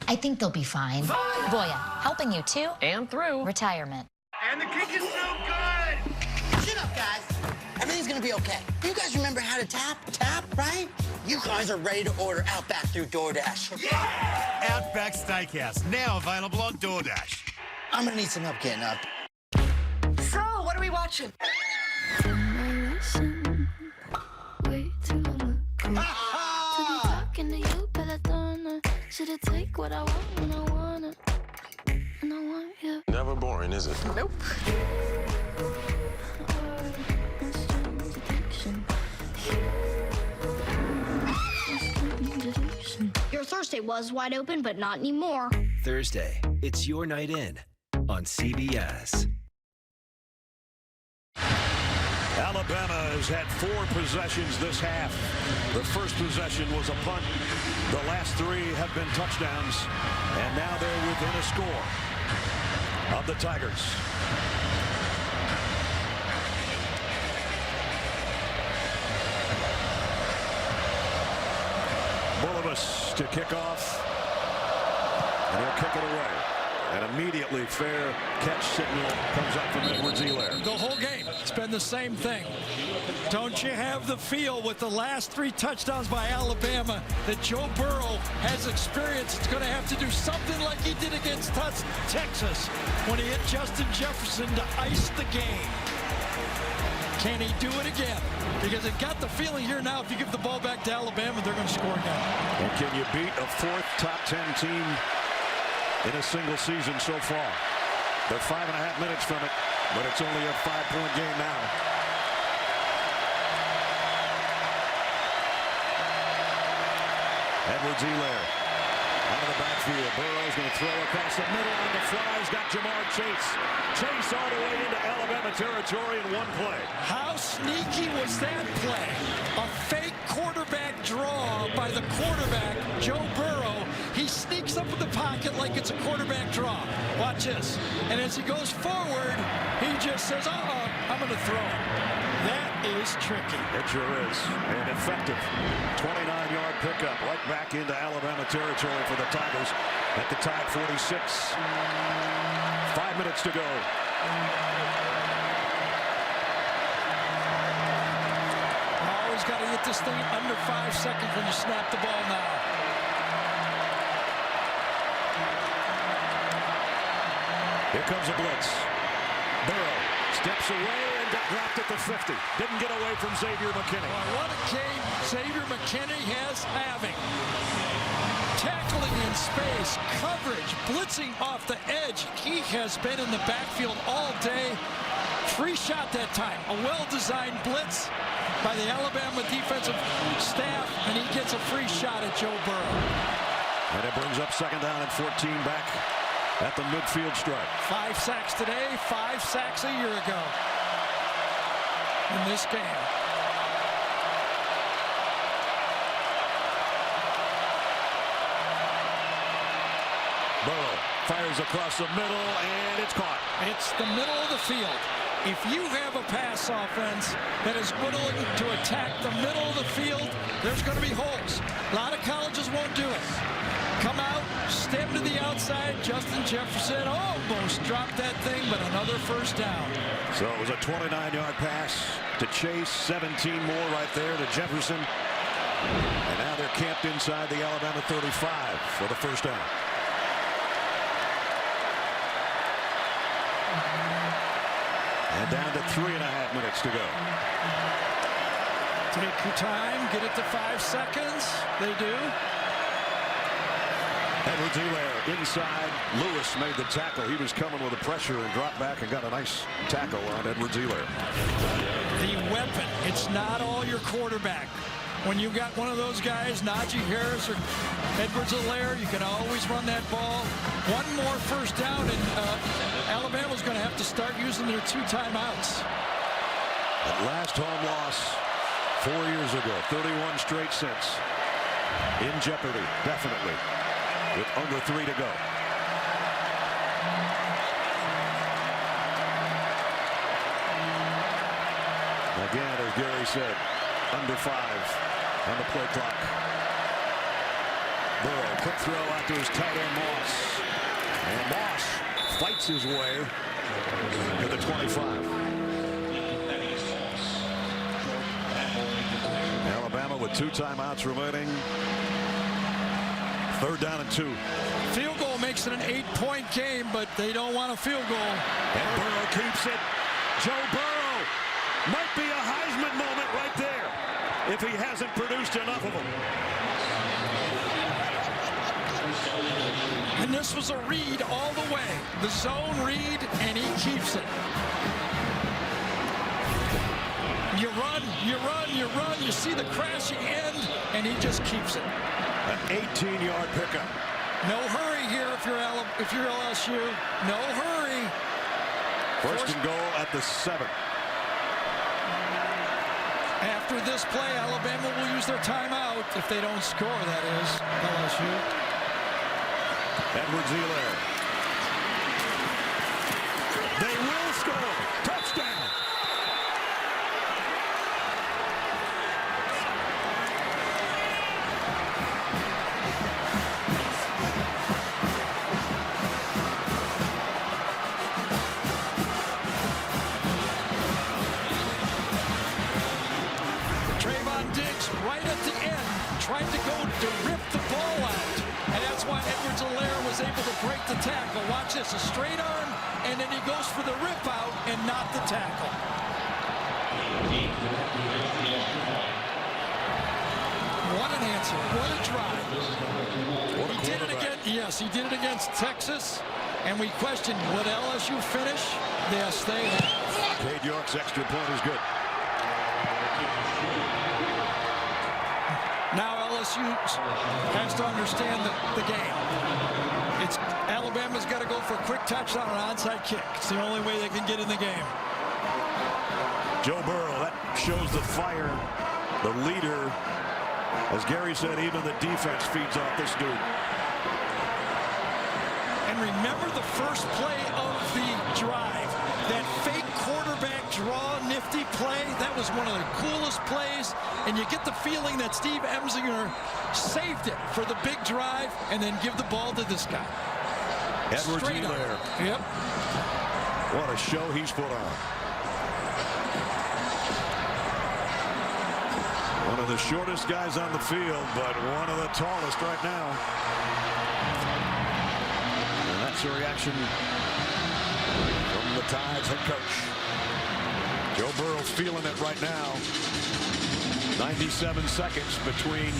I think they'll be fine. Voya, helping you to And through. retirement. And the kick is so good! Shut up, guys. Everything's gonna be okay. You guys remember how to tap? Tap, right? You guys are ready to order Outback through DoorDash. Yeah! Outback Steakhouse, now available on DoorDash. I'm gonna need some help getting up. So, what are we watching? Should take what I want when I want it? And I want you. Never boring, is it? Nope. Your Thursday was wide open, but not anymore. Thursday, it's your night in on CBS. Alabama has had 4 possessions this half. The first possession was a punt. The last 3 have been touchdowns. And now they're within a score of the Tigers. Bulovas to kick off. And he'll kick it away. And immediately fair catch signal comes up from Edwards-Helaire. The whole game, it's been the same thing. Don't you have the feel with the last 3 touchdowns by Alabama that Joe Burrow has experience? It's going to have to do something like he did against Texas when he hit Justin Jefferson to ice the game. Can he do it again? Because it got the feeling here now, if you give the ball back to Alabama, they're going to score again. And can you beat a 4th top 10 team in a single season so far? They're 5.5 minutes from it, but it's only a 5-point game now. Edwards-Helaire out of the backfield. Burrow's going to throw across the middle on the fly. He's got Jamar Chase. Chase all the way into Alabama territory in one play. How sneaky was that play? A fake quarterback draw by the quarterback, Joe Burrow. He sneaks up in the pocket like it's a quarterback draw. Watch this. And as he goes forward, he just says, I'm going to throw it. That is tricky. It sure is. And effective. 29-yard pickup right back into Alabama territory for the Tigers at the tie 46. 5 minutes to go. Always got to get this thing under 5 seconds when you snap the ball now. Here comes a blitz. Burrow steps away and got dropped at the 50. Didn't get away from Xavier McKinney. Well, what a game Xavier McKinney has having. Tackling in space, coverage, blitzing off the edge. He has been in the backfield all day. Free shot that time. A well-designed blitz by the Alabama defensive staff, and he gets a free shot at Joe Burrow. And it brings up 2nd down and 14 back at the midfield stripe. 5 sacks today, 5 sacks a year ago in this game. Burrow fires across the middle, and it's caught. It's the middle of the field. If you have a pass offense that is willing to attack the middle of the field, there's going to be holes. A lot of colleges won't do it. Come out, step to the outside. Justin Jefferson almost dropped that thing, but another first down. So it was a 29-yard pass to Chase, 17 more right there to Jefferson. And now they're camped inside the Alabama 35 for the first down. And down to 3.5 minutes to go. Take your time, get it to 5 seconds. They do. Edwards-Helaire inside. Lewis made the tackle. He was coming with the pressure and dropped back and got a nice tackle on Edwards-Helaire. The weapon. It's not all your quarterback. When you've got one of those guys, Najee Harris or Edwards-Helaire, you can always run that ball. One more first down, and Alabama's going to have to start using their 2 timeouts. That last home loss 4 years ago, 31 straight since. In jeopardy, definitely, with under 3 to go. Again, as Gary said, under 5 on the play clock. Burrow, quick throw out to his tight end Moss. And Moss fights his way to the 25. Alabama with 2 timeouts remaining. 3rd down and 2. Field goal makes it an 8-point game, but they don't want a field goal. And Burrow keeps it. Joe Burrow might be a Heisman moment right there if he hasn't produced enough of them. And this was a read all the way. The zone read, and he keeps it. You run, you run, you run. You see the crashing end, and he just keeps it. An 18-yard pickup. No hurry here if you're LSU. No hurry. First and goal at the 7. After this play, Alabama will use their timeout if they don't score, that is, LSU. Edwards-Helaire. They will score. Touchdown. Right at the end, tried to go to rip the ball out. And that's why Edwards-Helaire was able to break the tackle. Watch this, a straight arm, and then he goes for the rip out and not the tackle. What an answer, what a drive. He did it again, yes, he did it against Texas. And we questioned, would LSU finish? Yes, they have. Cade York's extra point is good. Now LSU has to understand the game. Alabama's got to go for a quick touchdown and an onside kick. It's the only way they can get in the game. Joe Burrow, that shows the fire, the leader. As Gary said, even the defense feeds off this dude. And remember the first play of the drive. That fake quarterback draw nifty play, that was one of the coolest plays. And you get the feeling that Steve Emsinger saved it for the big drive and then give the ball to this guy. Edwards-Helaire. Yep. What a show he's put on. One of the shortest guys on the field, but one of the tallest right now. And that's the reaction from the Tide's head coach. Joe Burrow feeling it right now. 97 seconds between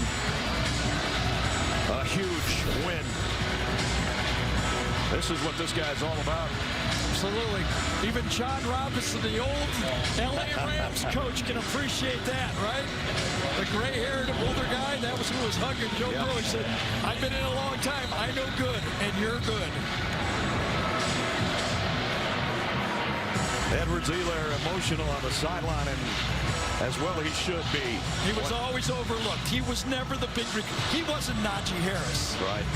a huge win. This is what this guy's all about. Absolutely. Even John Robinson, the old LA Rams coach, can appreciate that, right? The gray-haired older guy, that was who was hugging Joe Burrow. He said, I've been in a long time. I know good, and you're good. Edwards-Helaire emotional on the sideline, and as well he should be. He was always overlooked. He was never the big recruit. He wasn't Najee Harris. Right.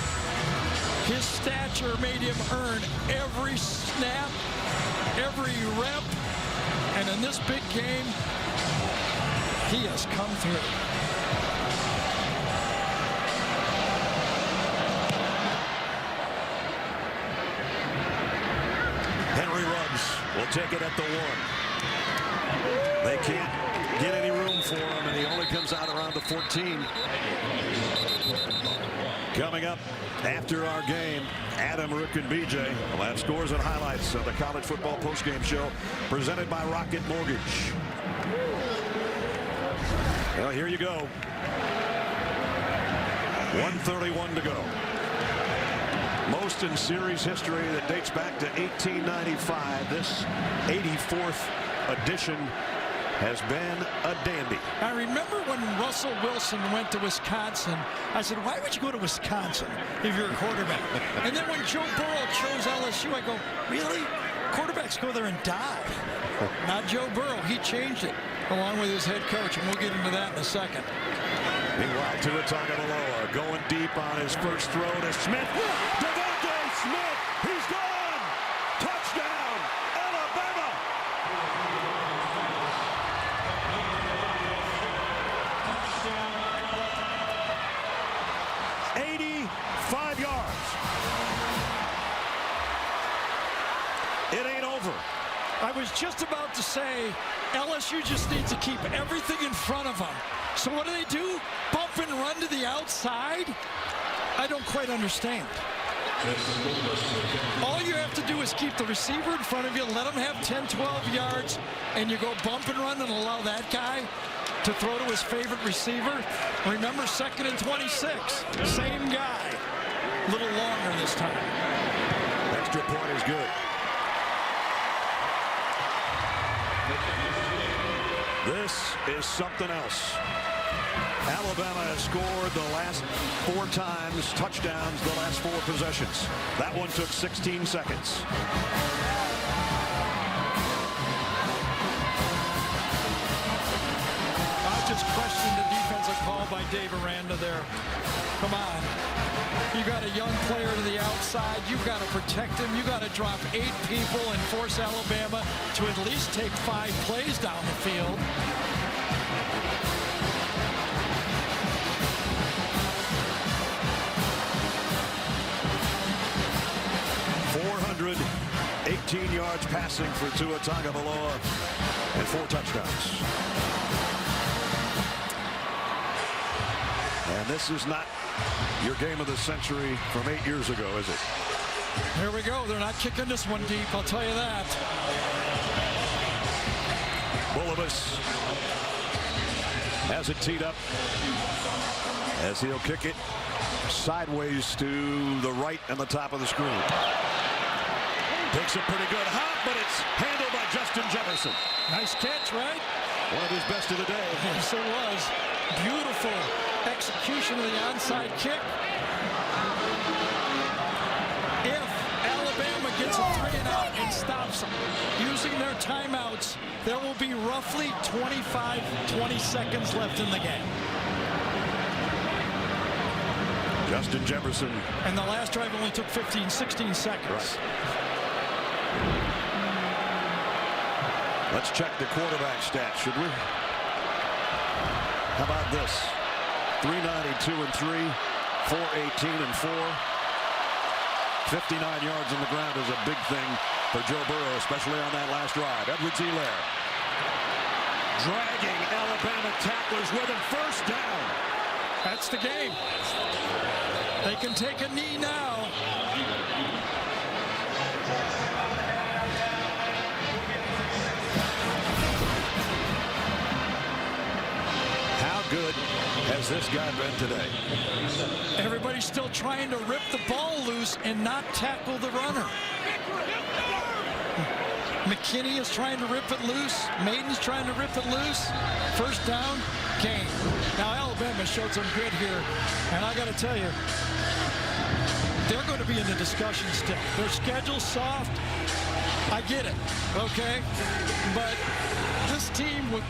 His stature made him earn every snap, every rep, and in this big game, he has come through. Henry Ruggs will take it at the 1. They can't get any room for him, and he only comes out around the 14. Coming up after our game, Adam, Rook, and BJ will have scores and highlights of the college football postgame show presented by Rocket Mortgage. Well, here you go. 1:31 to go. Most in series history that dates back to 1895. This 84th edition has been a dandy. I remember when Russell Wilson went to Wisconsin, I said, why would you go to Wisconsin if you're a quarterback? And then when Joe Burrow chose LSU, I go, really? Quarterbacks go there and die. Not Joe Burrow. He changed it along with his head coach, and we'll get into that in a second. Meanwhile, Tua Tagovailoa going deep on his first throw to Smith. Devontae Smith, he's gone! Touchdown, Alabama! was just about to say LSU just needs to keep everything in front of them. So what do? Bump and run to the outside? I don't quite understand. All you have to do is keep the receiver in front of you, let him have 10, 12 yards, and you go bump and run and allow that guy to throw to his favorite receiver. Remember, 2nd and 26. Same guy. A little longer this time. Extra point is good. This is something else. Alabama has scored the last 4 times, touchdowns the last 4 possessions. That one took 16 seconds. I just questioned the defensive call by Dave Aranda there. Come on. You got a young player to the outside. You've got to protect him. You got to drop 8 people and force Alabama to at least take 5 plays down the field. .418 yards passing for Tua Tagovailoa and 4 touchdowns. And this is not your game of the century from 8 years ago, is it? Here we go. They're not kicking this one deep, I'll tell you that. Bulovas has it teed up as he'll kick it sideways to the right and the top of the screen. Takes a pretty good hop, but it's handled by Justin Jefferson. Nice catch, right? One of his best of the day. Yes, it was. Beautiful execution of the onside kick. If Alabama gets a 3-and-out and stops them using their timeouts, there will be roughly 20 seconds left in the game. Justin Jefferson. And the last drive only took 15, 16 seconds. Right. Let's check the quarterback stats, should we? How about this? 392 and 3, 418 and 4. 59 yards on the ground is a big thing for Joe Burrow, especially on that last drive. Edwards-Helaire dragging Alabama tacklers with him. First down. That's the game. They can take a knee now. How good has this guy been today? Everybody's still trying to rip the ball loose and not tackle the runner. McKinney is trying to rip it loose. Maiden's trying to rip it loose. First down, Kane. Now Alabama showed some grit here, and I got to tell you, they're going to be in the discussion still. Their schedule's soft. I get it, okay? But this team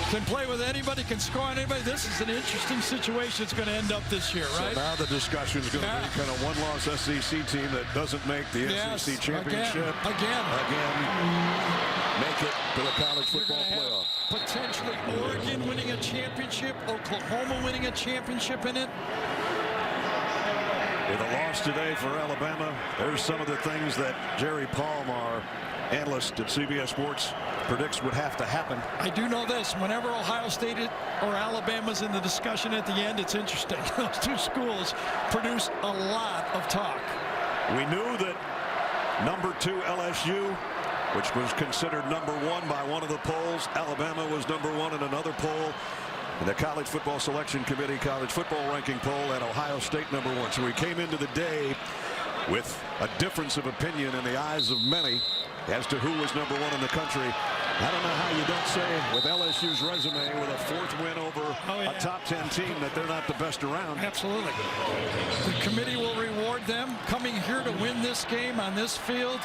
can play with anybody, can score on anybody. This is an interesting situation. It's going to end up this year, right? So now the discussion is going to be kind of one-loss SEC team that doesn't make the SEC championship. Again. Make it to the college football playoff. Potentially Oregon winning a championship, Oklahoma winning a championship in it. With a loss today for Alabama, there's some of the things that Jerry Palm, our analyst at CBS Sports, predicts would have to happen. I do know this. Whenever Ohio State or Alabama's in the discussion at the end, it's interesting. Those two schools produce a lot of talk. We knew that number 2 LSU, which was considered number 1 by one of the polls, Alabama was number 1 in another poll. And the College Football Selection Committee College Football Ranking poll at Ohio State number 1. So we came into the day with a difference of opinion in the eyes of many as to who was number 1 in the country. I don't know how you don't say with LSU's resume with a 4th win over a top 10 team that they're not the best around. Absolutely. The committee will reward them coming here to win this game on this field.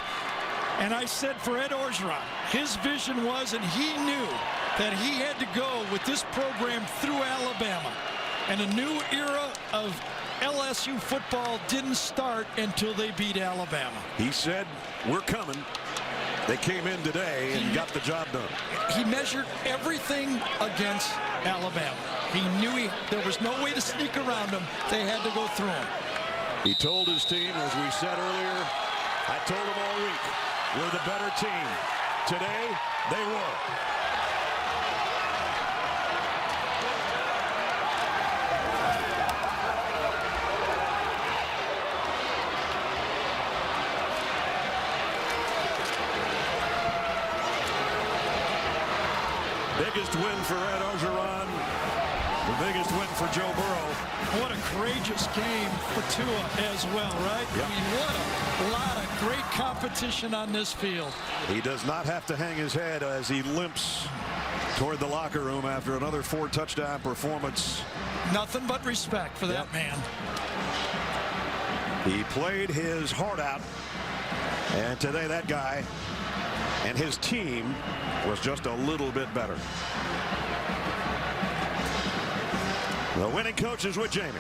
And I said for Ed Orgeron, his vision was, and he knew that he had to go with this program through Alabama. And a new era of LSU football didn't start until they beat Alabama. He said, we're coming. They came in today and got the job done. He measured everything against Alabama. He knew there was no way to sneak around them. They had to go through him. He told his team, as we said earlier, I told them all week, we're the better team. today they were. Biggest win for Ed Orgeron. The biggest win for Joe Burrow. What a courageous game for Tua as well, right? Yep. I mean, what a lot of great competition on this field. He does not have to hang his head as he limps toward the locker room after another 4-touchdown performance. Nothing but respect for that man. He played his heart out, and today that guy and his team was just a little bit better. The winning coach is with Jamie.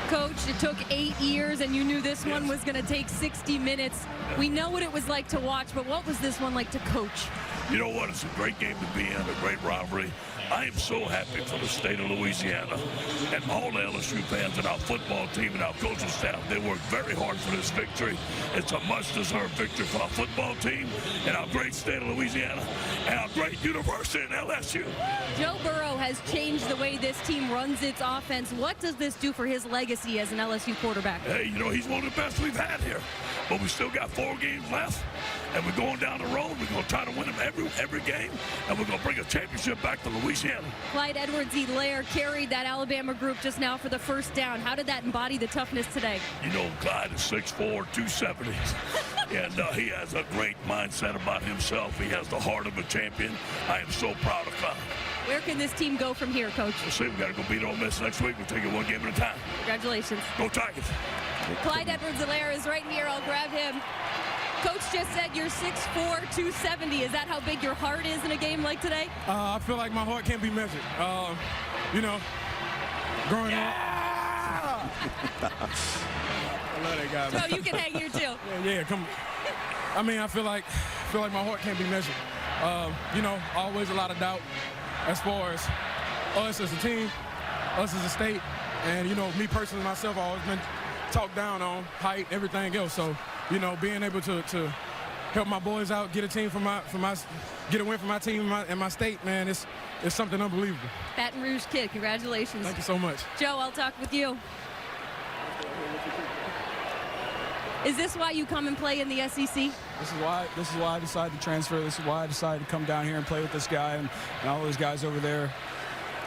Coach, it took 8 years, and you knew this one was going to take 60 minutes. We know what it was like to watch, but what was this one like to coach? You know what? It's a great game to be in, a great rivalry. I am so happy for the state of Louisiana and all the LSU fans and our football team and our coaching staff. They worked very hard for this victory. It's a much-deserved victory for our football team and our great state of Louisiana and our great university in LSU. Joe Burrow has changed the way this team runs its offense. What does this do for his legacy as an LSU quarterback? Hey, you know, he's one of the best we've had here. But we still got 4 games left, and we're going down the road. We're going to try to win them every game, and we're going to bring a championship back to Louisiana. Clyde Edwards-Helaire carried that Alabama group just now for the first down. How did that embody the toughness today? You know, Clyde is 6'4", 270, and he has a great mindset about himself. He has the heart of a champion. I am so proud of Clyde. Where can this team go from here, Coach? We'll see. We got to go beat Ole Miss next week. We'll take it one game at a time. Congratulations. Go Tigers. Clyde Edwards-Helaire is right here. I'll grab him. Coach just said you're 6'4", 270. Is that how big your heart is in a game like today? I feel like my heart can't be measured. You know, growing up. I love that guy. So you can hang here too. Yeah, come on. I mean, I feel like my heart can't be measured. You know, always a lot of doubt as far as us as a team, us as a state, and you know, me personally myself, I've always been talked down on height, everything else. So, you know, being able to help my boys out, get a win for my team and my state, man, it's something unbelievable. Baton Rouge kid, congratulations. Thank you so much. Joe, I'll talk with you. Is this why you come and play in the SEC? This is why I decided to transfer. This is why I decided to come down here and play with this guy and all those guys over there.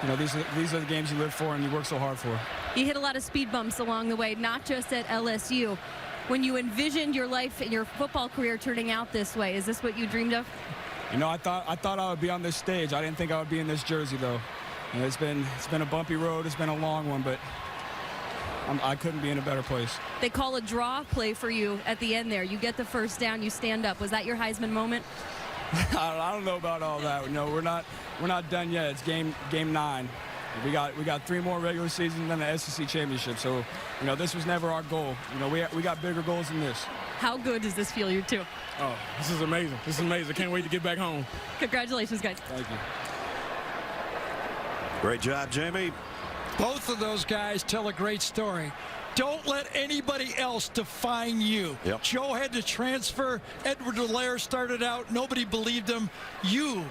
You know, these are the games you live for and you work so hard for. You hit a lot of speed bumps along the way, not just at LSU. When you envisioned your life and your football career turning out this way, is this what you dreamed of? You know, I thought I would be on this stage. I didn't think I would be in this jersey, though. You know, it's been a bumpy road. It's been a long one, but I couldn't be in a better place. They call a draw play for you at the end there. You get the first down, you stand up. Was that your Heisman moment? I don't know about all that. You know, we're not done yet. It's game 9. We got 3 more regular seasons than the SEC championship. So, you know, this was never our goal. You know, we got bigger goals than this. How good does this feel, you two? Oh, this is amazing. This is amazing. I can't wait to get back home. Congratulations, guys. Thank you. Great job, Jamie. Both of those guys tell a great story. Don't let anybody else define you. Yep. Joe had to transfer. Edwards-Helaire started out. Nobody believed him. You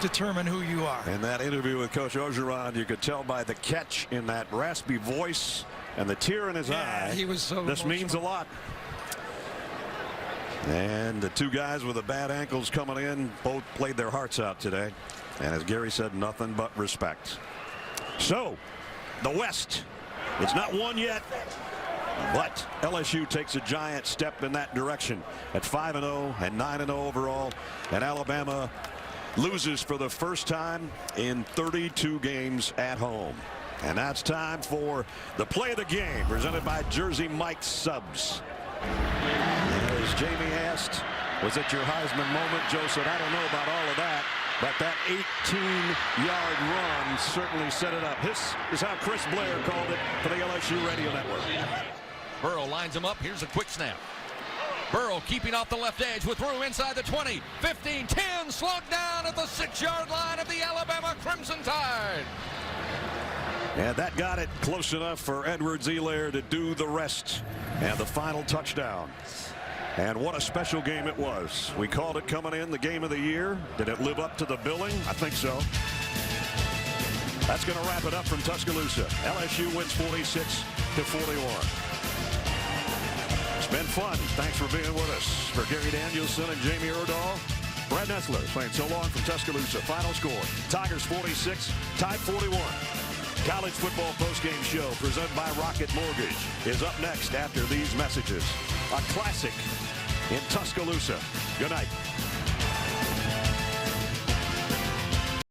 determine who you are. In that interview with Coach Orgeron, you could tell by the catch in that raspy voice and the tear in his eye. He was so this emotional. means a lot. And the 2 guys with the bad ankles coming in both played their hearts out today. And as Gary said, nothing but respect. So, the West. It's not won yet, but LSU takes a giant step in that direction at 5-0 and 9-0 overall. And Alabama loses for the first time in 32 games at home. And that's time for the play of the game, presented by Jersey Mike Subs. As Jamie asked, was it your Heisman moment? Joe said, I don't know about all of that, but that 18-yard run certainly set it up. This is how Chris Blair called it for the LSU Radio Network. Burrow lines him up. Here's a quick snap. Burrow keeping off the left edge with room inside the 20, 15, 10, slugged down at the 6-yard line of the Alabama Crimson Tide. And that got it close enough for Edwards-Helaire to do the rest. And the final touchdown. And what a special game it was. We called it coming in the game of the year. Did it live up to the billing? I think so. That's going to wrap it up from Tuscaloosa. LSU wins 46-41. It's been fun. Thanks for being with us. For Gary Danielson and Jamie Erdahl, Brad Nessler saying so long from Tuscaloosa. Final score, Tigers 46, Tide 41. College football postgame show presented by Rocket Mortgage is up next after these messages. A classic in Tuscaloosa. Good night.